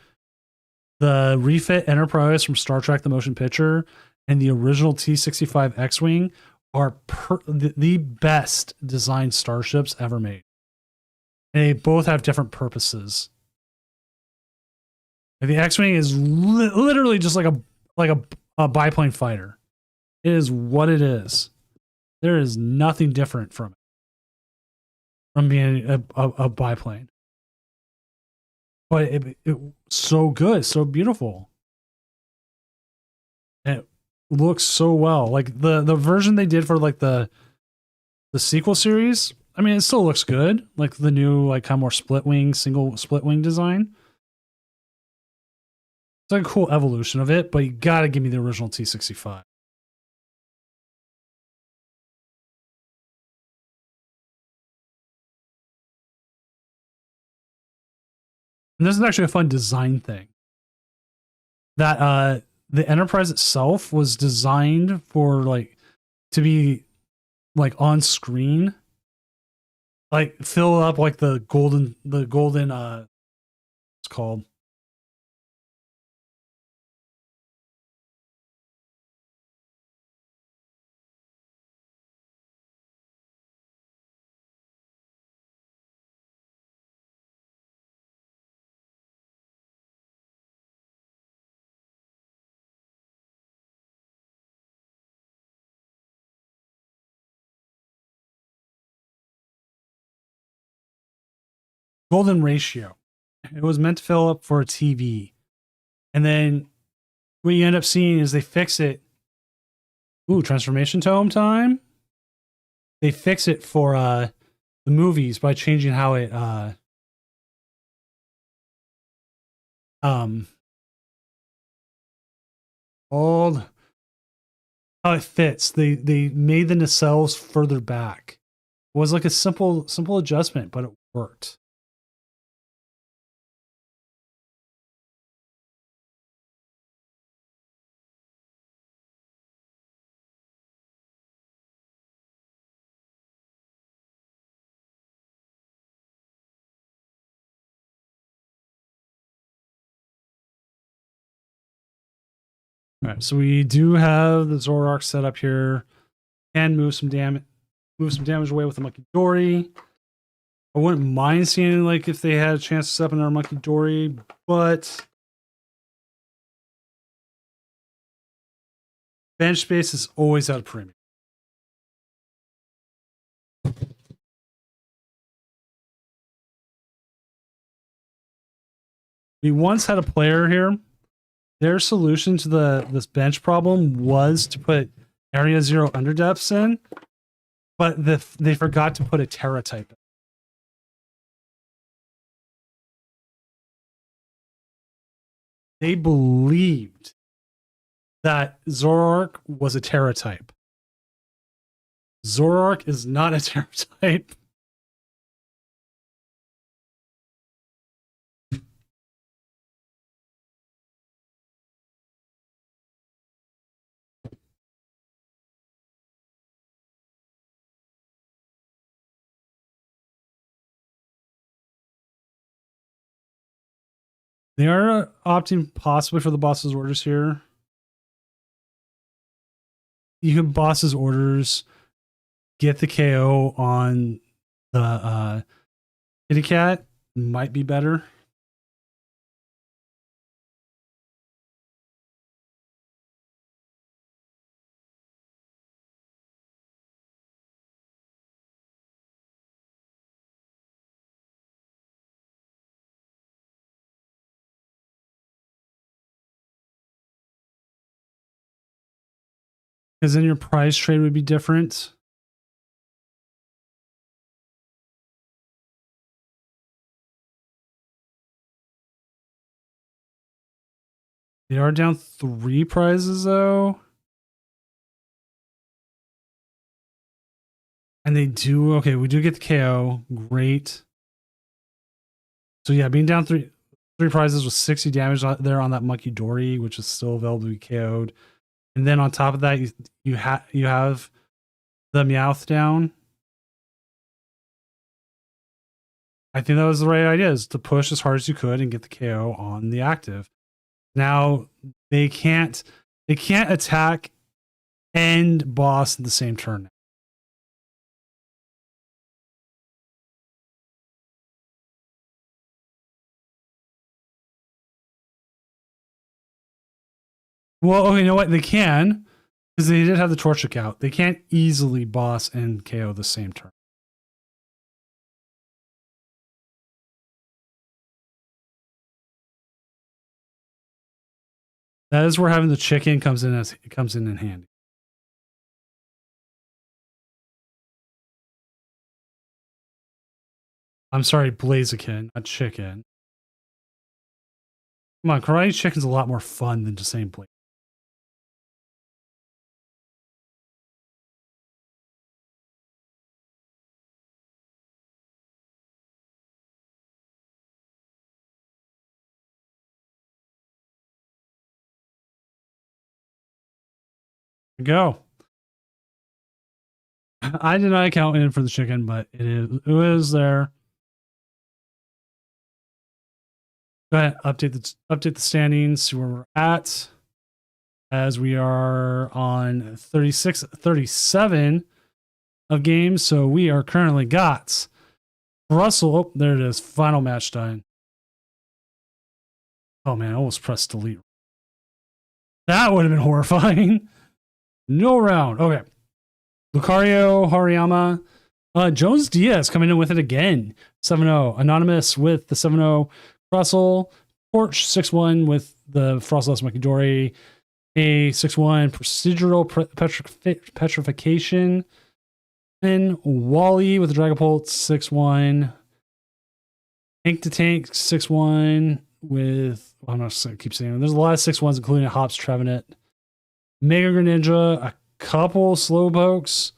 the refit Enterprise from Star Trek the Motion Picture and the original T-65 X-Wing are the best designed starships ever made. And they both have different purposes. The X-Wing is literally just like a biplane fighter. It is what it is. There is nothing different from it. From being a biplane. But it so good, so beautiful. And it looks so well. Like the version they did for like the sequel series, I mean, it still looks good. Like the new, like kind of more single split wing design. It's like a cool evolution of it, but you gotta give me the original T-65. And this is actually a fun design thing. That the Enterprise itself was designed for like to be like on screen, like fill up like the golden it's called golden ratio. It was meant to fill up for a TV. And then what you end up seeing is they fix it. Ooh, transformation tome time. They fix it for the movies by changing how it old how it fits. They made the nacelles further back. It was like a simple adjustment, but it worked. All right, so we do have the Zoroark set up here, and move some damage away with the Monkey Dory. I wouldn't mind seeing like if they had a chance to set up another Monkey Dory, but bench space is always at a premium. We once had a player here. Their solution to this bench problem was to put Area 0 underdepths in, but they forgot to put a Terra type in. They believed that Zoroark was a Terra type. Zoroark is not a Terra type. They are opting possibly for the boss's orders here. You can boss's orders, get the KO on the kitty cat, might be better. Because then your prize trade would be different. They are down 3 prizes though. And they do, okay, we do get the KO. Great. So yeah, being down three prizes with 60 damage there on that Monkey Dory, which is still available to be KO'd. And then on top of that, you have the Meowth down. I think that was the right idea, is to push as hard as you could and get the KO on the active. Now they can't attack and boss in the same turn. Well, okay, you know what? They can, because they did have the Torchic out. They can't easily boss and KO the same turn. That is where having the chicken comes in handy. I'm sorry, Blaziken, not chicken. Come on, Karate Chicken's a lot more fun than just saying Blaziken. Go. I did not count in for the chicken, but it is there. Go ahead, update the standings, see where we're at. As we are on 37 of games, so we are currently got Russell. Oh, there it is. Final match done. Oh man, I almost pressed delete. That would have been horrifying. No round. Okay. Lucario, Hariyama. Jones Diaz coming in with it again. 7-0. Anonymous with the 7-0. Russell. Torch 6-1 with the Frostless Makidori. A 6-1 procedural petrification. And Wally with the Dragapult 6-1. Tank to Tank 6-1 with, well, I'm not going to keep saying it. There's a lot of 6-1s, including a Hops Trevenant. Mega Greninja, a couple Slowpokes,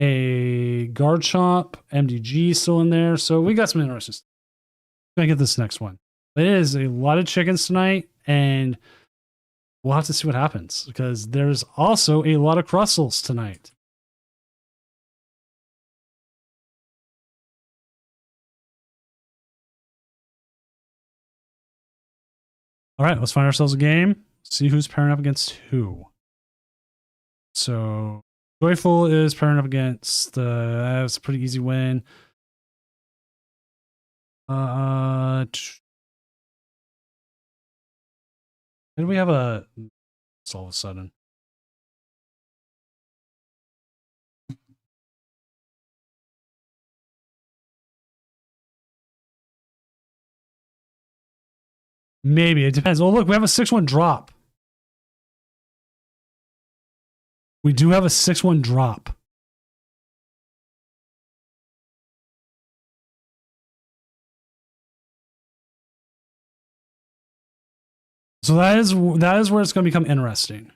a Garchomp, MDG still in there. So we got some interesting stuff. I'm going to get this next one. It is a lot of chickens tonight, and we'll have to see what happens because there's also a lot of Crustles tonight. All right, let's find ourselves a game. See who's pairing up against who. So Joyful is pairing up against that's a pretty easy win. Why do we have a all of a sudden? Maybe it depends. Oh, look, we have a 6-1 drop. We do have a 6-1 drop. So that is where it's going to become interesting.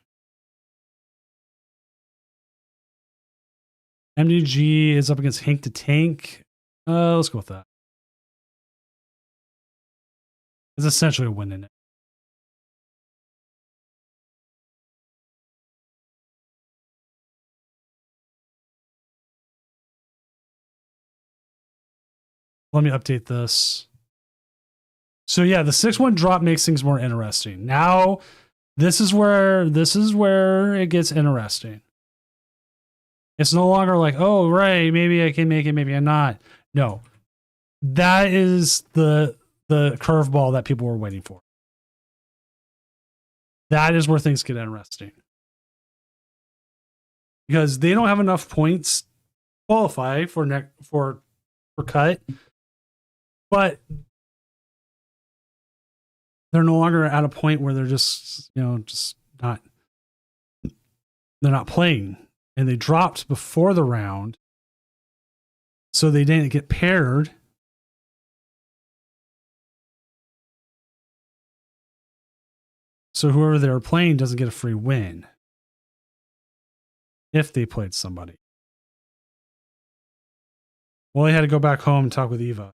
MDG is up against Hank to Tank. Let's go with that. It's essentially a win in it. Let me update this. So yeah, the 6-1 drop makes things more interesting. Now, this is where it gets interesting. It's no longer like, oh right, maybe I can make it, maybe I'm not. No, that is the curveball that people were waiting for. That is where things get interesting because they don't have enough points to qualify for cut, but they're no longer at a point where they're just not, they're not playing, and they dropped before the round, so they didn't get paired. So whoever they're playing doesn't get a free win if they played somebody. Well, they had to go back home and talk with Eva.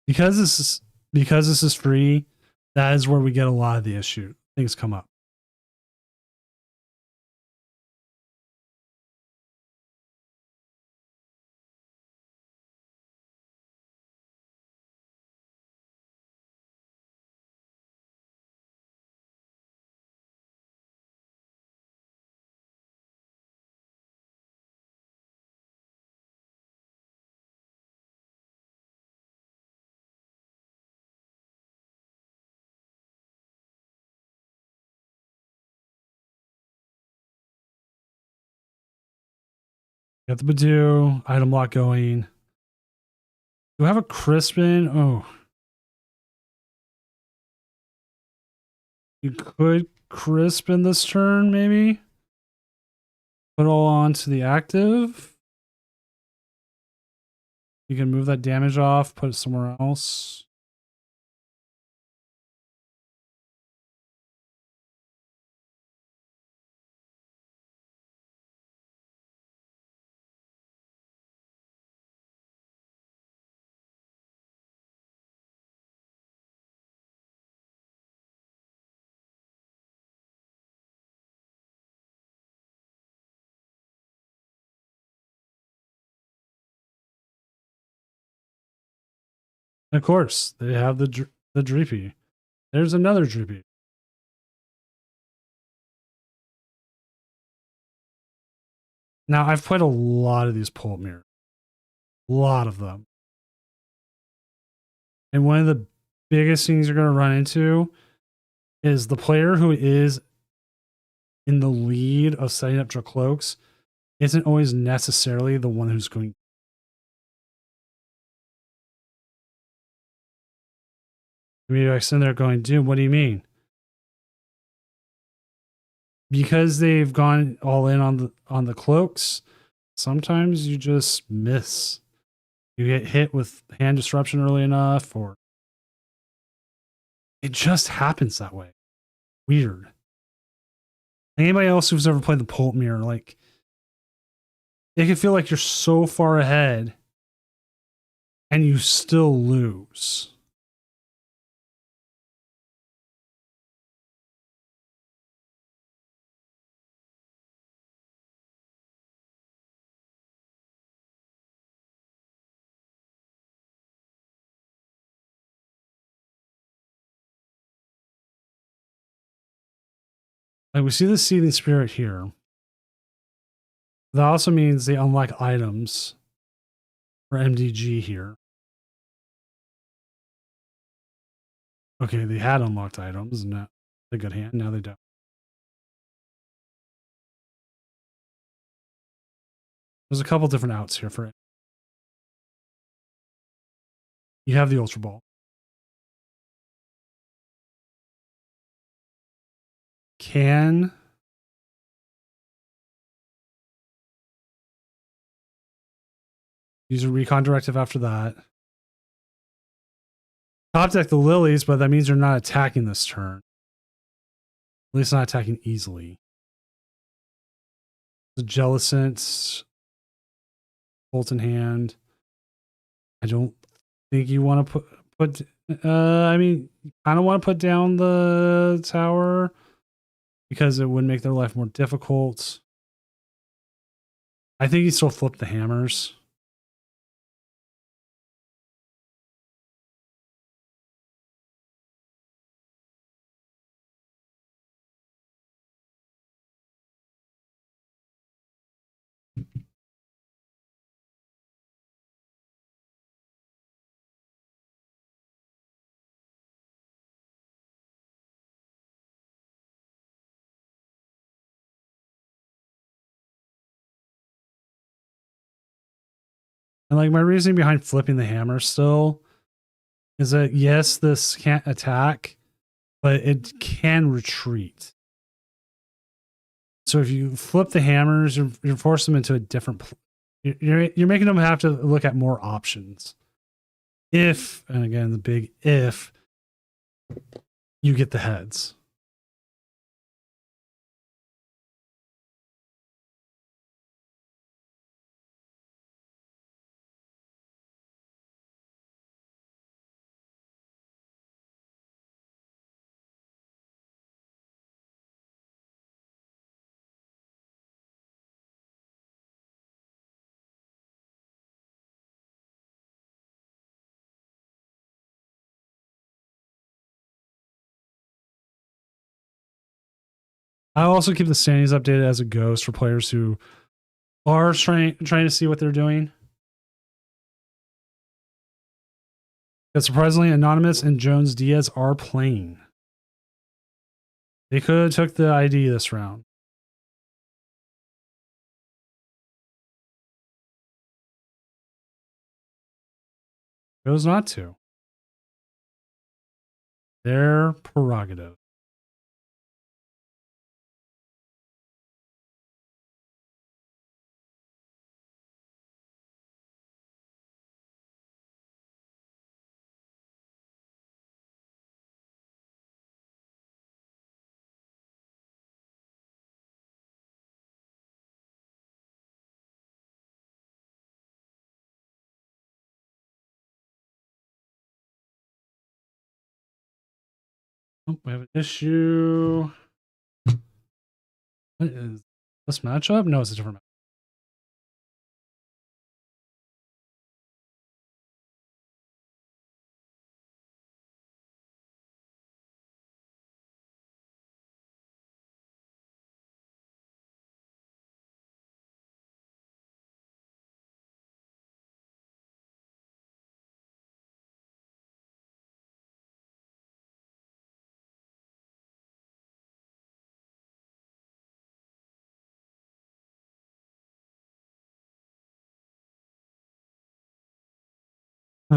Because this is free, that is where we get a lot of the issue. Things come up. Got the Badoo, item lock going. Do I have a Crispin? Oh. You could Crispin this turn, maybe? Put all onto the active. You can move that damage off, put it somewhere else. Of course, they have the Dreepy. There's another Dreepy. Now, I've played a lot of these pulp mirrors. A lot of them. And one of the biggest things you're going to run into is the player who is in the lead of setting up your cloaks isn't always necessarily the one who's going. Maybe I sitting there going, dude, what do you mean? Because they've gone all in on the cloaks, sometimes you just miss. You get hit with hand disruption early enough, or it just happens that way. Weird. Anybody else who's ever played the pulp mirror, like, it can feel like you're so far ahead and you still lose. Like, we see the Seething Spirit here. That also means they unlock items for MDG here. Okay, they had unlocked items, and now a good hand. Now they don't. There's a couple different outs here for it. You have the Ultra Ball. Can use a recon directive after that. Top deck the Lilies, but that means you're not attacking this turn. At least not attacking easily. The Jellicent, Bolt in hand. I don't think you want to put. I mean, you kind of want to put down the tower because it would make their life more difficult. I think you still flip the hammers. And like my reasoning behind flipping the hammer still is that yes, this can't attack, but it can retreat. So if you flip the hammers, you're forcing them into a different. You're making them have to look at more options. If, and again, the big if, you get the heads. I also keep the standings updated as it goes for players who are trying to see what they're doing. Because surprisingly, Anonymous and Jones Diaz are playing. They could have took the ID this round. Chose not to. Their prerogative. Oh, we have an issue. What is this matchup? No, it's a different matchup.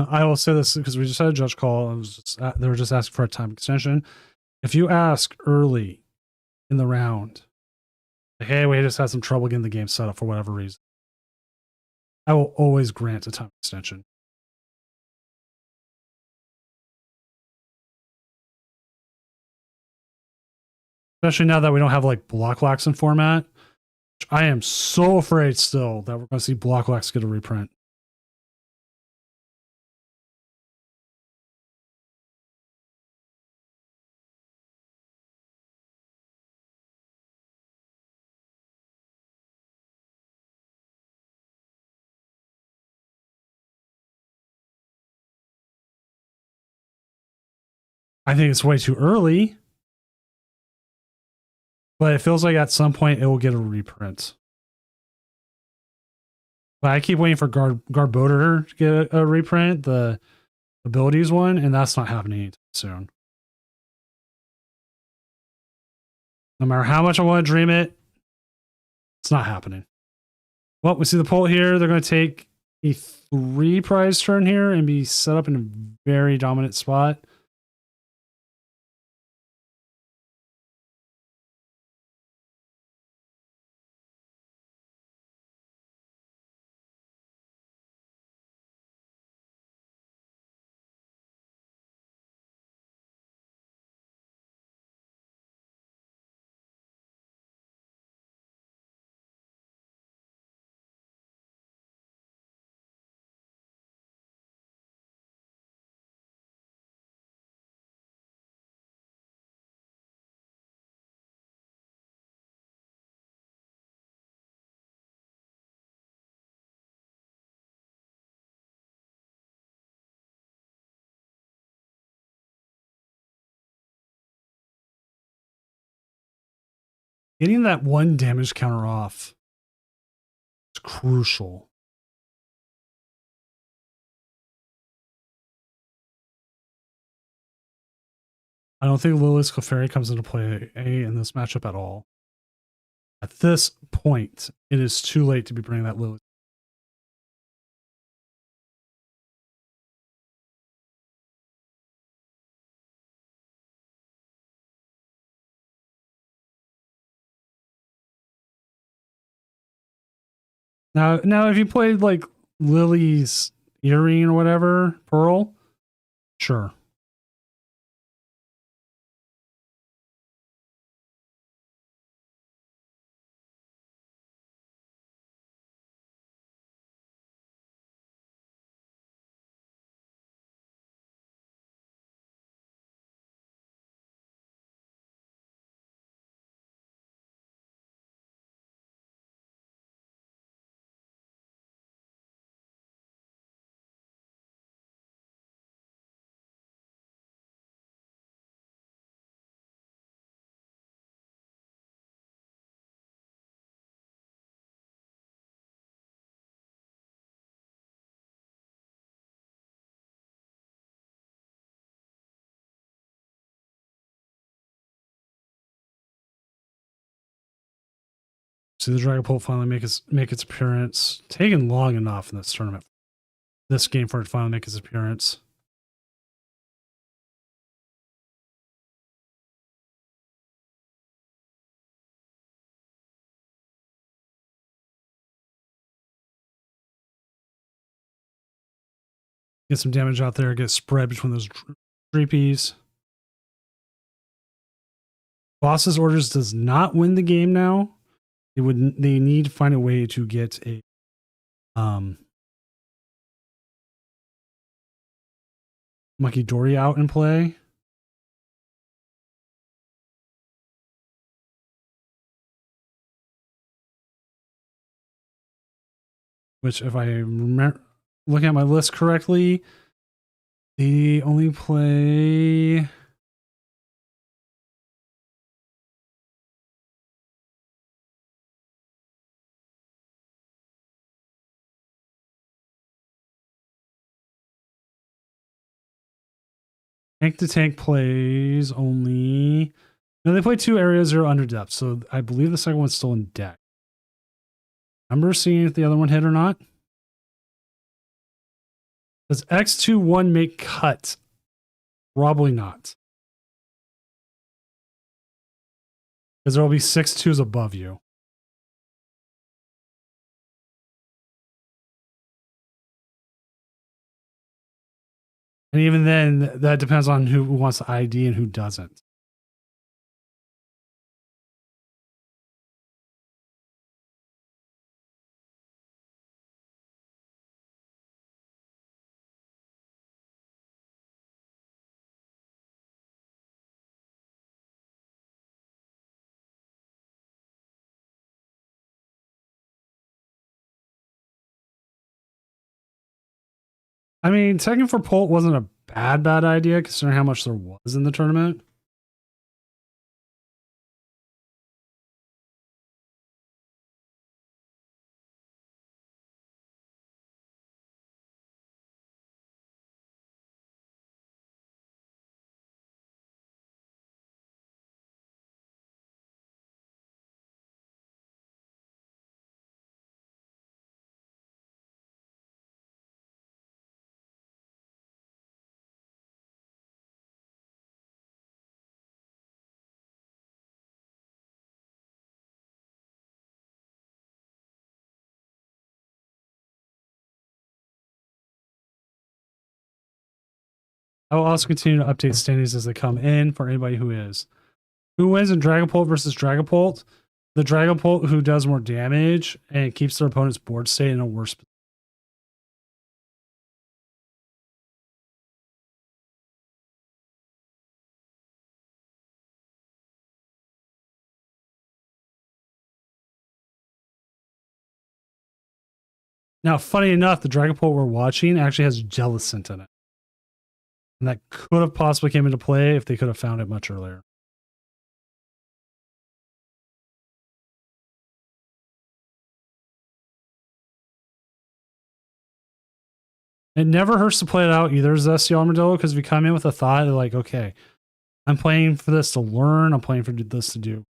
I will say this because we just had a judge call. They were just asking for a time extension. If you ask early in the round, like, hey, we just had some trouble getting the game set up for whatever reason, I will always grant a time extension. Especially now that we don't have like block locks in format. I am so afraid still that we're going to see block locks get a reprint. I think it's way too early, but it feels like at some point it will get a reprint. But I keep waiting for Garbodor to get a reprint, the abilities one, and that's not happening anytime soon. No matter how much I want to dream it, it's not happening. Well, we see the poll here. They're going to take a 3 prize turn here and be set up in a very dominant spot. Getting that 1 damage counter off is crucial. I don't think Lilith's Clefairy comes into play in this matchup at all. At this point, it is too late to be bringing that Lilith. Now, if you played like Lily's Earring or whatever, Pearl, sure. See the Dragapult finally make its appearance. Taken long enough in this tournament, this game for it to finally make its appearance. Get some damage out there. Get spread between those Dreepies. Boss's Orders does not win the game now. They need to find a way to get a Munkidori out in play. Which, if I remember looking at my list correctly, they only play Tank to Tank plays only. No, they play 2 areas that are under depth, so I believe the second one's still in deck. Remember seeing if the other one hit or not? Does X21 make cut? Probably not. Because there will be 6-2s above you. And even then, that depends on who wants the ID and who doesn't. I mean, Tekken for Polt wasn't a bad idea considering how much there was in the tournament. I will also continue to update standings as they come in for anybody who is. Who wins in Dragapult versus Dragapult? The Dragapult who does more damage and keeps their opponent's board state in a worse position. Now, funny enough, the Dragapult we're watching actually has Jellicent in it. And that could have possibly came into play if they could have found it much earlier. It never hurts to play it out either, Zesty Armadillo, because if you come in with a thought, like, okay, I'm playing for this to learn, I'm playing for this to do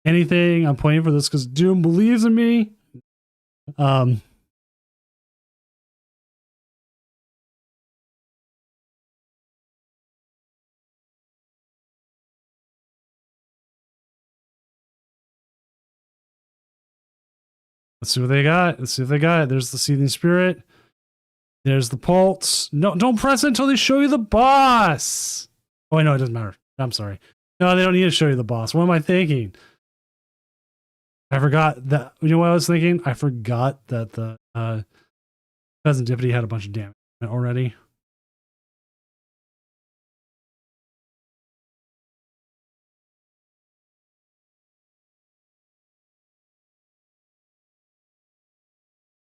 anything, I'm playing for this because Doom believes in me. Let's see what they got. Let's see if they got it. There's the Seething Spirit. There's the Pulse. No, don't press it until they show you the boss. Oh, no, it doesn't matter. I'm sorry. No, they don't need to show you the boss. What am I thinking? I forgot that. You know what I was thinking? I forgot that the Peasant Deputy had a bunch of damage already.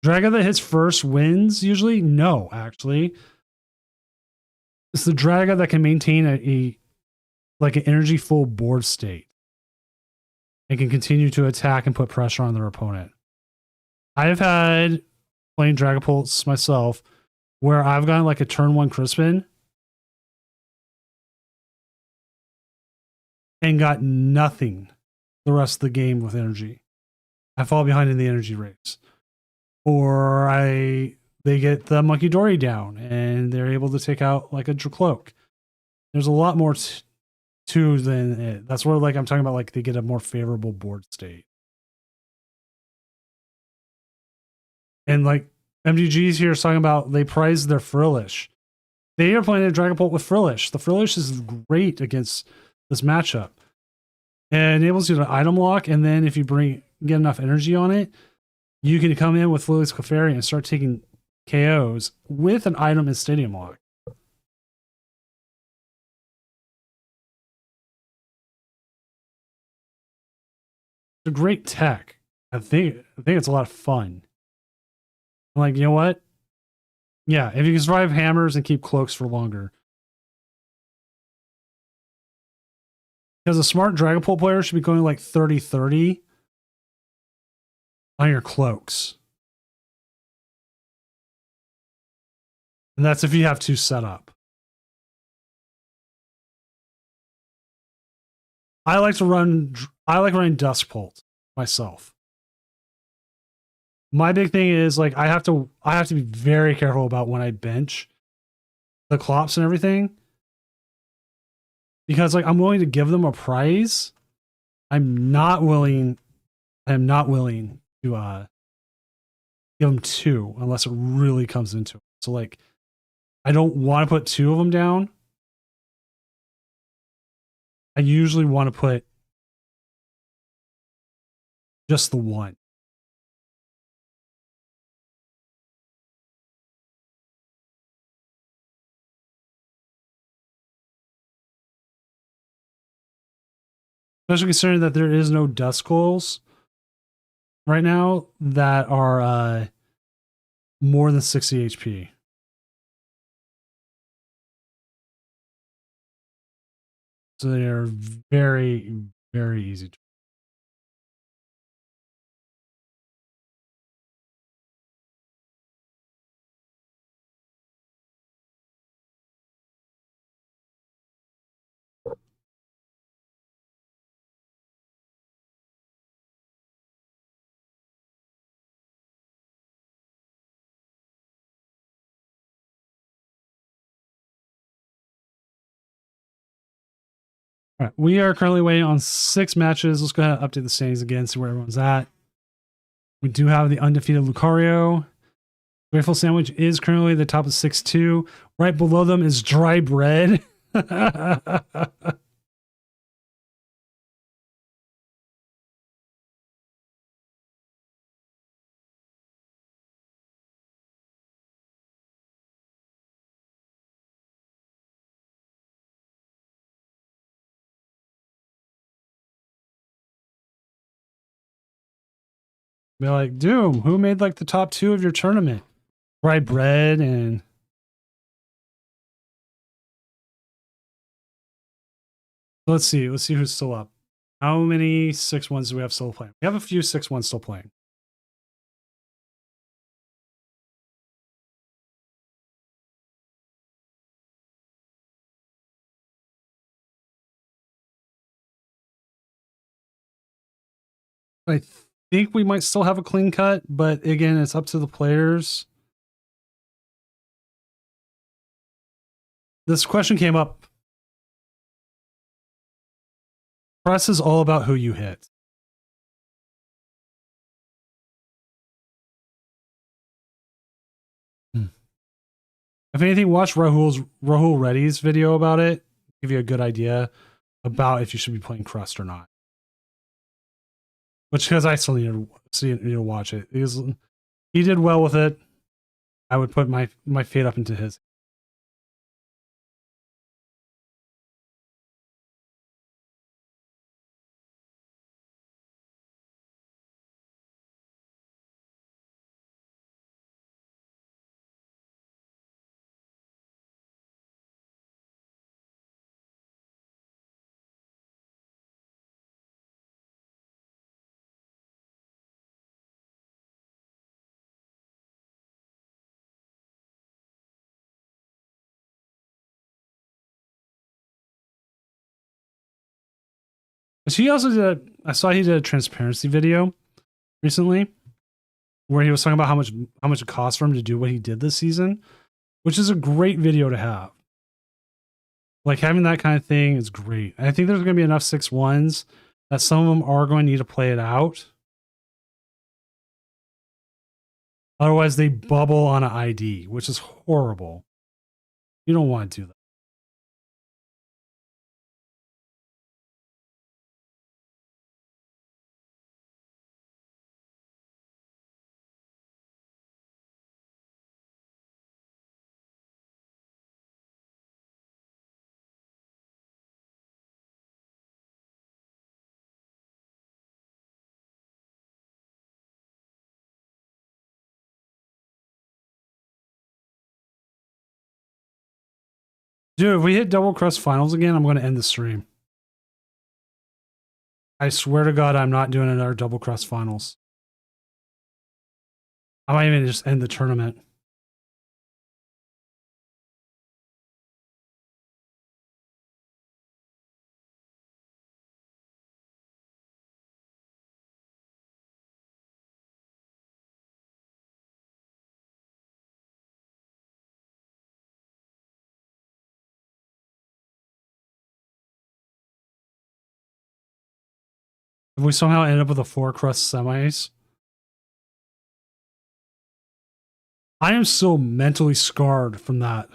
Draga that hits first wins usually? No, actually. It's the Draga that can maintain a like an energy full board state and can continue to attack and put pressure on their opponent. I've had playing Dragapults myself where I've gotten like a turn 1 Crispin and got nothing the rest of the game with energy. I fall behind in the energy race. Or they get the Monkey Dory down and they're able to take out like a Dracloak. There's a lot more to than it. That's where like I'm talking about like they get a more favorable board state. And like MDG's here is talking about they prize their Frillish. They are playing a Dragapult with Frillish. The Frillish is great against this matchup. And it enables you to item lock, and then if you get enough energy on it, you can come in with Lili's Clefairy and start taking KOs with an item in Stadium Lock. It's a great tech. I think it's a lot of fun. Like, you know what? Yeah, if you can survive hammers and keep cloaks for longer. Because a smart Dragapult player should be going like 30-30 on your cloaks. And that's if you have 2 set up. I like running Duskbolt myself. My big thing is like I have to be very careful about when I bench the Klops and everything. Because like I'm willing to give them a prize. I am not willing to give them 2 unless it really comes into it. So like I don't want to put 2 of them down. I usually want to put just the 1. Especially considering that there is no Duskulls right now that are more than 60 HP. So they are very, very easy to. All right, we are currently waiting on 6 matches. Let's go ahead and update the standings again, see where everyone's at. We do have the undefeated Lucario. Grateful Sandwich is currently the top of 6-2. Right below them is Dry Bread. Be like, Doom, who made like the top 2 of your tournament? Dry Bread and let's see who's still up. How many 6-1s do we have still playing? We have a few 6-1s still playing. I think we might still have a clean cut, but again, it's up to the players. This question came up. Press is all about who you hit. If anything, watch Rahul Reddy's video about it. Give you a good idea about if you should be playing Crust or not. Which, because I still need to watch it. He did well with it. I would put my fate up into his. But he also did. I saw he did a transparency video recently where he was talking about how much it cost for him to do what he did this season, which is a great video to have. Like having that kind of thing is great. And I think there's going to be enough 6-1s that some of them are going to need to play it out. Otherwise, they bubble on an ID, which is horrible. You don't want to do that. Dude, if we hit Double Crust Finals again, I'm going to end the stream. I swear to God, I'm not doing another Double Crust Finals. I might even just end the tournament. If we somehow end up with a 4 crust semis, I am so mentally scarred from that.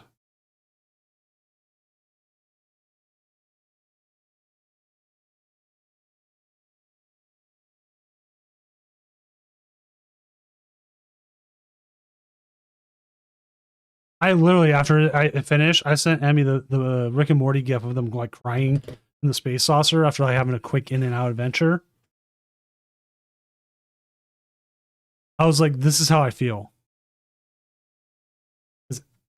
I literally, after I finished, I sent Emmy the Rick and Morty gif of them like crying in the space saucer after like having a quick in and out adventure. I was like, this is how I feel.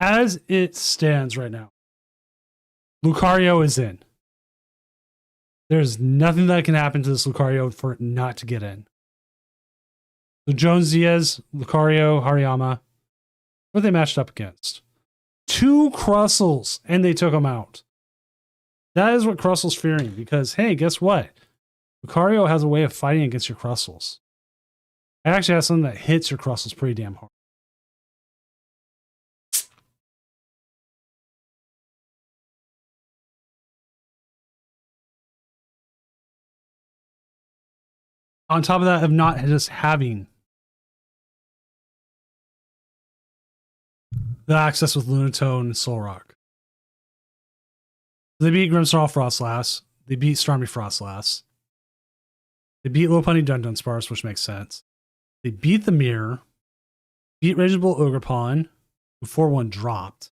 As it stands right now, Lucario is in. There's nothing that can happen to this Lucario for it not to get in. So Jones Diaz, Lucario, Hariyama, what they matched up against? 2 Crustles, and they took them out. That is what Crustle's fearing, because, hey, guess what? Lucario has a way of fighting against your Crustles. I actually have something that hits your Crustles pretty damn hard. On top of that, of not just having the access with Lunatone and Solrock. They beat Grimmsnarl Frostlass. They beat Starmie Frostlass. They beat Lopunny Dunsparce, which makes sense. They beat the Mirror. Beat Raging Bull Ogerpon, who 4-1 dropped.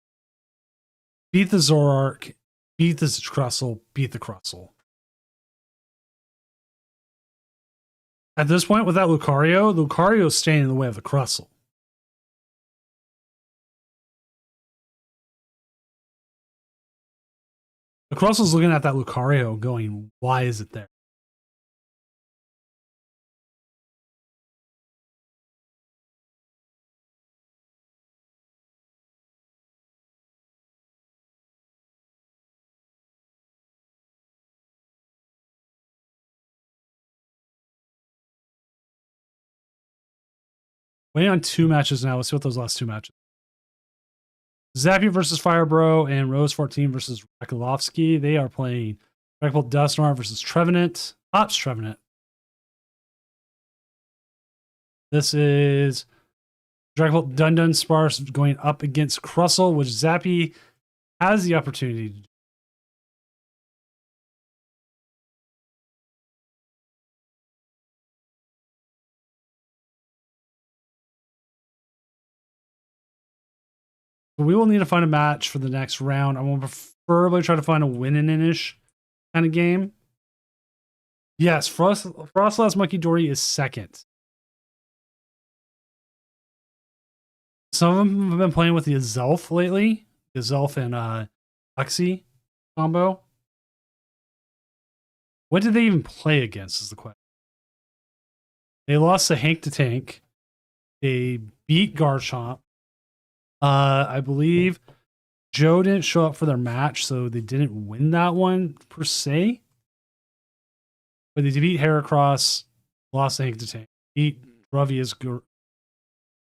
Beat the Zoroark. Beat the Crustle. Beat the Crustle. At this point, without Lucario, Lucario is staying in the way of the Crustle. The Crustle's looking at that Lucario going, why is it there? Waiting on 2 matches now. Let's see what those last 2 matches. Zapier versus Firebro and Rose 14 versus Rakulovsky. They are playing Dragapult Dusknoir versus Trevenant. Ops Trevenant. This is Dragapult Dunsparce going up against Crustle, which Zappy has the opportunity to do. We will need to find a match for the next round. I will preferably try to find a win-in-ish kind of game. Yes, Frostlass Munkidori is second. Some of them have been playing with the Azelf lately. The Azelf and Uxie combo. What did they even play against is the question. They lost to Hank to Tank. They beat Garchomp. I believe Joe didn't show up for their match, so they didn't win that one per se. But they beat Heracross, lost to Hank to Tank, beat Druvia's,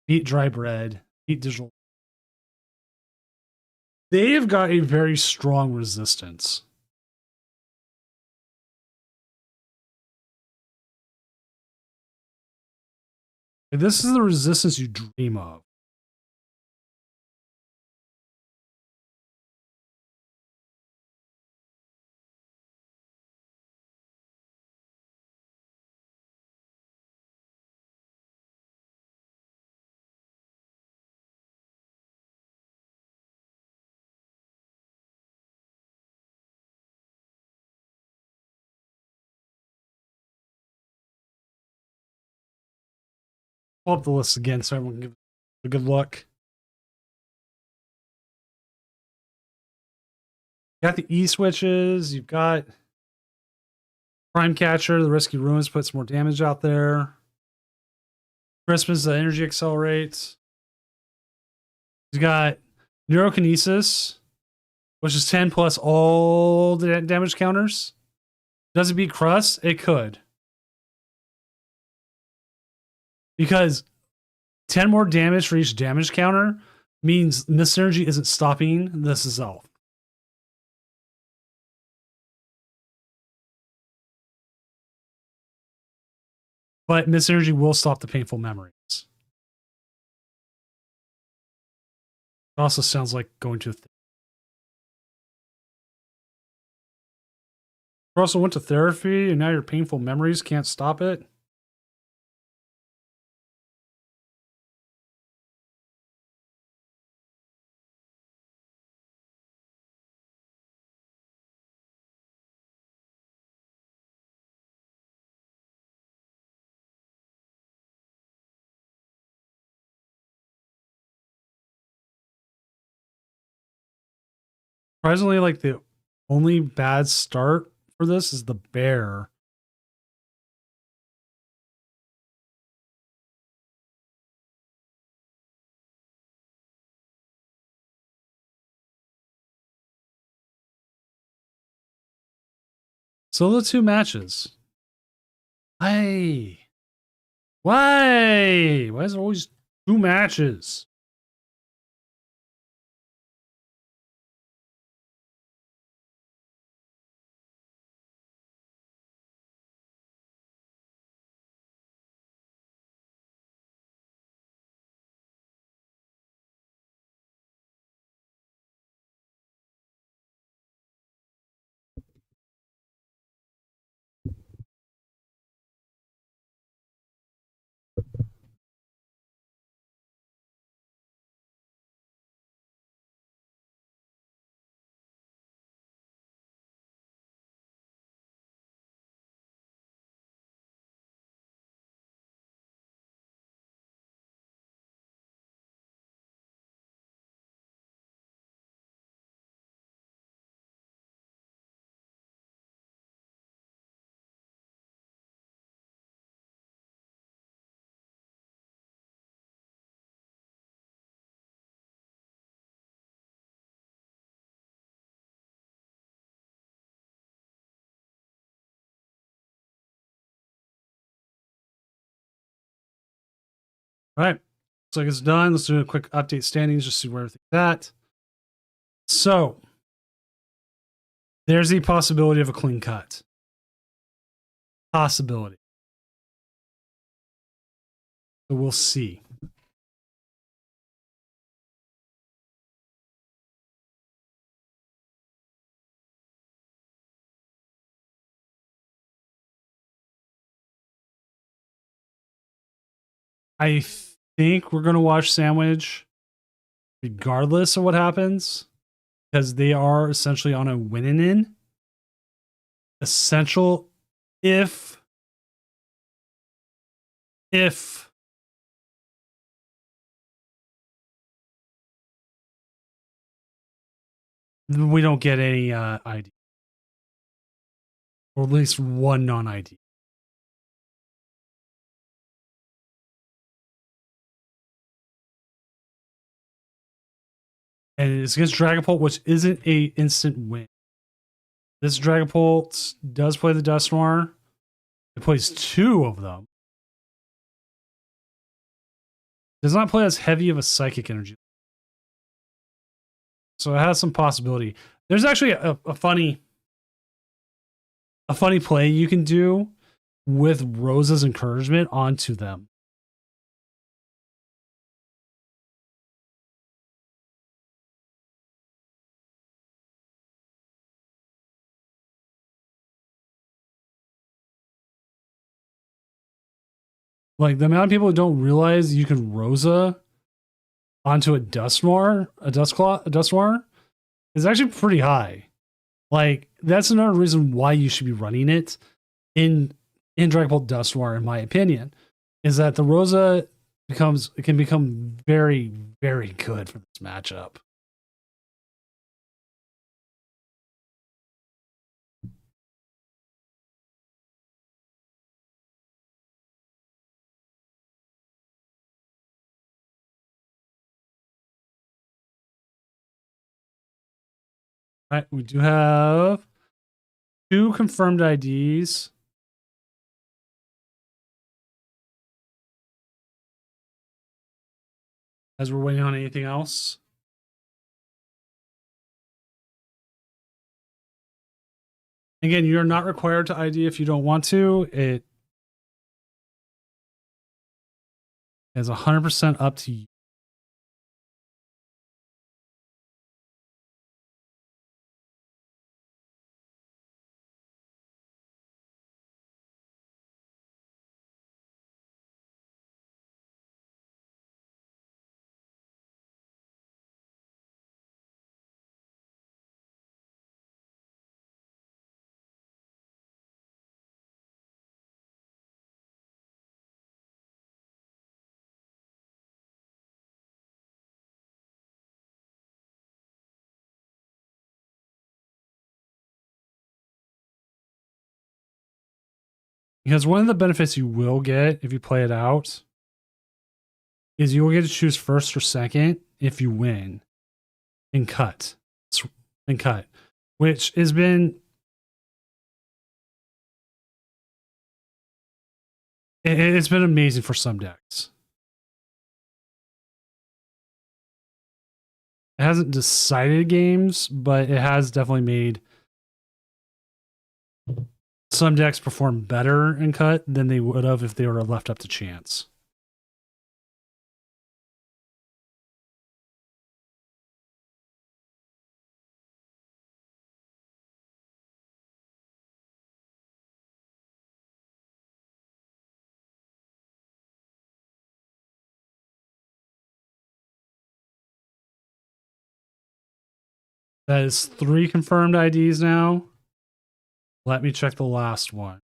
beat Dry Bread, beat Digital. They have got a very strong resistance. This is the resistance you dream of. Pull up the list again so everyone can give a good look. You got the E switches. You've got Prime Catcher. The Risky Ruins puts more damage out there. Christmas, the Energy Accelerates. You've got Neurokinesis, which is 10 plus all the damage counters. Does it beat Crust? It could. Because 10 more damage for each damage counter means Miss Energy isn't stopping this itself. But Miss Energy will stop the painful memories. It also sounds like going to a you also went to therapy and now your painful memories can't stop it. Surprisingly, like the only bad start for this is the bear. So the two matches. Why? Why? Why is there always two matches? All right. Looks like it's done. Let's do a quick update standings, just see where everything's at. So there's the possibility of a clean cut. Possibility. So we'll see. I think we're going to watch Sandwich regardless of what happens because they are essentially on a winning in. Essential if we don't get any ID or at least one non-ID. And it's against Dragapult, which isn't a instant win. This Dragapult does play the Dusknoir. It plays two of them. Does not play as heavy of a psychic energy. So it has some possibility. There's actually a funny play you can do with Rosa's encouragement onto them. Like the amount of people who don't realize you can Rosa onto a Dusknoir, a Dusknoir is actually pretty high. Like that's another reason why you should be running it in Dragapult Dusknoir, in my opinion, is that the Rosa can become very, very good for this matchup. All right, we do have 2 confirmed IDs. As we're waiting on anything else. Again, you're not required to ID if you don't want to. It's 100% up to you. Because one of the benefits you will get if you play it out is you will get to choose first or second if you win and cut. And cut. Which has been it's been amazing for some decks. It hasn't decided games, but it has definitely made some decks perform better in cut than they would have if they were left up to chance. That is 3 confirmed IDs now. Let me check the last one.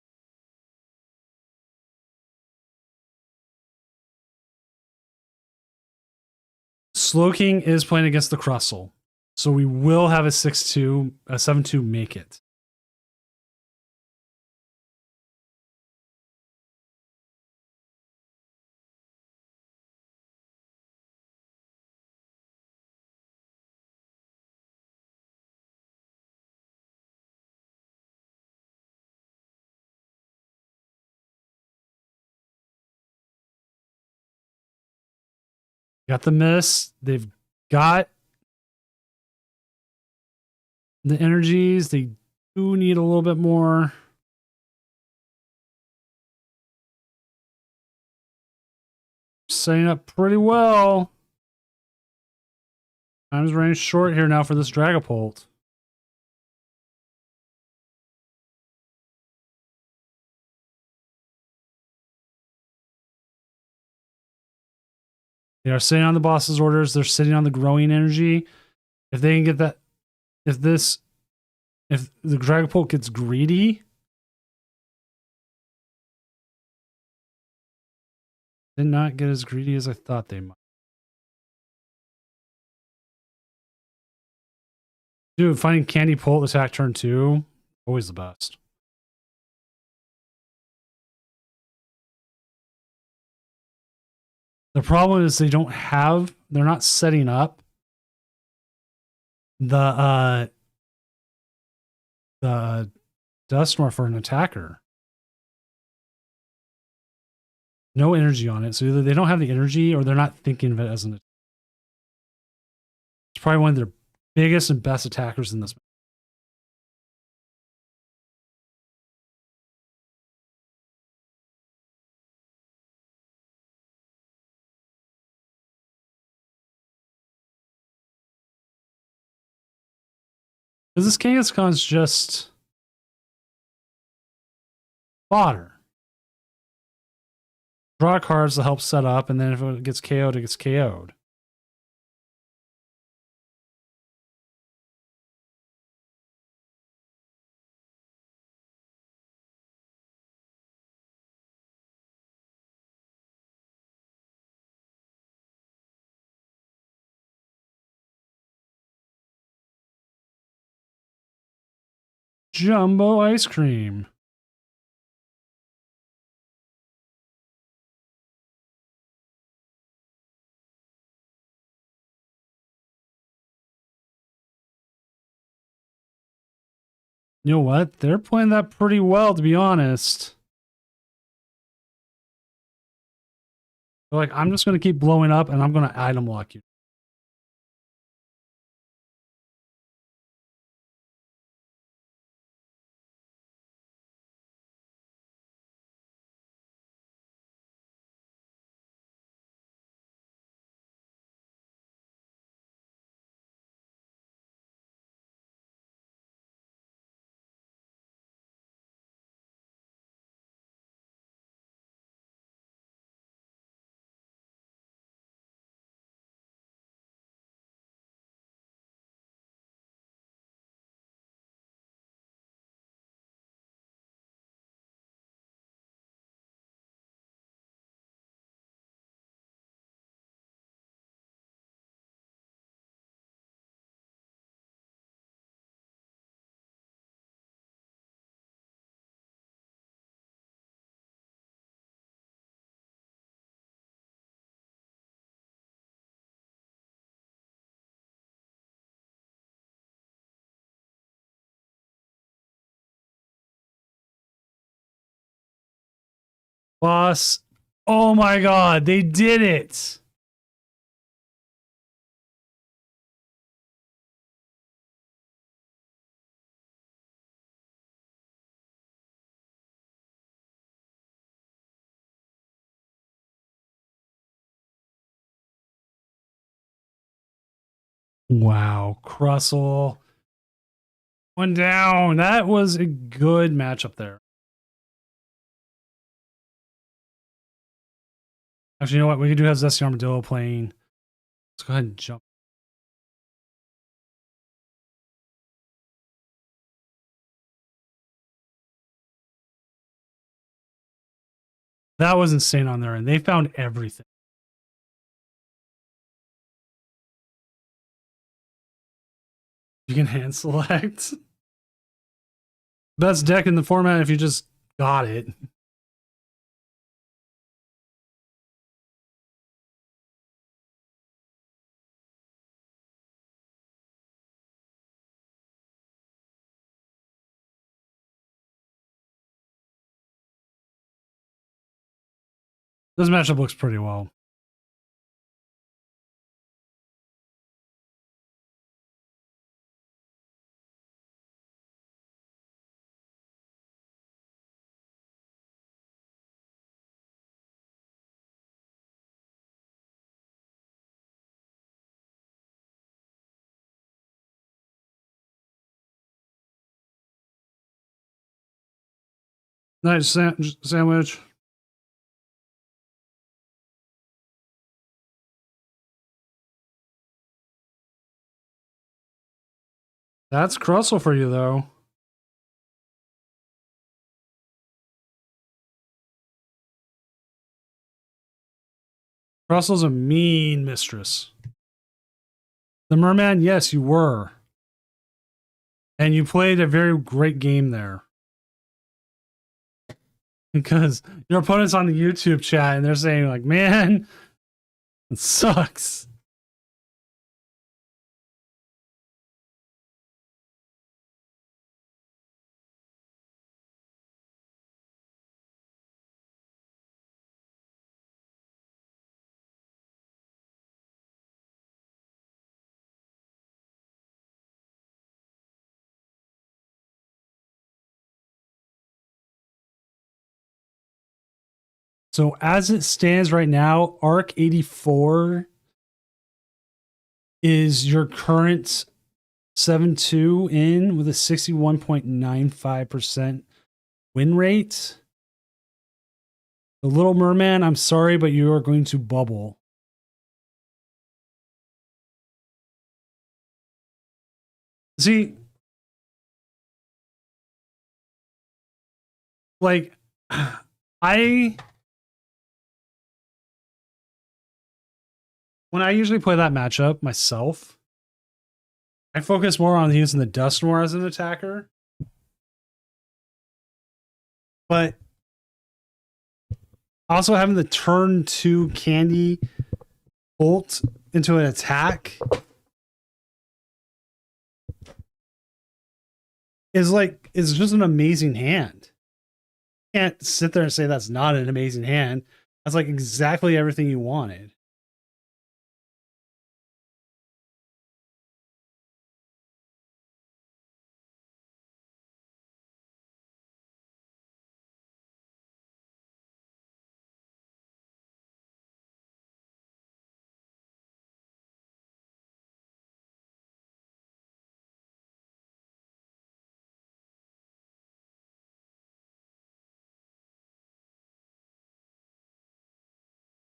Slowking is playing against the Crustle. So we will have a 6-2, a 7-2 make it. Got the miss. They've got the energies. They do need a little bit more. Setting up pretty well. Time's running short here now for this Dragapult. They are sitting on the boss's orders. They're sitting on the growing energy. If they can get that, if the Dragapult gets greedy, did not get as greedy as I thought they might. Dude, finding Candy Pult attack turn 2, always the best. The problem is they're not setting up the Dusknoir for an attacker. No energy on it. So either they don't have the energy or they're not thinking of it as an attack. It's probably one of their biggest and best attackers in this. Because this Kangaskhan's just fodder. Draw cards to help set up, and then if it gets KO'd, it gets KO'd. Jumbo ice cream. You know what? They're playing that pretty well, to be honest. They're like, I'm just going to keep blowing up and I'm going to item lock you. Boss. Oh my god, they did it. Wow, Crustle. One down. That was a good matchup there. Actually, you know what? We do have Zesty Armadillo playing. Let's go ahead and jump. That was insane on their end. They found everything. You can hand select. Best deck in the format if you just got it. This matchup looks pretty well. Nice sandwich. That's Crustle for you, though. Crustle's a mean mistress. The Merman, yes, you were. And you played a very great game there. Because your opponent's on the YouTube chat and they're saying, like, man, it sucks. So as it stands right now, Arc 84 is your current 7-2 in with a 61.95% win rate. The Little Merman, I'm sorry, but you are going to bubble. See, like, when I usually play that matchup myself, I focus more on using the Dusknoir as an attacker. But also having the turn 2 candy bolt into an attack is just an amazing hand. You can't sit there and say that's not an amazing hand. That's like exactly everything you wanted.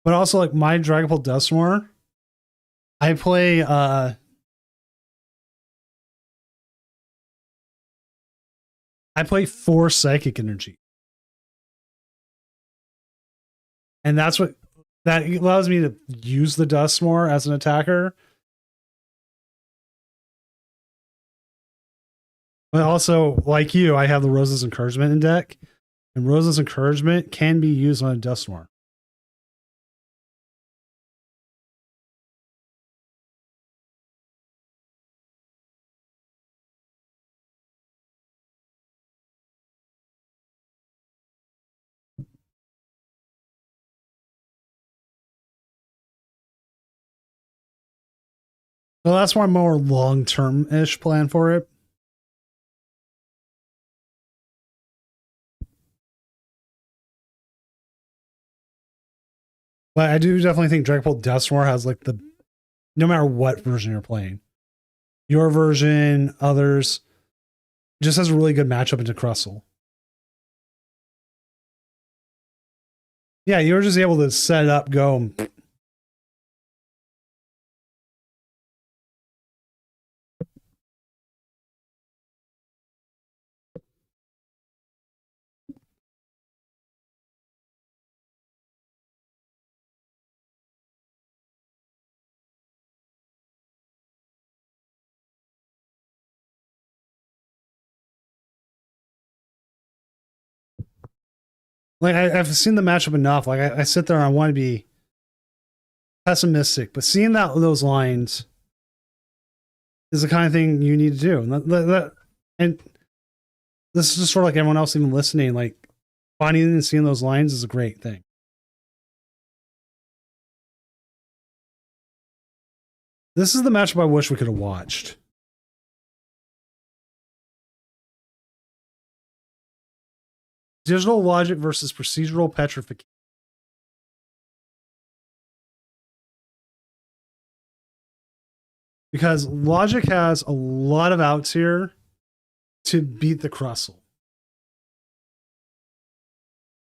But also, like, my Dragapult Dusknoir, I play I play 4 Psychic Energy. And that's what that allows me to use the Dusknoir as an attacker. But also, like you, I have the Rose's Encouragement in deck. And Rose's Encouragement can be used on a Dusknoir. Well, that's why more long-term ish plan for it. But I do definitely think Dragapult Dusknoir has like the, no matter what version you're playing, your version, others, just has a really good matchup into Crustle. Yeah, you were just able to set it up, go. And like I've seen the matchup enough. Like I sit there and I want to be pessimistic, but seeing that those lines is the kind of thing you need to do. And this is just sort of like everyone else even listening, like finding and seeing those lines is a great thing. This is the matchup I wish we could have watched. Digital logic versus procedural petrification. Because logic has a lot of outs here to beat the Crustle.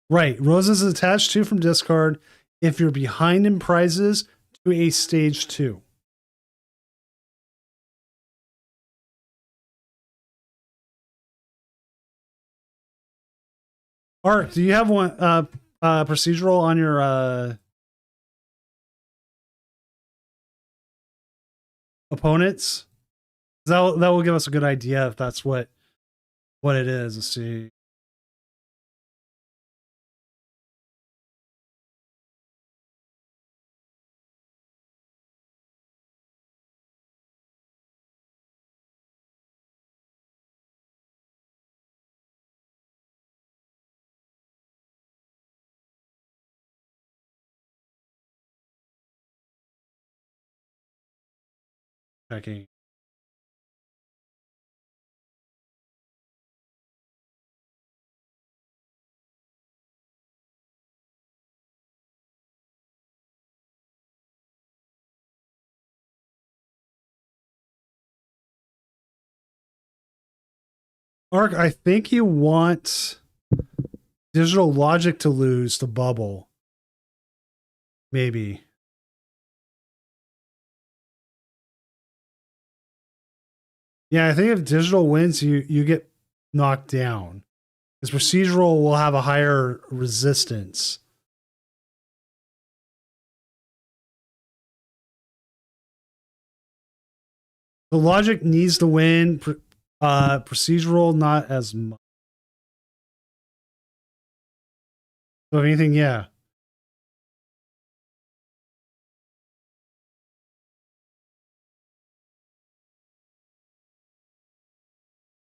Right. Roses is attached to from discard if you're behind in prizes to a stage 2. Art, do you have one procedural on your opponents? That will give us a good idea if that's what it is. Let's see. Checking. Ark, I think you want digital logic to lose to bubble. Maybe. Yeah, I think if digital wins, you get knocked down. Because procedural will have a higher resistance. The logic needs to win. Procedural, not as much. So if anything, yeah.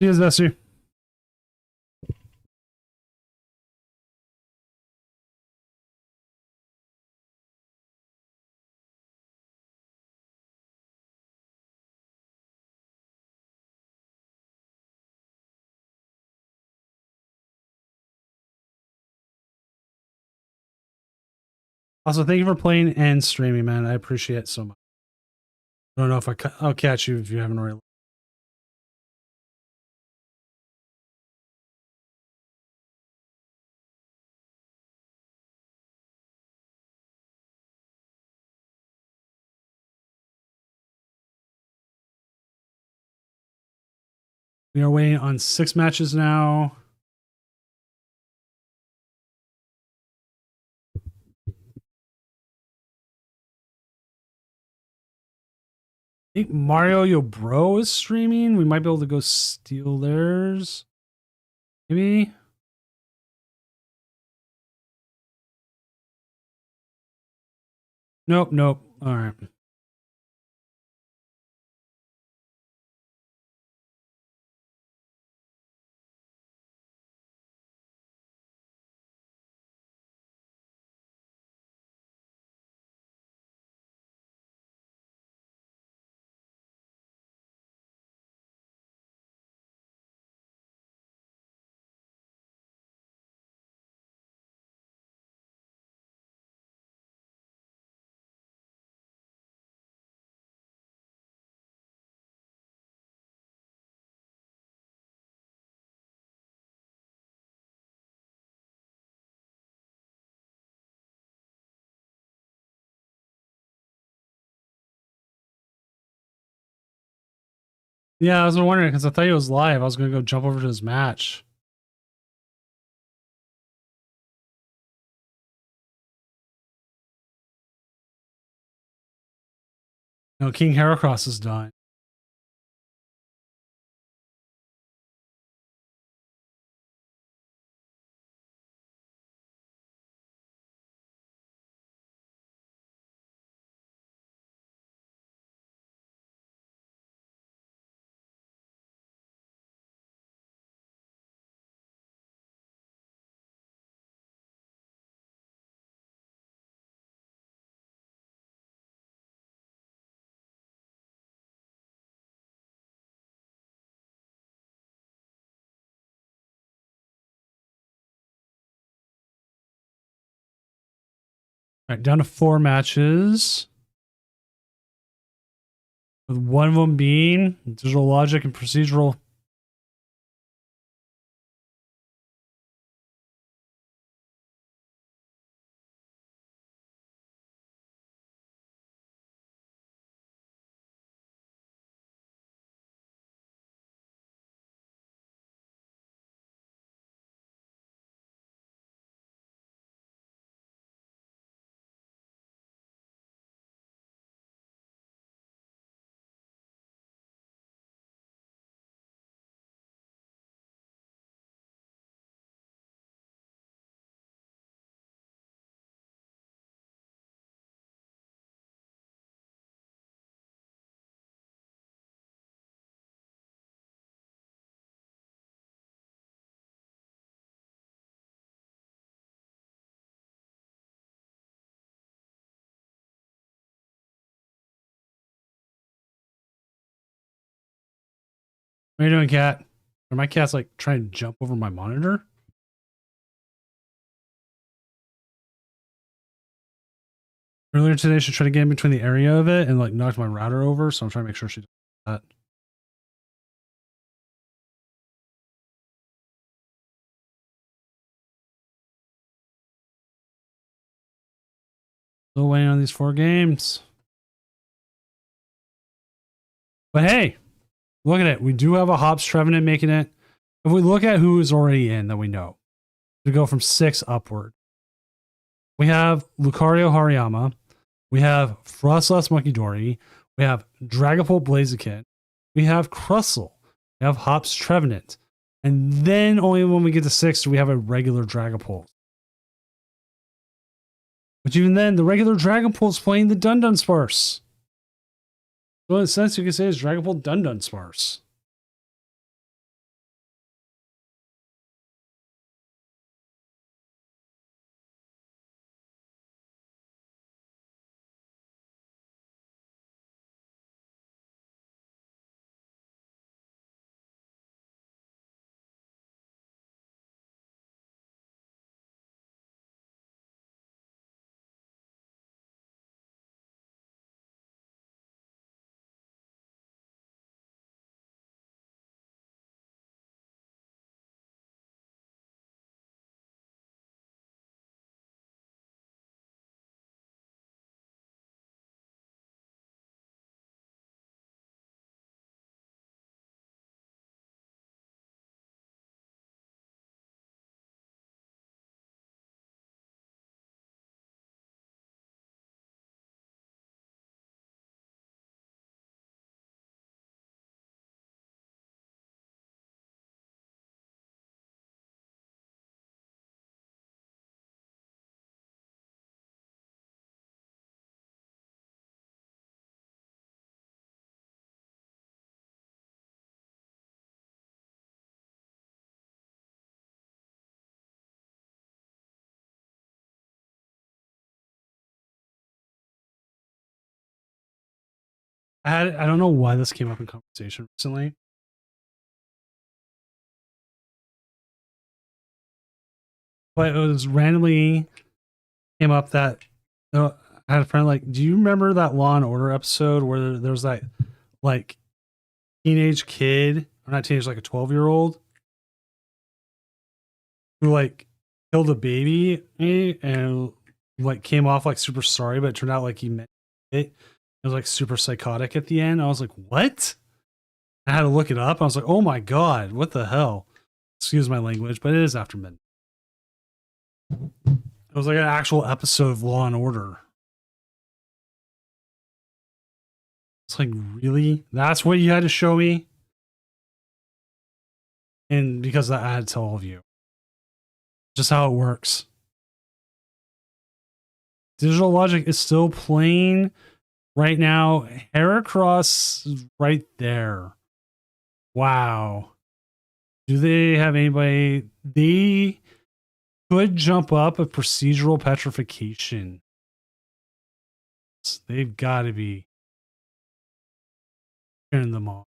Cheers, Vessu. Also, thank you for playing and streaming, man. I appreciate it so much. I don't know if I'll catch you if you haven't already. We are waiting on 6 matches now. I think Mario Yo Bro is streaming. We might be able to go steal theirs. Maybe. Nope. All right. Yeah, I was wondering because I thought he was live. I was gonna go jump over to his match. No, King Heracross is done. All right, down to 4 matches. With one of them being digital logic and procedural. What are you doing, cat? Or my cat's like trying to jump over my monitor? Earlier today, she tried to get in between the area of it and like knocked my router over. So I'm trying to make sure she does that. Still waiting on these 4 games. But hey, look at it. We do have a Hobbs Trevenant making it. If we look at who is already in that we know, we go from 6 upward. We have Lucario Hariyama. We have Frostlass Munkidori. We have Dragapult Blaziken. We have Crustle. We have Hobbs Trevenant. And then only when we get to 6 do we have a regular Dragapult. But even then, the regular Dragapult's playing the Dunsparce. So in a sense, you can say it's Dragapult Dunsparce. I don't know why this came up in conversation recently. But it was randomly came up that I had a friend like, do you remember that Law and Order episode where there was that like teenage kid, or not teenage, like a 12-year-old who like killed a baby and like came off like super sorry, but it turned out like he meant it. It was like super psychotic at the end. I was like, what? I had to look it up. I was like, oh my God, what the hell? Excuse my language, but it is after midnight. It was like an actual episode of Law and Order. It's like, really? That's what you had to show me? And because I had to tell all of you. Just how it works. Digital Logic is still playing right now. Heracross is right there. Wow. Do they have anybody? They could jump up a procedural petrification. So they've got to be turning them on.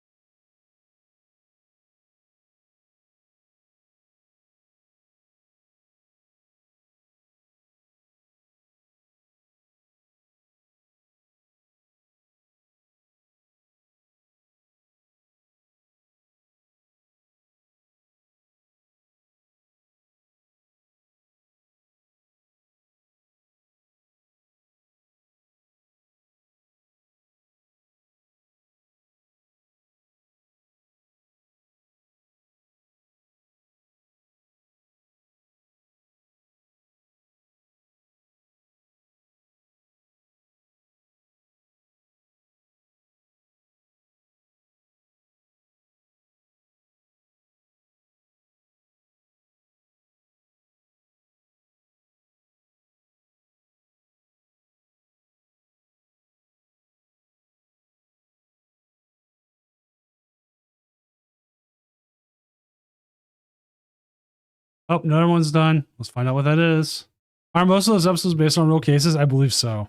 Oh, another one's done. Let's find out what that is. Are most of those episodes based on real cases? I believe so.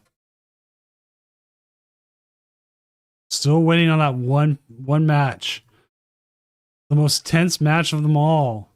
Still waiting on that one match. The most tense match of them all.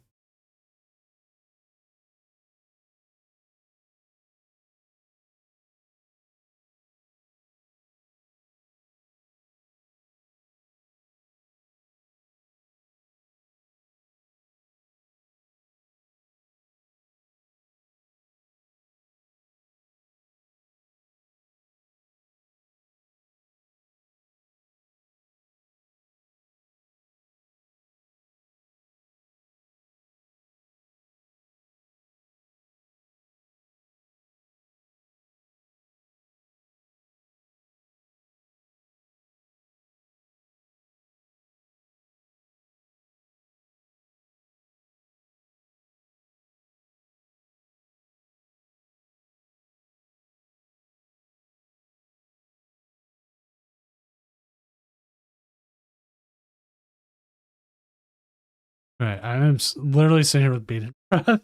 Right, I'm literally sitting here with bated breath.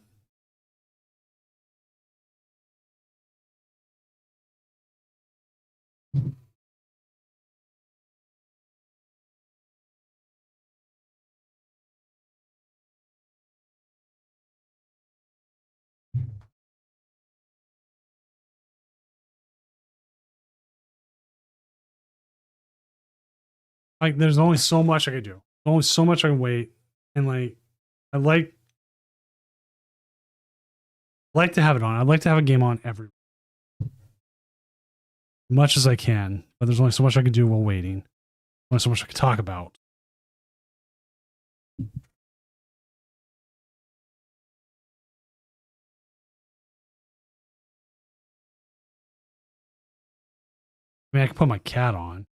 Like, there's only so much I could do. There's only so much I can wait, and like, I like to have it on. I'd like to have a game on every much as I can, but there's only so much I can do while waiting. Only so much I can talk about. I mean, I can put my cat on.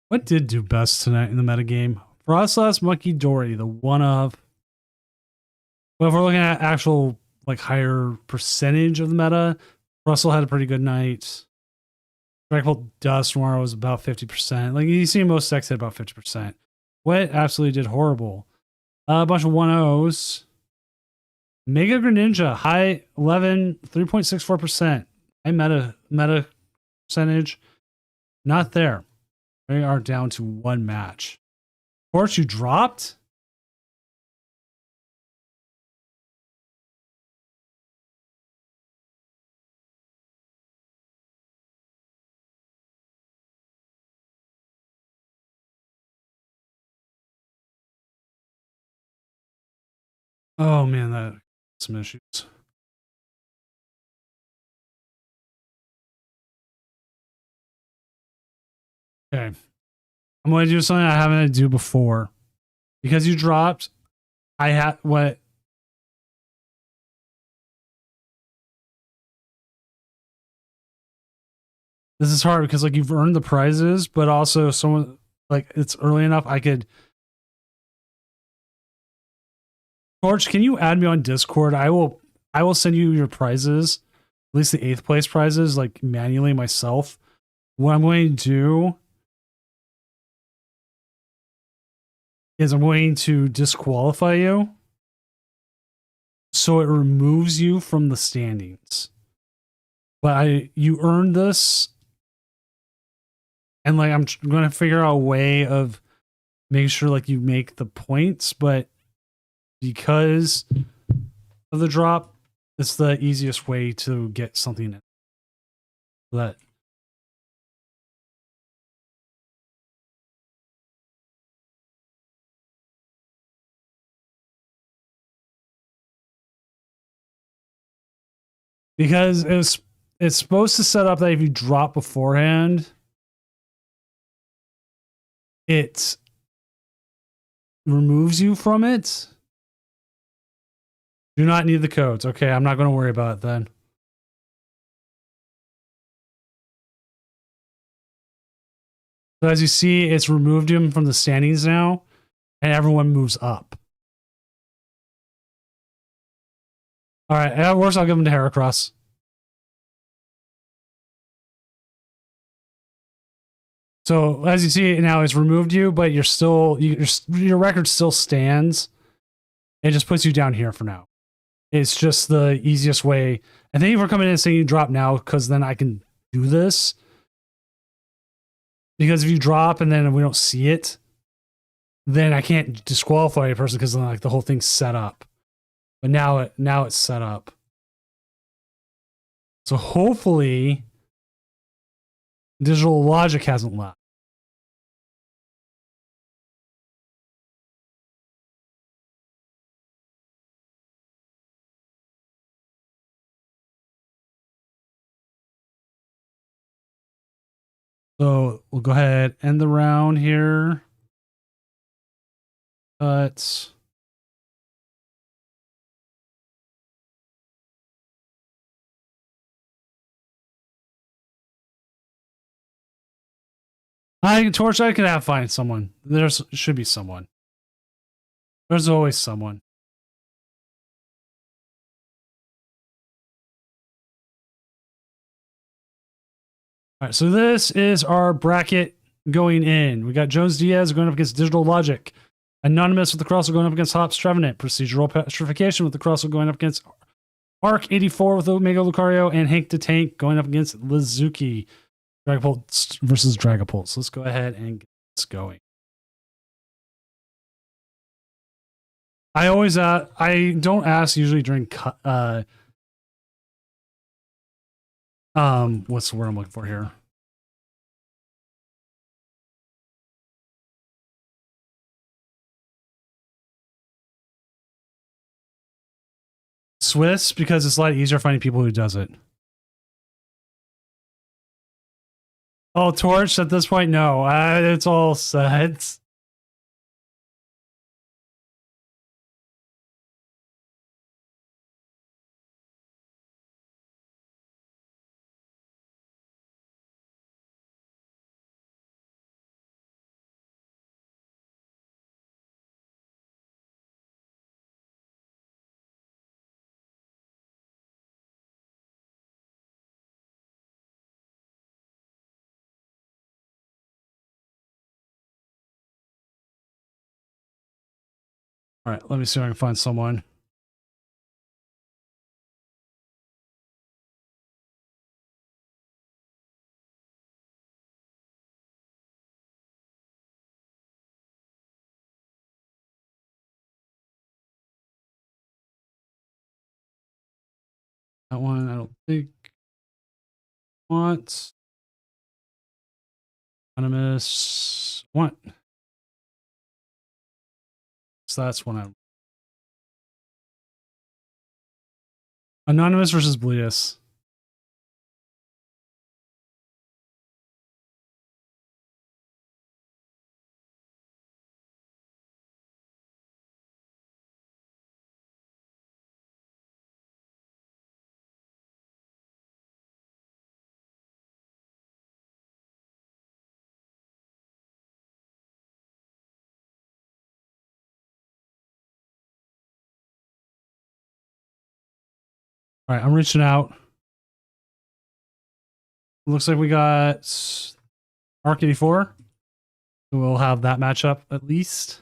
What did do best tonight in the metagame? Frostlass, Monkey Dory, the one of. Well, if we're looking at actual like higher percentage of the meta, Russell had a pretty good night. Dragapult Dusknoir was about 50%. Like you see most decks hit about 50%. What absolutely did horrible. A bunch of 1-0s. Mega Greninja, high 11, 3.64%. High meta percentage. Not there. They are down to one match. Of course, you dropped. Oh man, that some issues. Okay. I'm going to do something I haven't had to do before. Because you dropped, I had what? This is hard because like you've earned the prizes, but also someone like it's early enough I could. Torch, can you add me on Discord? I will send you your prizes, at least the 8th place prizes, like manually myself. What I'm going to do is I'm going to disqualify you. So it removes you from the standings. But you earned this. And like I'm going to figure out a way of making sure like you make the points, but because of the drop, it's the easiest way to get something in. That because it's supposed to set up that if you drop beforehand, it removes you from it. Do not need the codes. Okay, I'm not going to worry about it then. So as you see, it's removed him from the standings now, and everyone moves up. All right, that works. I'll give him to Heracross. So as you see now, it's removed you, but you're still your record still stands. It just puts you down here for now. It's just the easiest way. And thank you for coming in and saying you drop now, because then I can do this. Because if you drop and then we don't see it, then I can't disqualify a person because like the whole thing's set up. But now it's set up. So hopefully Digital Logic hasn't left. So we'll go ahead end the round here. But Torch, I could have find someone. There should be someone. There's always someone. All right, so this is our bracket going in. We got Jones Diaz going up against Digital Logic. Anonymous with the crossover going up against Hops Trevenant. Procedural Petrification with the crossover going up against Arc 84 with Omega Lucario. And Hank the Tank going up against Lizuki. Dragapult versus Dragapult. So let's go ahead and get this going. I always I don't ask usually during what's the word I'm looking for here? Swiss, because it's a lot easier finding people who does it. Oh, Torch at this point, no. It's all set. All right, let me see if I can find someone. That one, I don't think. Want. Anonymous. Want. So that's one I Anonymous versus Bleedus. All right, I'm reaching out. Looks like we got Arc 84. We'll have that matchup at least.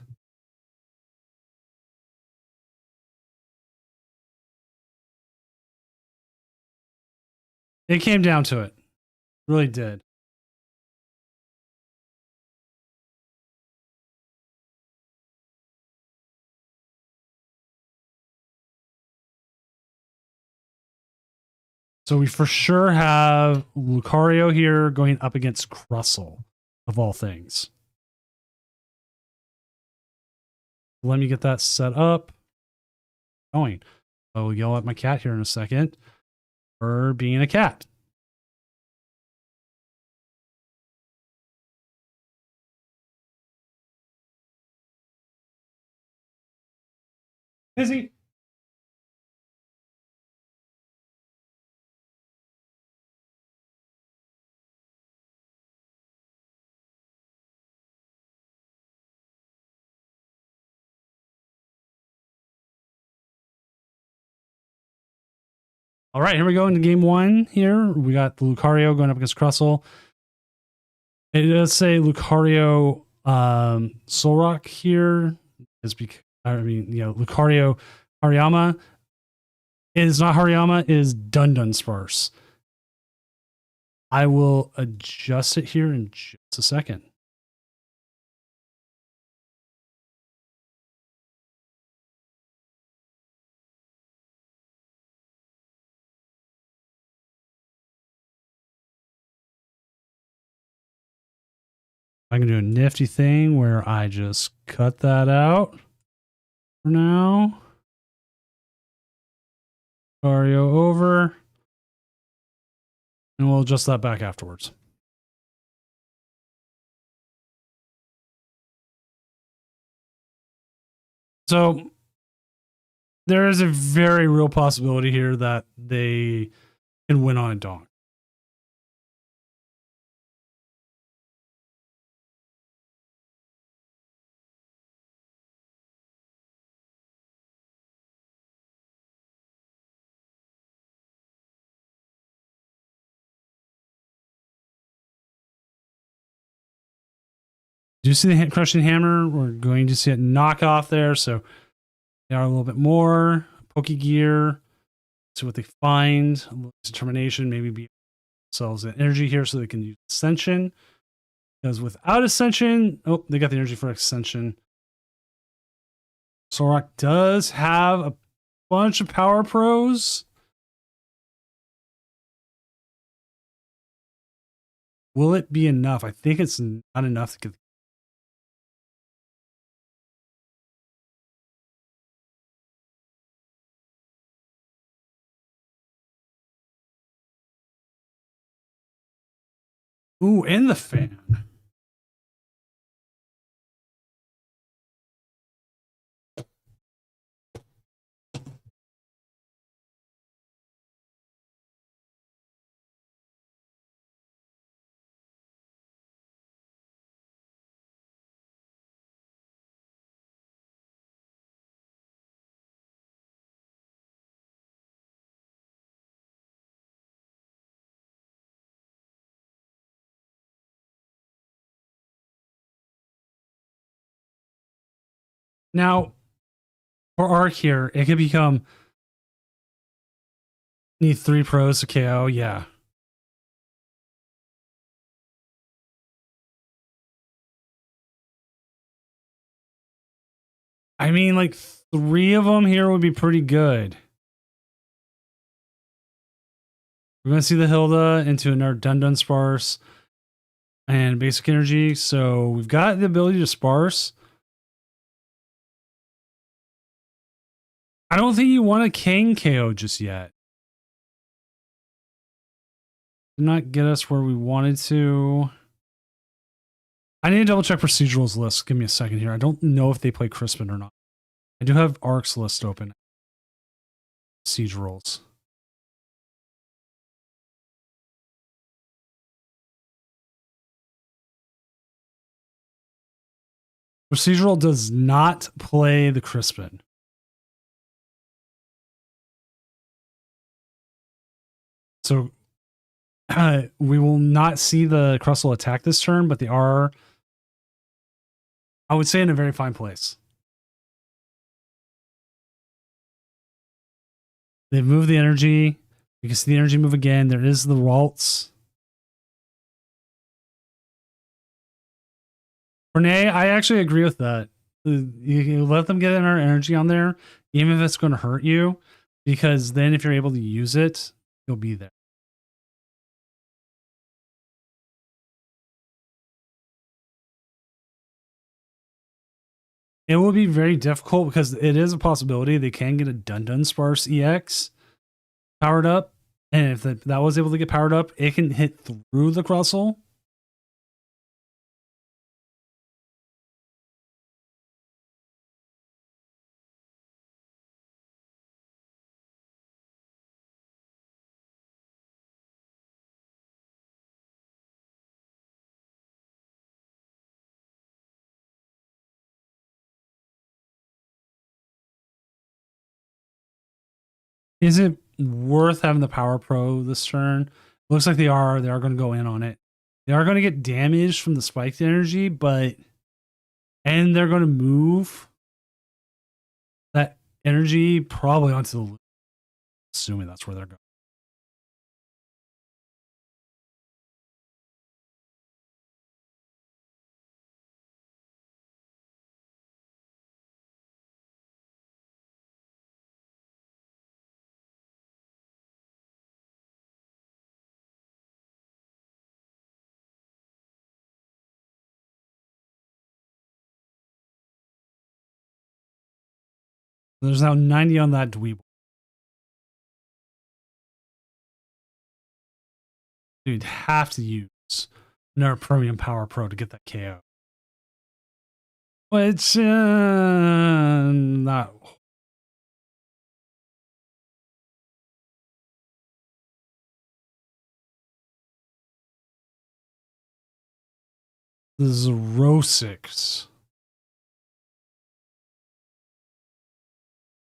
It came down to it. Really did. So we for sure have Lucario here going up against Crustle, of all things. Let me get that set up. Going. I will yell at my cat here in a second for being a cat. Busy. All right, here we go into game one here. We got the Lucario going up against Crustle. It does say Lucario Solrock here. Is because Lucario Hariyama. It is not Hariyama, it is Dunsparce. I will adjust it here in just a second. I can do a nifty thing where I just cut that out for now. Lucario over. And we'll adjust that back afterwards. So there is a very real possibility here that they can win on a donk. Do you see the crushing hammer? We're going to see it knock off there. So they are a little bit more. Pokegear. See what they find. A little determination. Maybe be themselves an energy here so they can use Ascension. Because without Ascension, oh, they got the energy for Ascension. Solrock does have a bunch of power pros. Will it be enough? I think it's not enough to get. Ooh, and the fan. Now, for Arc here, it could become need 3 pros to KO. Yeah. I mean, like 3 of them here would be pretty good. We're going to see the Hilda into another Dunsparce and basic energy. So we've got the ability to sparse. I don't think you want a King KO just yet. Did not get us where we wanted to. I need to double check Procedural's list. Give me a second here. I don't know if they play Crispin or not. I do have Ark's list open. Procedurals. Procedural does not play the Crispin. So we will not see the Crustle attack this turn, but they are, I would say, in a very fine place. They've moved the energy. You can see the energy move again. There is the waltz. Renee, I actually agree with that. You let them get our energy on there, even if it's going to hurt you, because then if you're able to use it, you'll be there. It will be very difficult because it is a possibility they can get a Dun Sparse EX powered up. And if that was able to get powered up, it can hit through the Crustle. Is it worth having the Power Pro this turn? Looks like they are. They are going to go in on it. They are going to get damaged from the spiked energy, and they're going to move that energy probably onto the loop. Assuming that's where they're going. There's now 90 on that Dweeble. You'd have to use another Premium Power Pro to get that KO. But it's not. The Xerosics.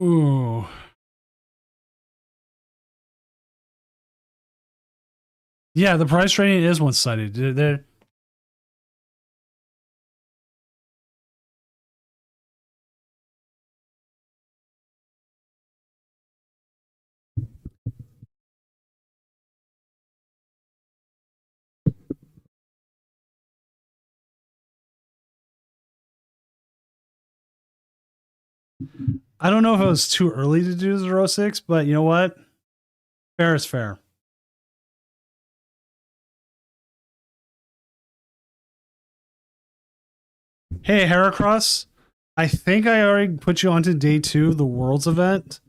Ooh. Yeah, the price rating is one-sided. They're I don't know if it was too early to do 06, but you know what? Fair is fair. Hey, Heracross, I think I already put you onto day 2 of the Worlds event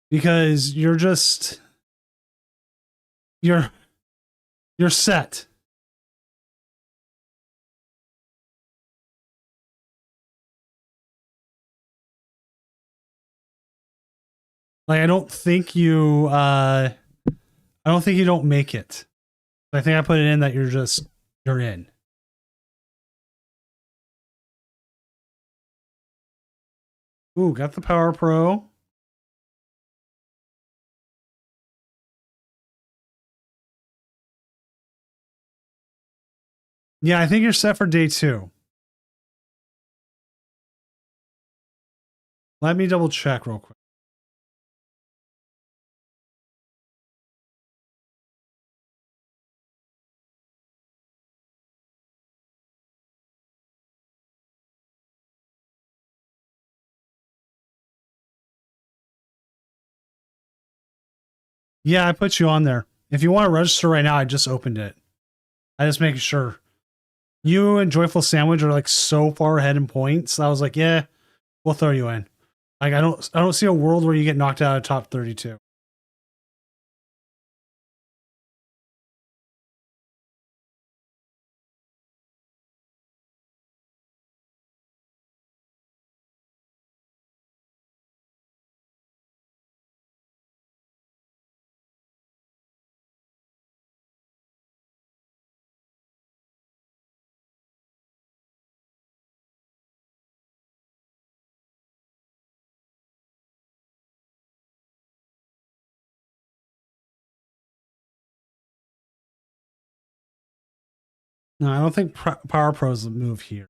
because you're set. Like, I don't think you don't make it. I think I put it in that you're in. Ooh, got the Power Pro. Yeah, I think you're set for day 2. Let me double check real quick. Yeah, I put you on there. If you want to register right now, I just opened it. I just making sure. You and Joyful Sandwich are like so far ahead in points. I was like, yeah, we'll throw you in. Like I don't see a world where you get knocked out of top 32. No, I don't think Power Pro's the move here.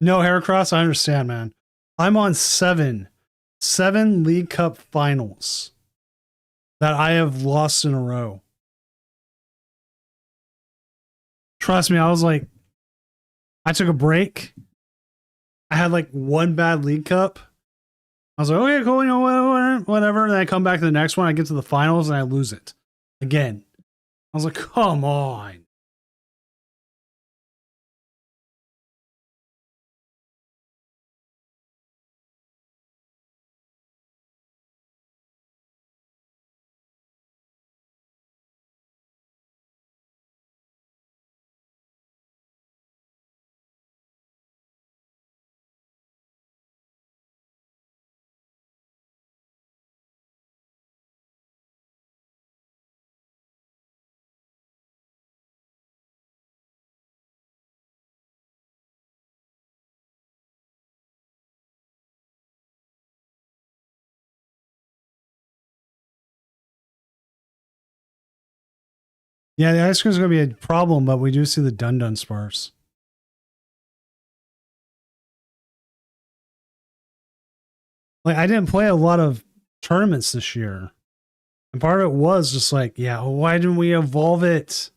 No, Heracross, I understand, man. I'm on seven League Cup finals that I have lost in a row. Trust me, I was like, I took a break. I had like one bad League Cup. I was like, okay, cool, you know, whatever. And then I come back to the next one. I get to the finals and I lose it again. I was like, come on. Yeah, the ice cream is going to be a problem, but we do see the Dun sparse. Like, I didn't play a lot of tournaments this year. And part of it was just like, yeah, why didn't we evolve it?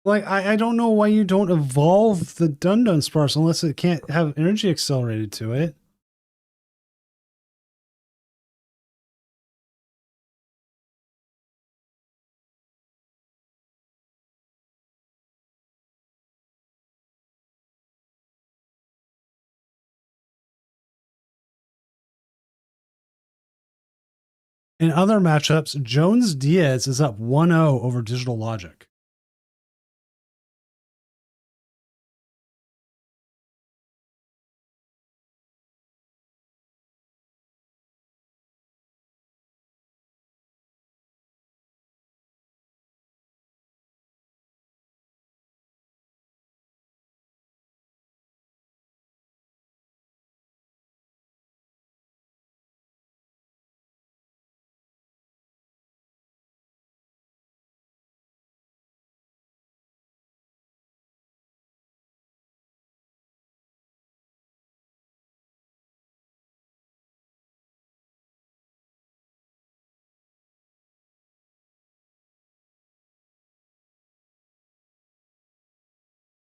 Like, I don't know why you don't evolve the Dun sparse unless it can't have energy accelerated to it. In other matchups, Jones Diaz is up 1-0 over Digital Logic.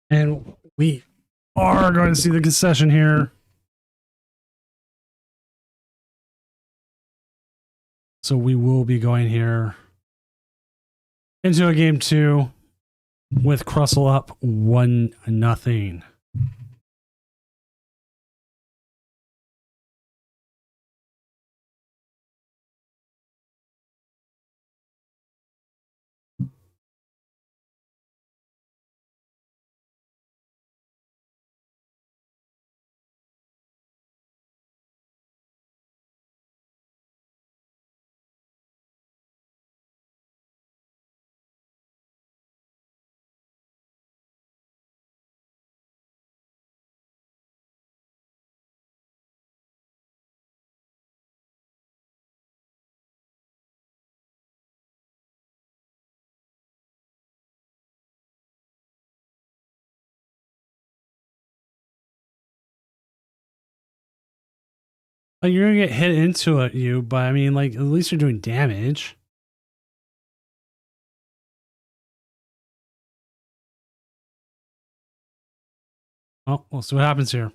And we are going to see the concession here. So we will be going here into a game 2 with Crustle up 1-0. Like, you're gonna get hit into it, but I mean, like, at least you're doing damage. Oh, we'll see what happens here.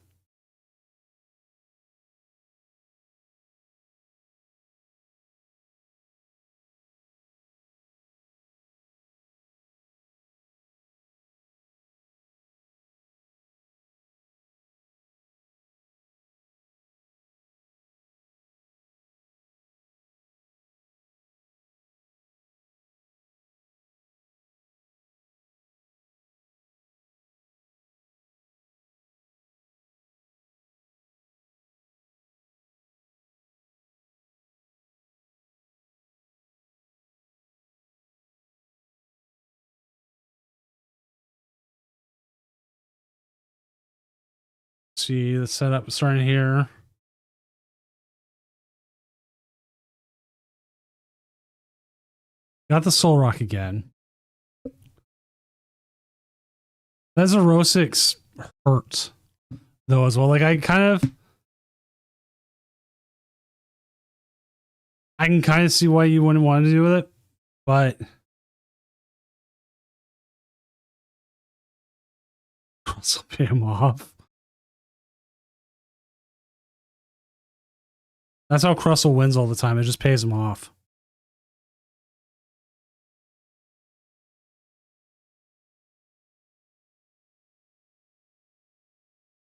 See the setup starting here. Got the Soul Rock again. That Zerosix hurt though as well. Like I can kind of see why you wouldn't want to do with it, but also pay him off. That's how Crustle wins all the time. It just pays him off.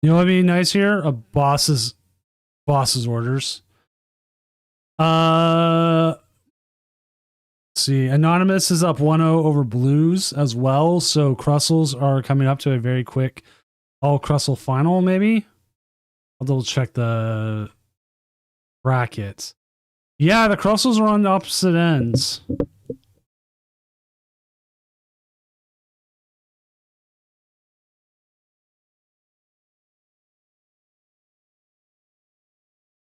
You know what'd be nice here? A boss's orders. Let's see. Anonymous is up 1-0 over Blues as well. So Crustles are coming up to a very quick all Crustle final, maybe. I'll double check the brackets. Yeah, the Crustles are on the opposite ends.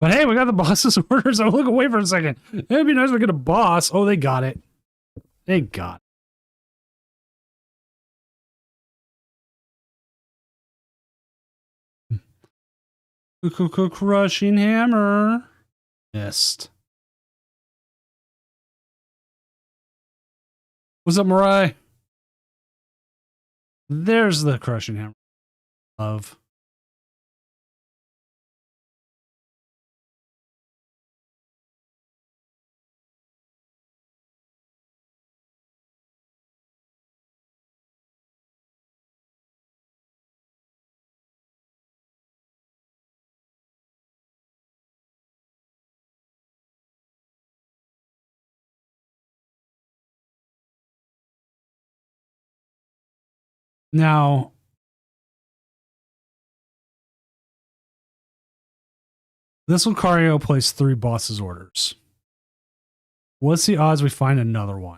But hey, we got the boss's orders. I'll look away for a second. It'd be nice if we get a boss. Oh, they got it. They got it. Crushing hammer. Missed. What's up, Mariah? There's the crushing hammer. Love. Now, this Lucario plays 3 boss's orders. What's the odds we find another one?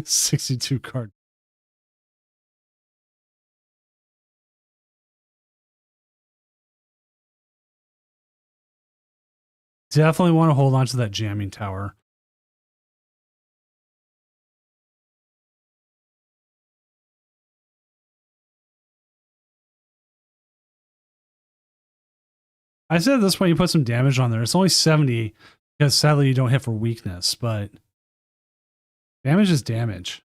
62 card. Definitely want to hold on to that jamming tower. I said at this point you put some damage on there. It's only 70 because sadly you don't hit for weakness, but damage is damage.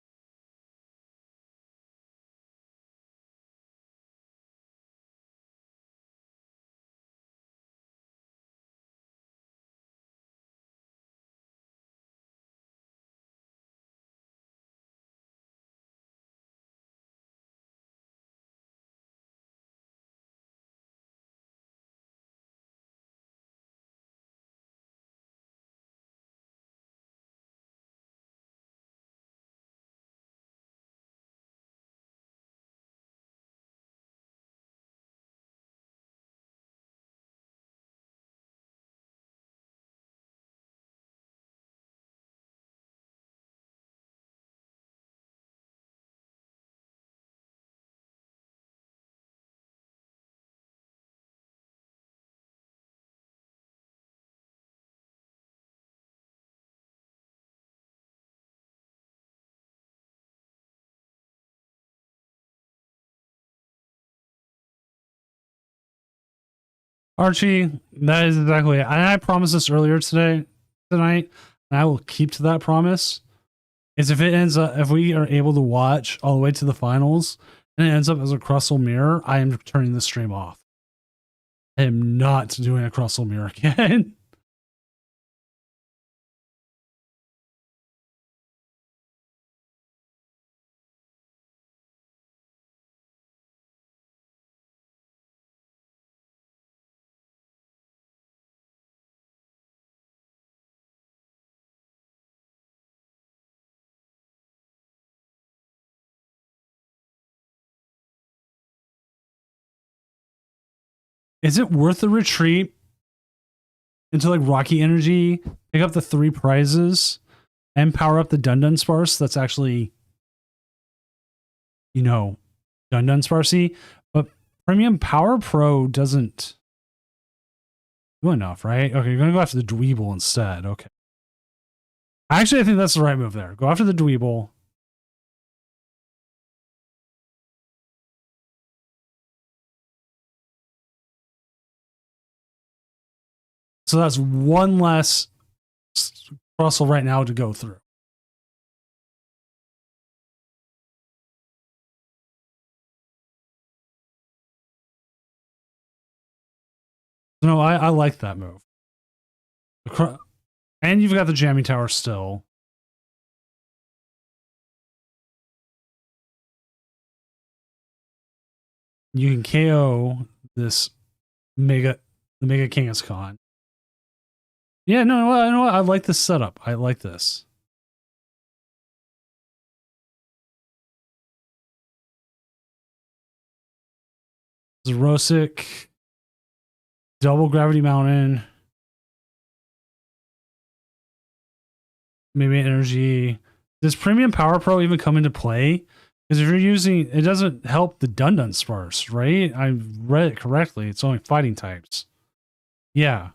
Archie, that is exactly it. I promised this earlier tonight, and I will keep to that promise. is if it ends up, if we are able to watch all the way to the finals and it ends up as a Crustle mirror, I am turning the stream off. I am not doing a Crustle mirror again. Is it worth the retreat into like Rocky Energy, pick up the 3 prizes, and power up the Dunsparce? That's actually, you know, Dunsparcey. But Premium Power Pro doesn't do enough, right? Okay, you're gonna go after the Dweeble instead. Okay. Actually, I think that's the right move there. Go after the Dweeble. So that's one less Crustle right now to go through. No, I like that move. And you've got the Jamming Tower still. You can KO this the Mega Kangaskhan. Yeah, no, I like this setup. I like this. Xerosic, Double Gravity Mountain, maybe Energy. Does Premium Power Pro even come into play? Because if you're using, it doesn't help the Dunsparce, right? I read it correctly. It's only fighting types. Yeah.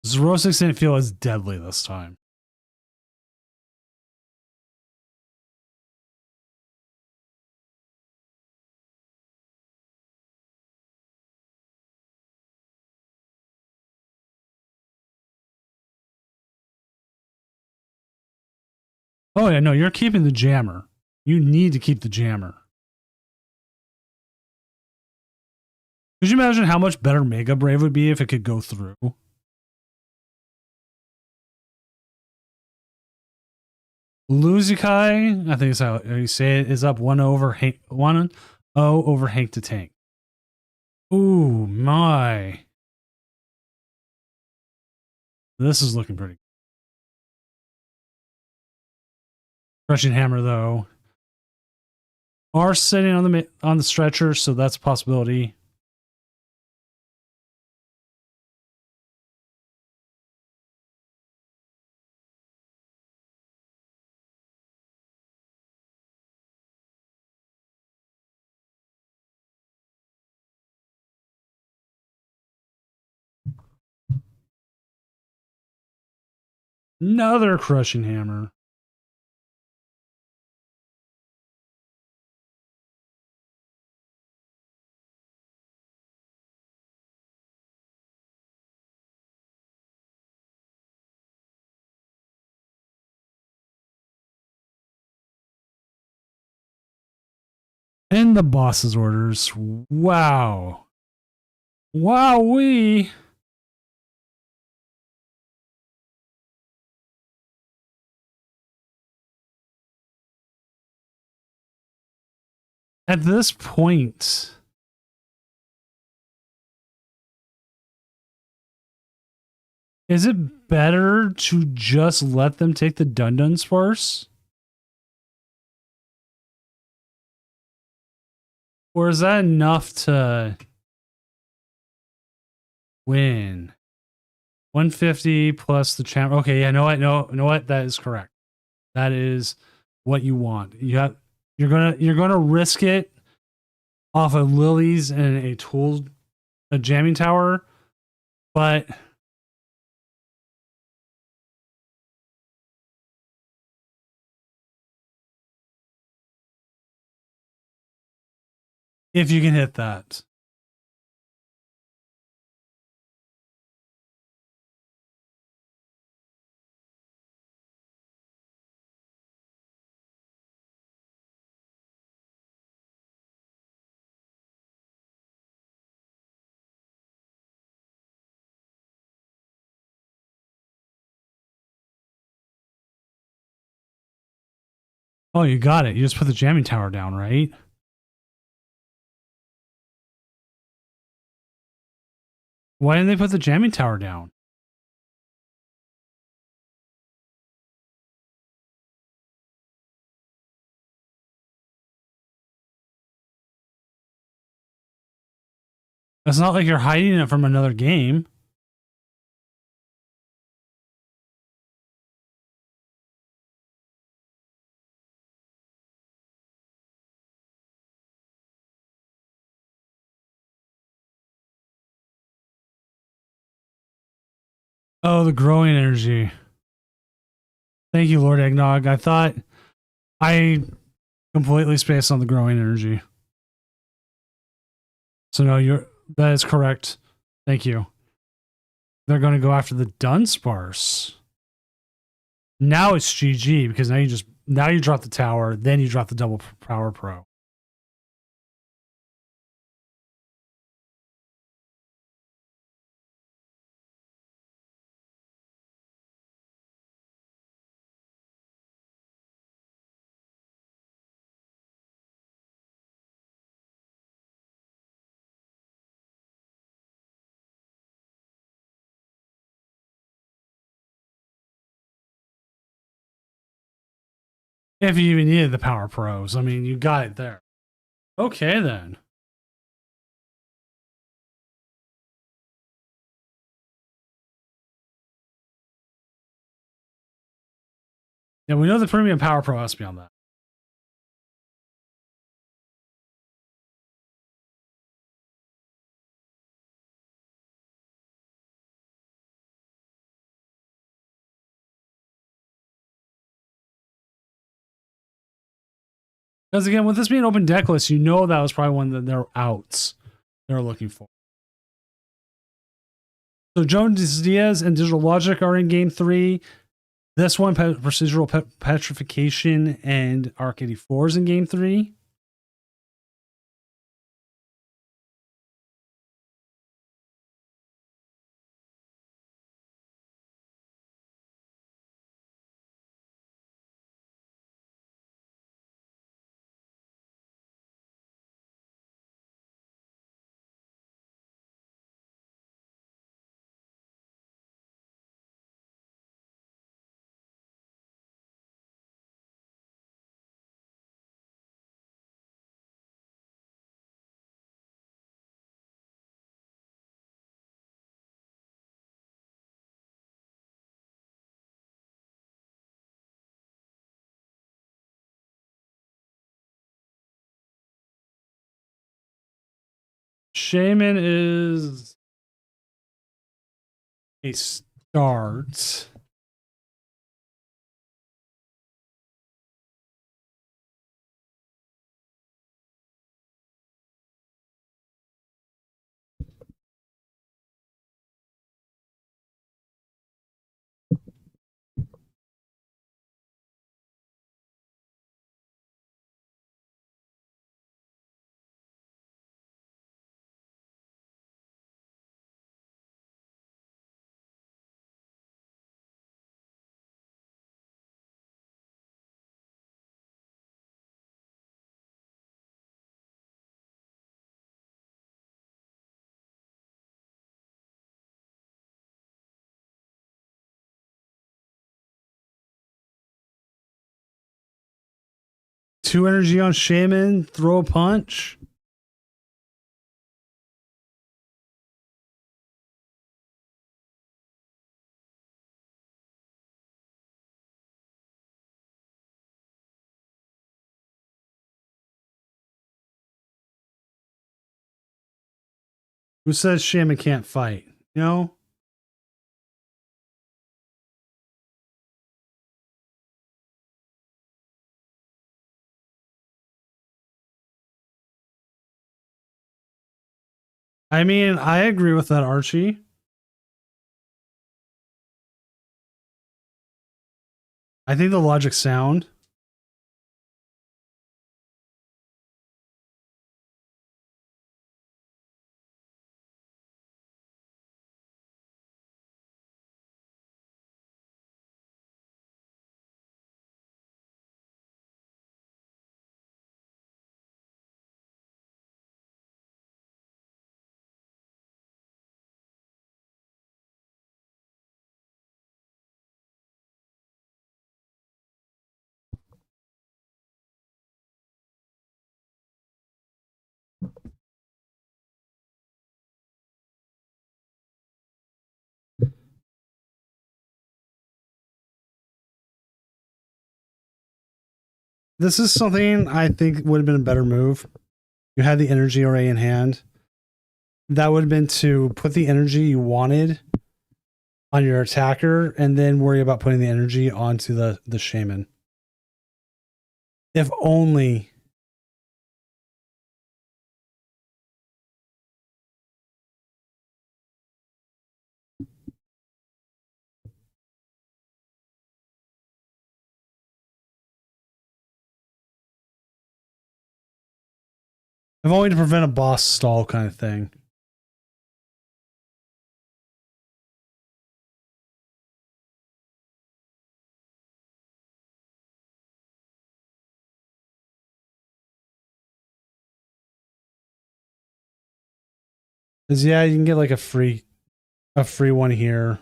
Xerosic didn't feel as deadly this time. Oh yeah, no, you're keeping the Jammer. You need to keep the Jammer. Could you imagine how much better Mega Brave would be if it could go through? Luzikai, I think is how you say it, is up 1-0 over Hank to Tank. Ooh, my. This is looking pretty good. Crushing Hammer, though. Are sitting on the stretcher, so that's a possibility. Another Crushing Hammer. And the boss's orders. Wow. Wowee. At this point, is it better to just let them take the Dunsparce? Or is that enough to win? 150 plus the champ. Okay, yeah, no, what? That is correct. That is what you want. You're gonna risk it off of Lilies and a Jamming Tower, but If you can hit that. Oh, you got it. You just put the jamming tower down, right? Why didn't they put the jamming tower down? It's not like you're hiding it from another game. Oh, the growing energy. Thank you, Lord Eggnog. I thought I completely spaced on the growing energy. So no, that is correct. Thank you. They're going to go after the Dunsparce. Now it's GG because now you drop the tower, then you drop the double power pro. If you even needed the power pros, I mean, you got it there. Okay, then. Yeah, we know the premium power pro has to be on that. Because again, with this being open deck list, you know that was probably one of their outs they're looking for. So Jones Diaz and Digital Logic are in game 3. This one, Procedural Petrification and Arc 84 is in game 3. Shaman is a start. Two energy on Shaman, throw a punch. Who says Shaman can't fight? You know? I mean, I agree with that, Archie. I think the logic's sound. This is something I think would have been a better move. You had the energy array in hand. That would have been to put the energy you wanted on your attacker and then worry about putting the energy onto the shaman. If only. If only to prevent a boss stall kind of thing. Because yeah, you can get like a free one here.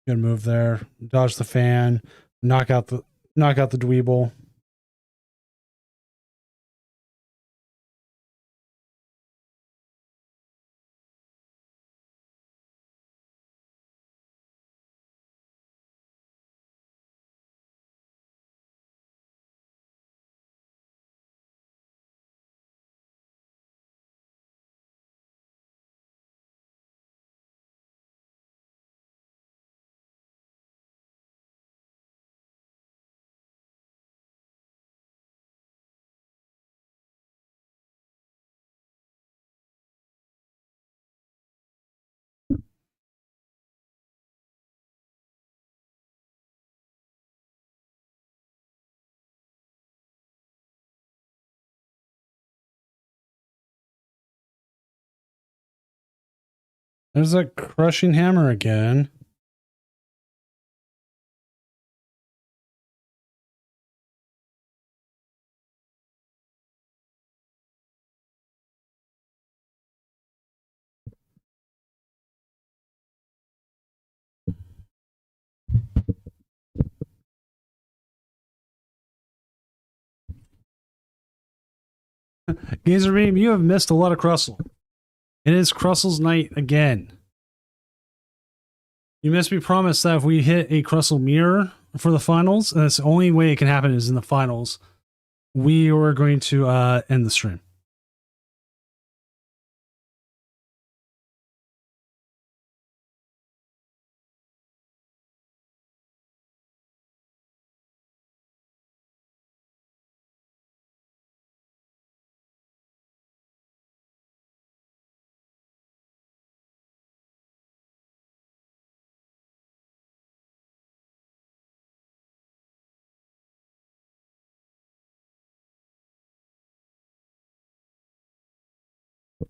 Good move there. Dodge the fan. Knock out the dweeble. There's a crushing hammer again. Gazer Beam, you have missed a lot of Crustle. It is Crustle's night again. You must be promised that if we hit a Crustle mirror for the finals, and that's the only way it can happen is in the finals, we are going to end the stream.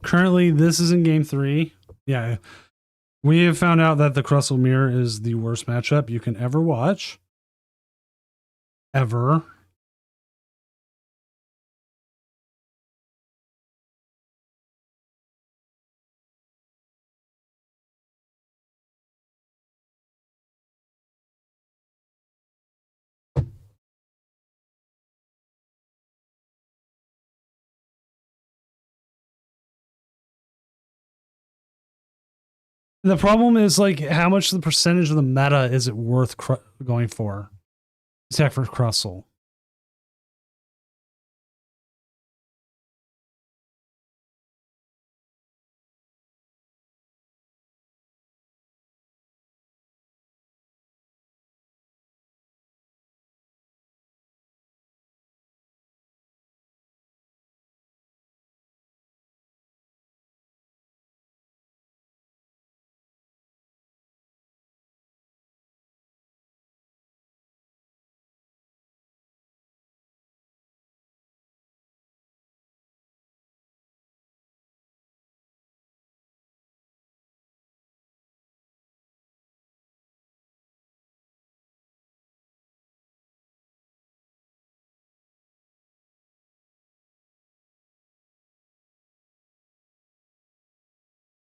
Currently, this is in game 3. Yeah. We have found out that the Crustle Mirror is the worst matchup you can ever watch. Ever. The problem is like how much the percentage of the meta is it worth going for? Attack for Crustle.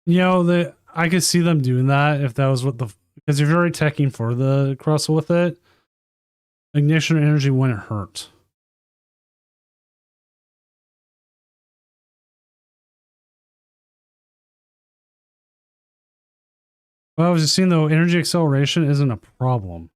You know, I could see them doing that if that was what because if you're already teching for the Crustle with it, ignition energy wouldn't hurt. Well, I was just seeing though, energy acceleration isn't a problem.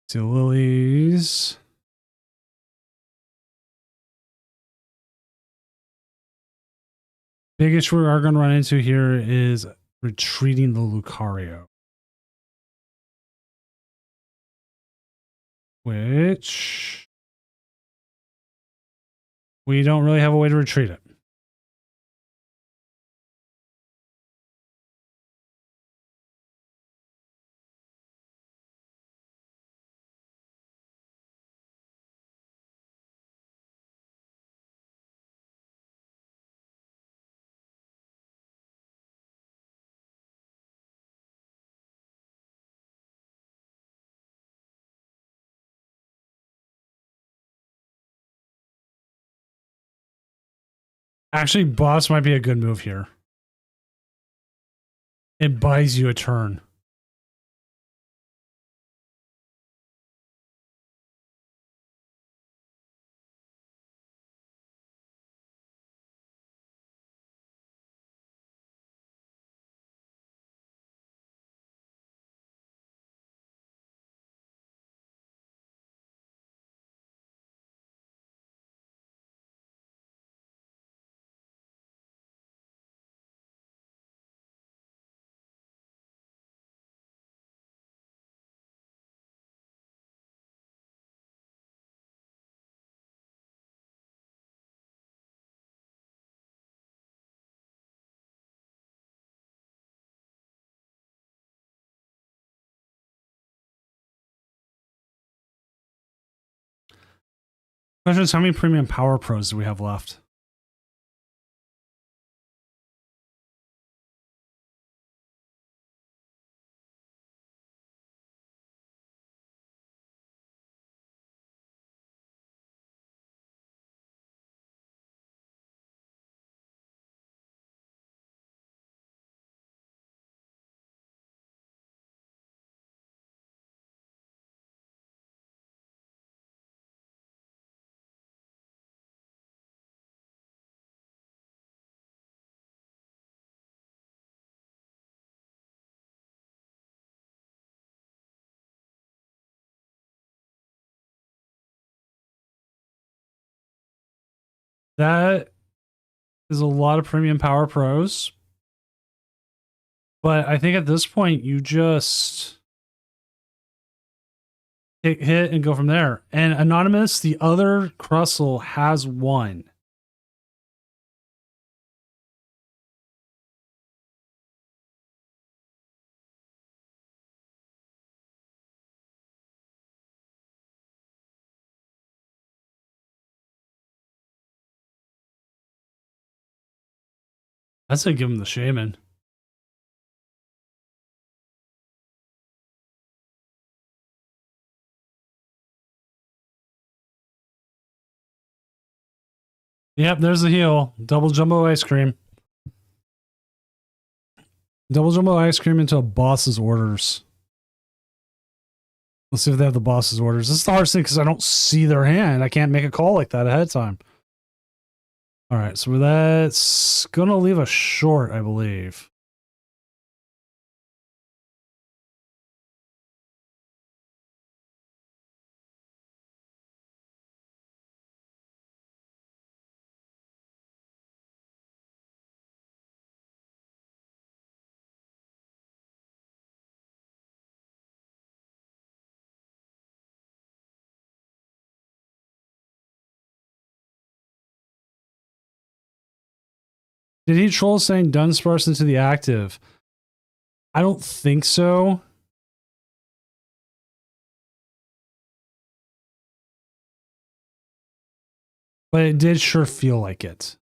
See lilies. Big issue we are going to run into here is retreating the Lucario. Which we don't really have a way to retreat it. Actually, boss might be a good move here. It buys you a turn. Question is, how many premium power pros do we have left? That is a lot of premium power pros. But I think at this point, you just hit and go from there. And Anonymous, the other Crustle, has one. I'd say give him the shaman. Yep, there's the heal. Double jumbo ice cream. Double jumbo ice cream into a boss's orders. Let's see if they have the boss's orders. This is the hardest thing because I don't see their hand. I can't make a call like that ahead of time. All right, so that's going to leave us short, I believe. Did he troll saying Dunsparce into the active? I don't think so. But it did sure feel like it.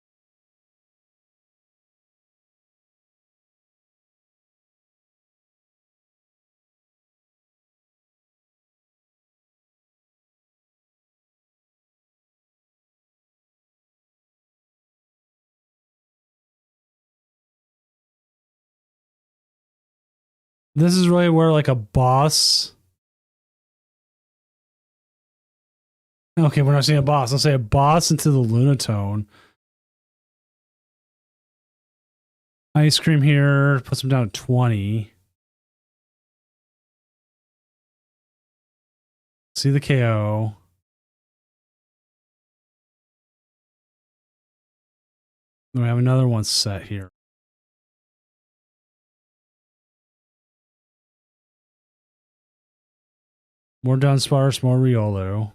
This is really where like a boss. Okay, we're not saying a boss. I'll say a boss into the Lunatone. Ice cream here puts him down to 20. See the KO. We have another one set here. More Dunsparce, more Riolu.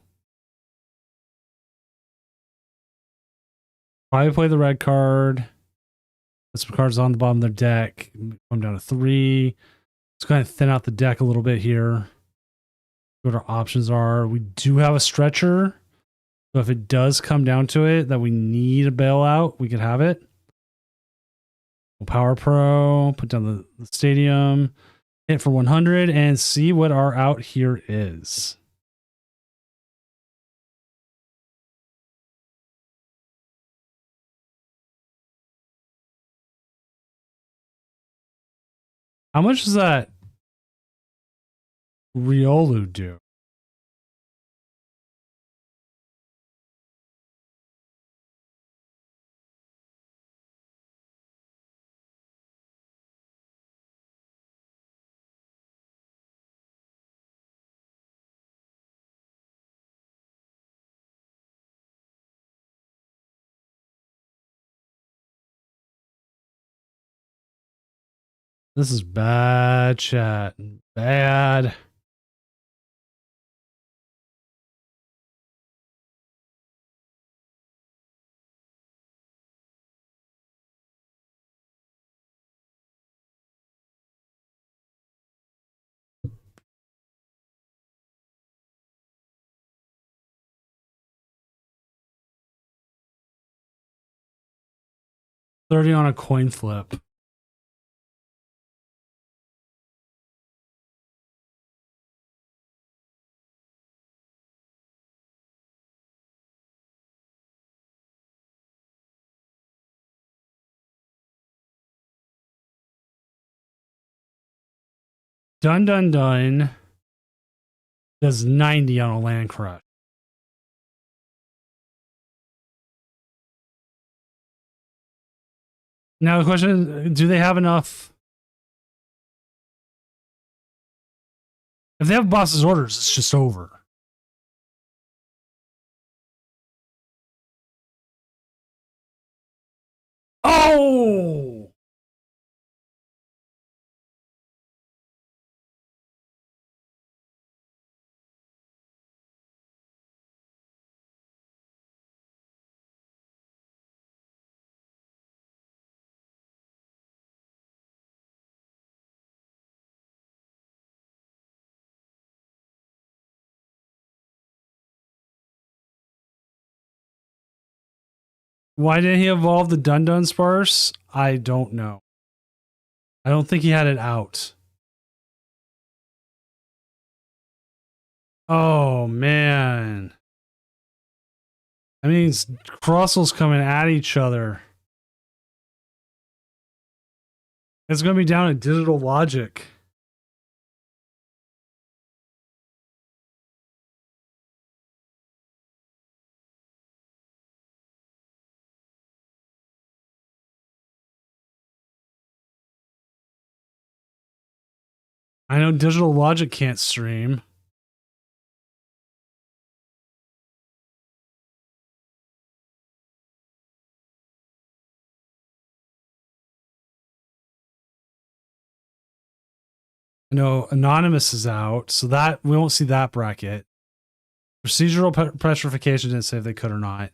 Probably play the red card. Put some cards on the bottom of their deck. Come down to 3. Let's kind of thin out the deck a little bit here. What our options are. We do have a stretcher. So if it does come down to it that we need a bailout, we could have it. We'll Power Pro, put down the stadium, hit for 100, and see what our out here is. How much does that Riolu do? This is bad chat. Bad. $30 on a coin flip. Dun dun dun. Does 90 on a land crush. Now the question is, do they have enough? If they have boss's orders, it's just over. Oh! Why didn't he evolve the Dun Dunsparce? I don't know. I don't think he had it out. Oh, man. That means Crustle's coming at each other. It's going to be down to Digital Logic. I know Digital Logic can't stream. I know Anonymous is out, so that we won't see that bracket. Procedural petrification didn't say if they could or not.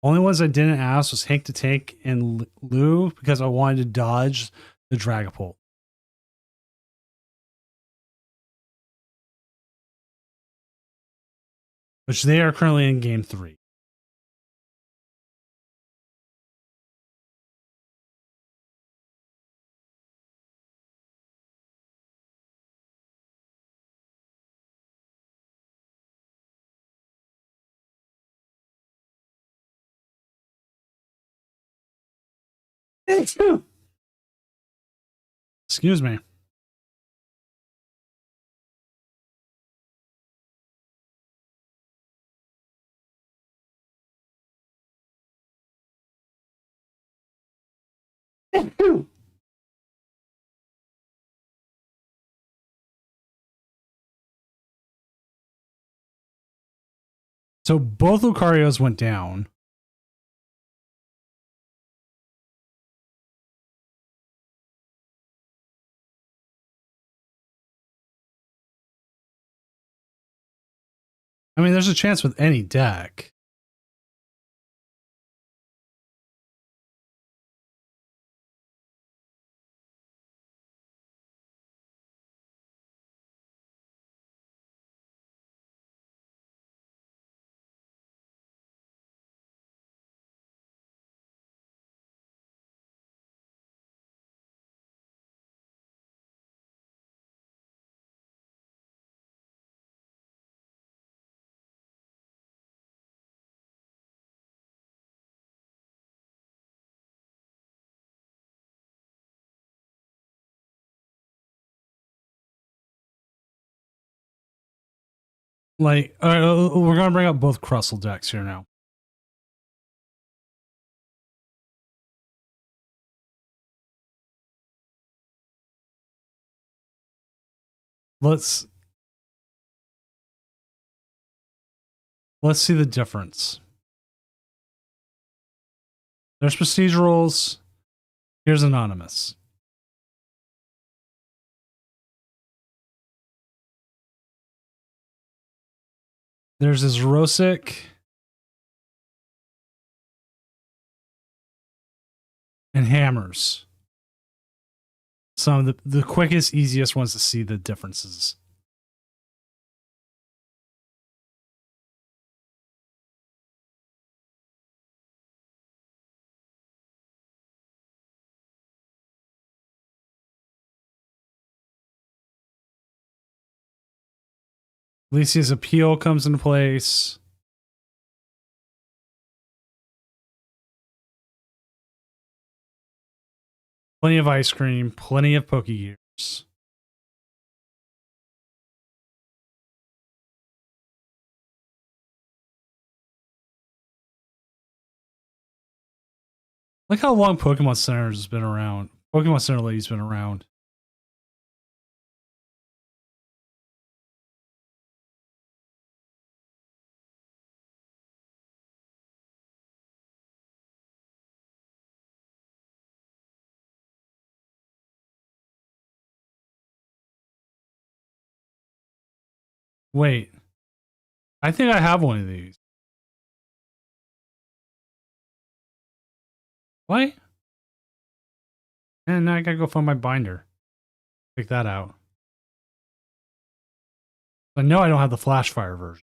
Only ones I didn't ask was Hank the Tank and Lou because I wanted to dodge the Dragapult. Which they are currently in game 3. Excuse me. So both Lucarios went down. I mean, there's a chance with any deck. Like, all right, we're going to bring up both Crustle decks here now. Let's see the difference. There's procedurals. Here's Anonymous. There's his Rosic. And Hammers. Some of the quickest, easiest ones to see the differences. Alicia's appeal comes into place. Plenty of ice cream, plenty of Pokegears. Look how long Pokemon Center has been around. Pokemon Center Lady's been around. Wait. I think I have one of these. What? And now I gotta go find my binder. Pick that out. I know I don't have the Flashfire version.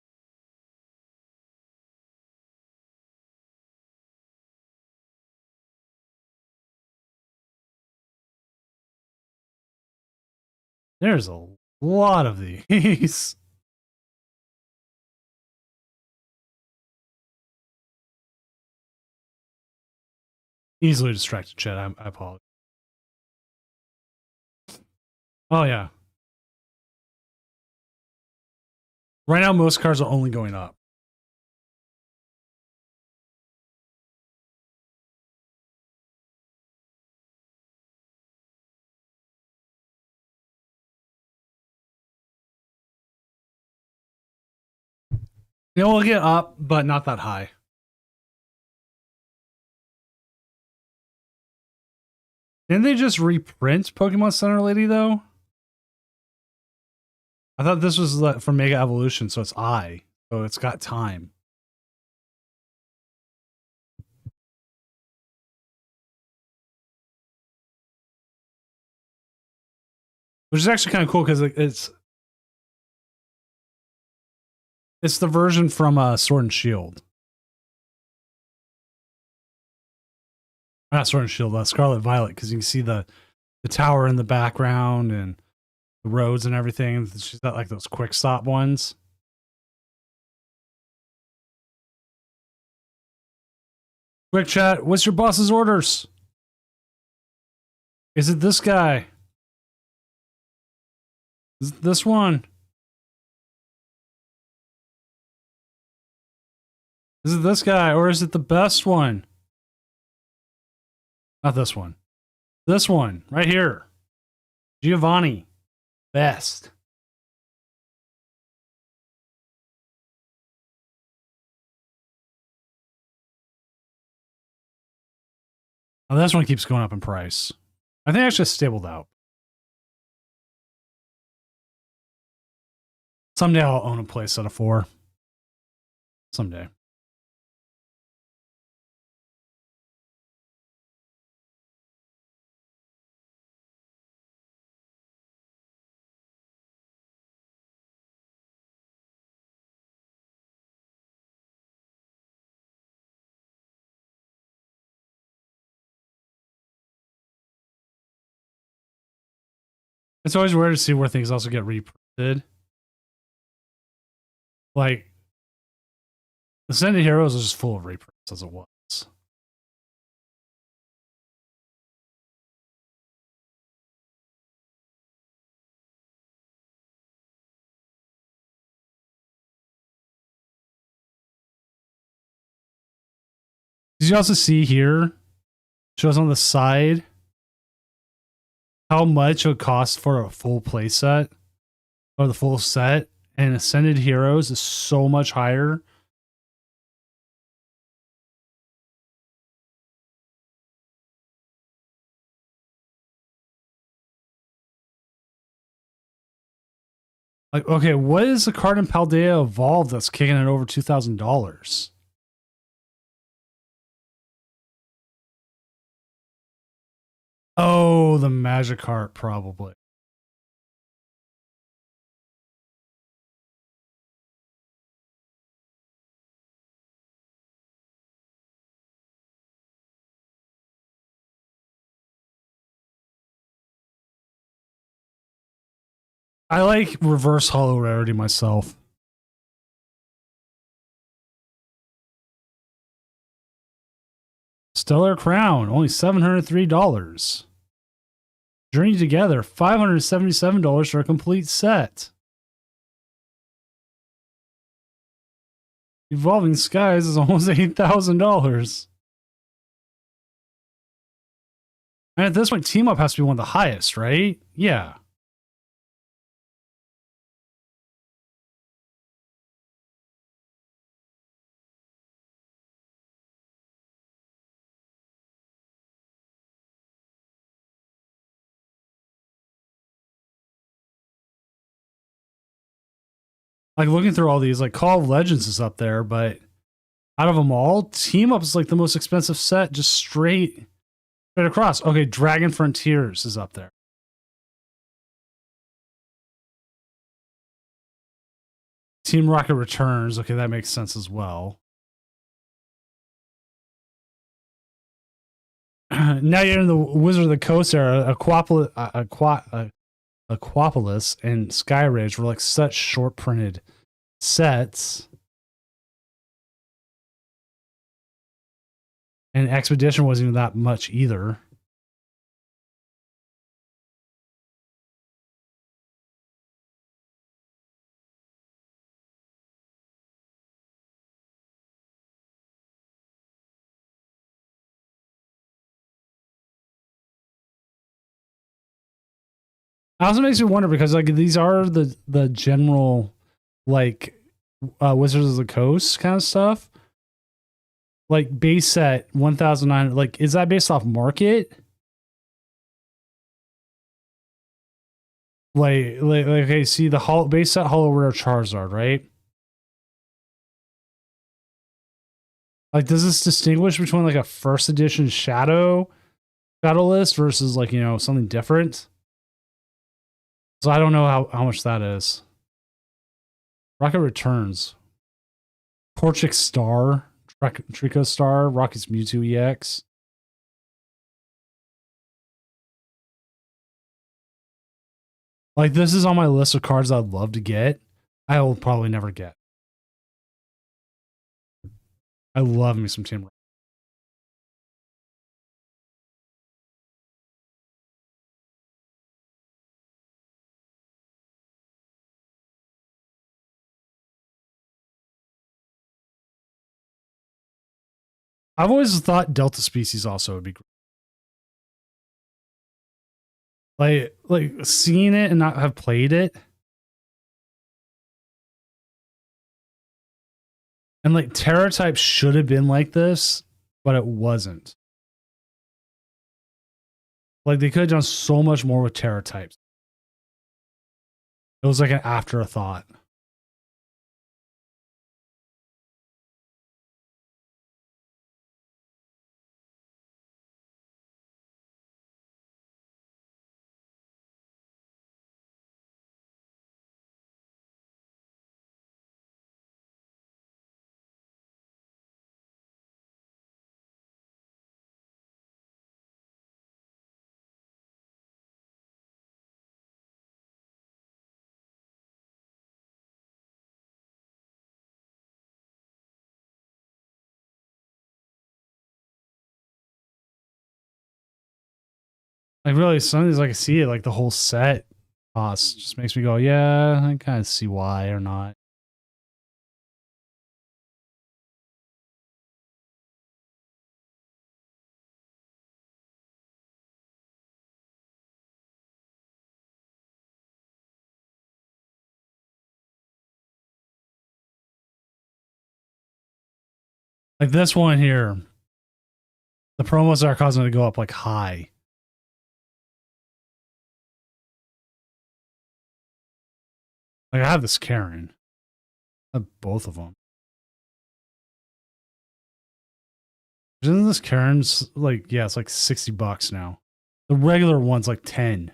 There's a lot of these. Easily distracted, chat. I apologize. Oh, yeah. Right now, most cars are only going up. It will get up, but not that high. Didn't they just reprint Pokemon Center Lady, though? I thought this was from Mega Evolution, so it's I. So it's got time. Which is actually kind of cool because it's the version from Sword and Shield. Not Sword and Shield, Scarlet Violet, because you can see the tower in the background and the roads and everything. She's got like those quick stop ones. Quick chat, what's your boss's orders? Is it this guy? Is it this one? Is it this guy or is it the best one? Not this one. This one, right here. Giovanni. Best. Oh, this one keeps going up in price. I think it's just stabled out. Someday I'll own a playset of 4. Someday. It's always weird to see where things also get reprinted. Like, Ascended Heroes is just full of reprints as it was. Did you also see here? Shows on the side how much it would cost for a full playset or the full set, and Ascended Heroes is so much higher. Like, okay, what is the card in Paldea Evolved that's kicking it over $2,000? Oh, the Magikarp, probably. I like reverse holo rarity myself. Stellar Crown, only $703. Journey Together, $577 for a complete set. Evolving Skies is almost $8,000. And at this point, Team Up has to be one of the highest, right? Yeah. Like, looking through all these, like, Call of Legends is up there, but out of them all, Team Up is like the most expensive set, just straight across. Okay, Dragon Frontiers is up there. Team Rocket Returns. Okay, that makes sense as well. Now you're in the Wizard of the Coast era. Aquapolis and Skyridge were like such short printed sets. And Expedition wasn't even that much either. It also makes me wonder because like these are the general like Wizards of the Coast kind of stuff. Like base set 1,900. Like is that based off market? Like okay, see the base set Hollow Rare Charizard, right? Like does this distinguish between like a first edition Shadow list versus like, you know, something different? So I don't know how much that is. Rocket Returns. Torchic Star. Trico Star. Rocket's Mewtwo EX. Like, this is on my list of cards I'd love to get. I will probably never get. I love me some Team Rocket. I've always thought Delta Species also would be great. Like seeing it and not have played it. And like Terra type should have been like this, but it wasn't. Like they could have done so much more with Terra types. It was like an afterthought. Like really, some of these like I see it like the whole set cost just makes me go, yeah, I kind of see why or not. Like this one here, the promos are causing it to go up like high. Like I have this Karen. I have both of them. Isn't this Karen's like, yeah, it's like $60 now. The regular one's like 10.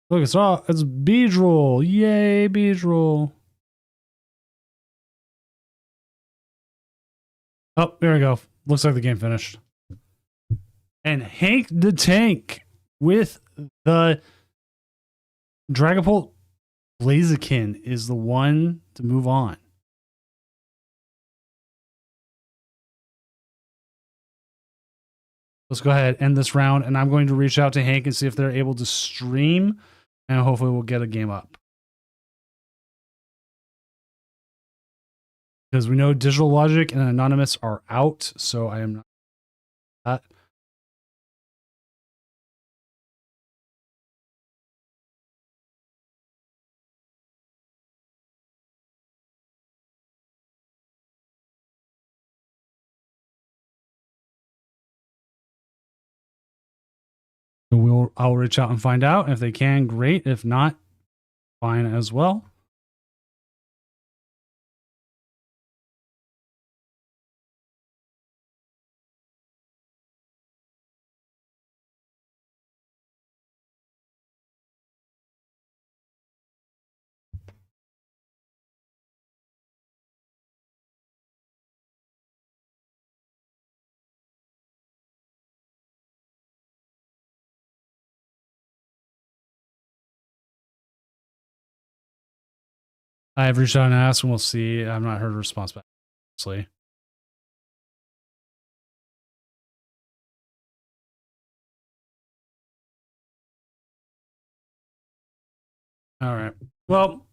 Look, it's Beedrill. Yay, Beedrill. Oh, there we go. Looks like the game finished. And Hank the Tank with the Dragapult Blaziken is the one to move on. Let's go ahead and end this round, and I'm going to reach out to Hank and see if they're able to stream, and hopefully we'll get a game up. Because we know Digital Logic and Anonymous are out, so I am not. So I'll reach out and find out. If they can, great. If not, fine as well. I've reached out and asked, and we'll see. I've not heard a response back, honestly. All right. Well,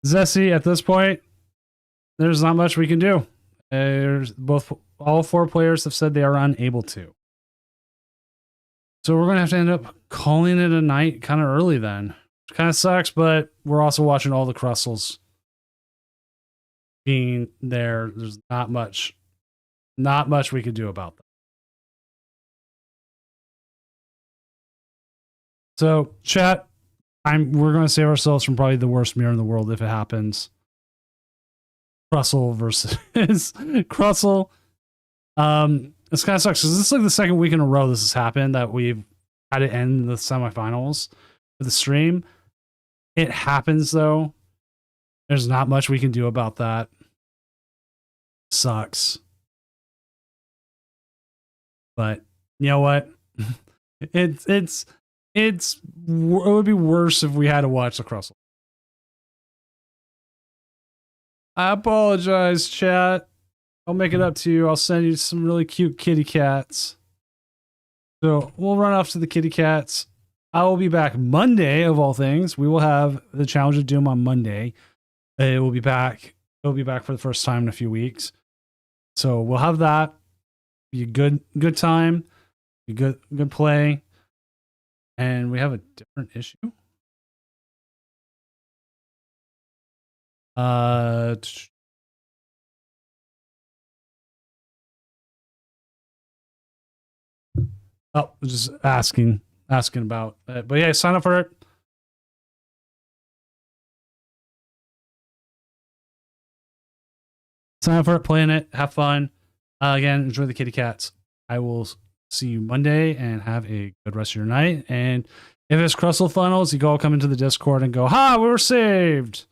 Zessie, at this point, there's not much we can do. All 4 players have said they are unable to. So we're going to have to end up calling it a night kind of early then. Which kind of sucks, but we're also watching all the Crustles being there. There's not much we could do about that. So, chat, we're going to save ourselves from probably the worst mirror in the world if it happens. Crustle versus Crustle. This kind of sucks because this is like the second week in a row this has happened that we've had to end the semifinals for the stream. It happens though. There's not much we can do about that. Sucks. But you know what? It would be worse if we had to watch the Crustle. I apologize, chat. I'll make it up to you. I'll send you some really cute kitty cats. So we'll run off to the kitty cats. I will be back Monday, of all things. We will have the Challenge of Doom on Monday. It will be back. It'll be back for the first time in a few weeks. So we'll have that. Be a good time. Be good play. And we have a different issue. Oh, just asking about it. But yeah, sign up for it. Sign up for it, playing it, have fun. Again, enjoy the kitty cats. I will see you Monday and have a good rest of your night. And if it's Crustle Funnels, you go all come into the Discord and go, ha, we were saved.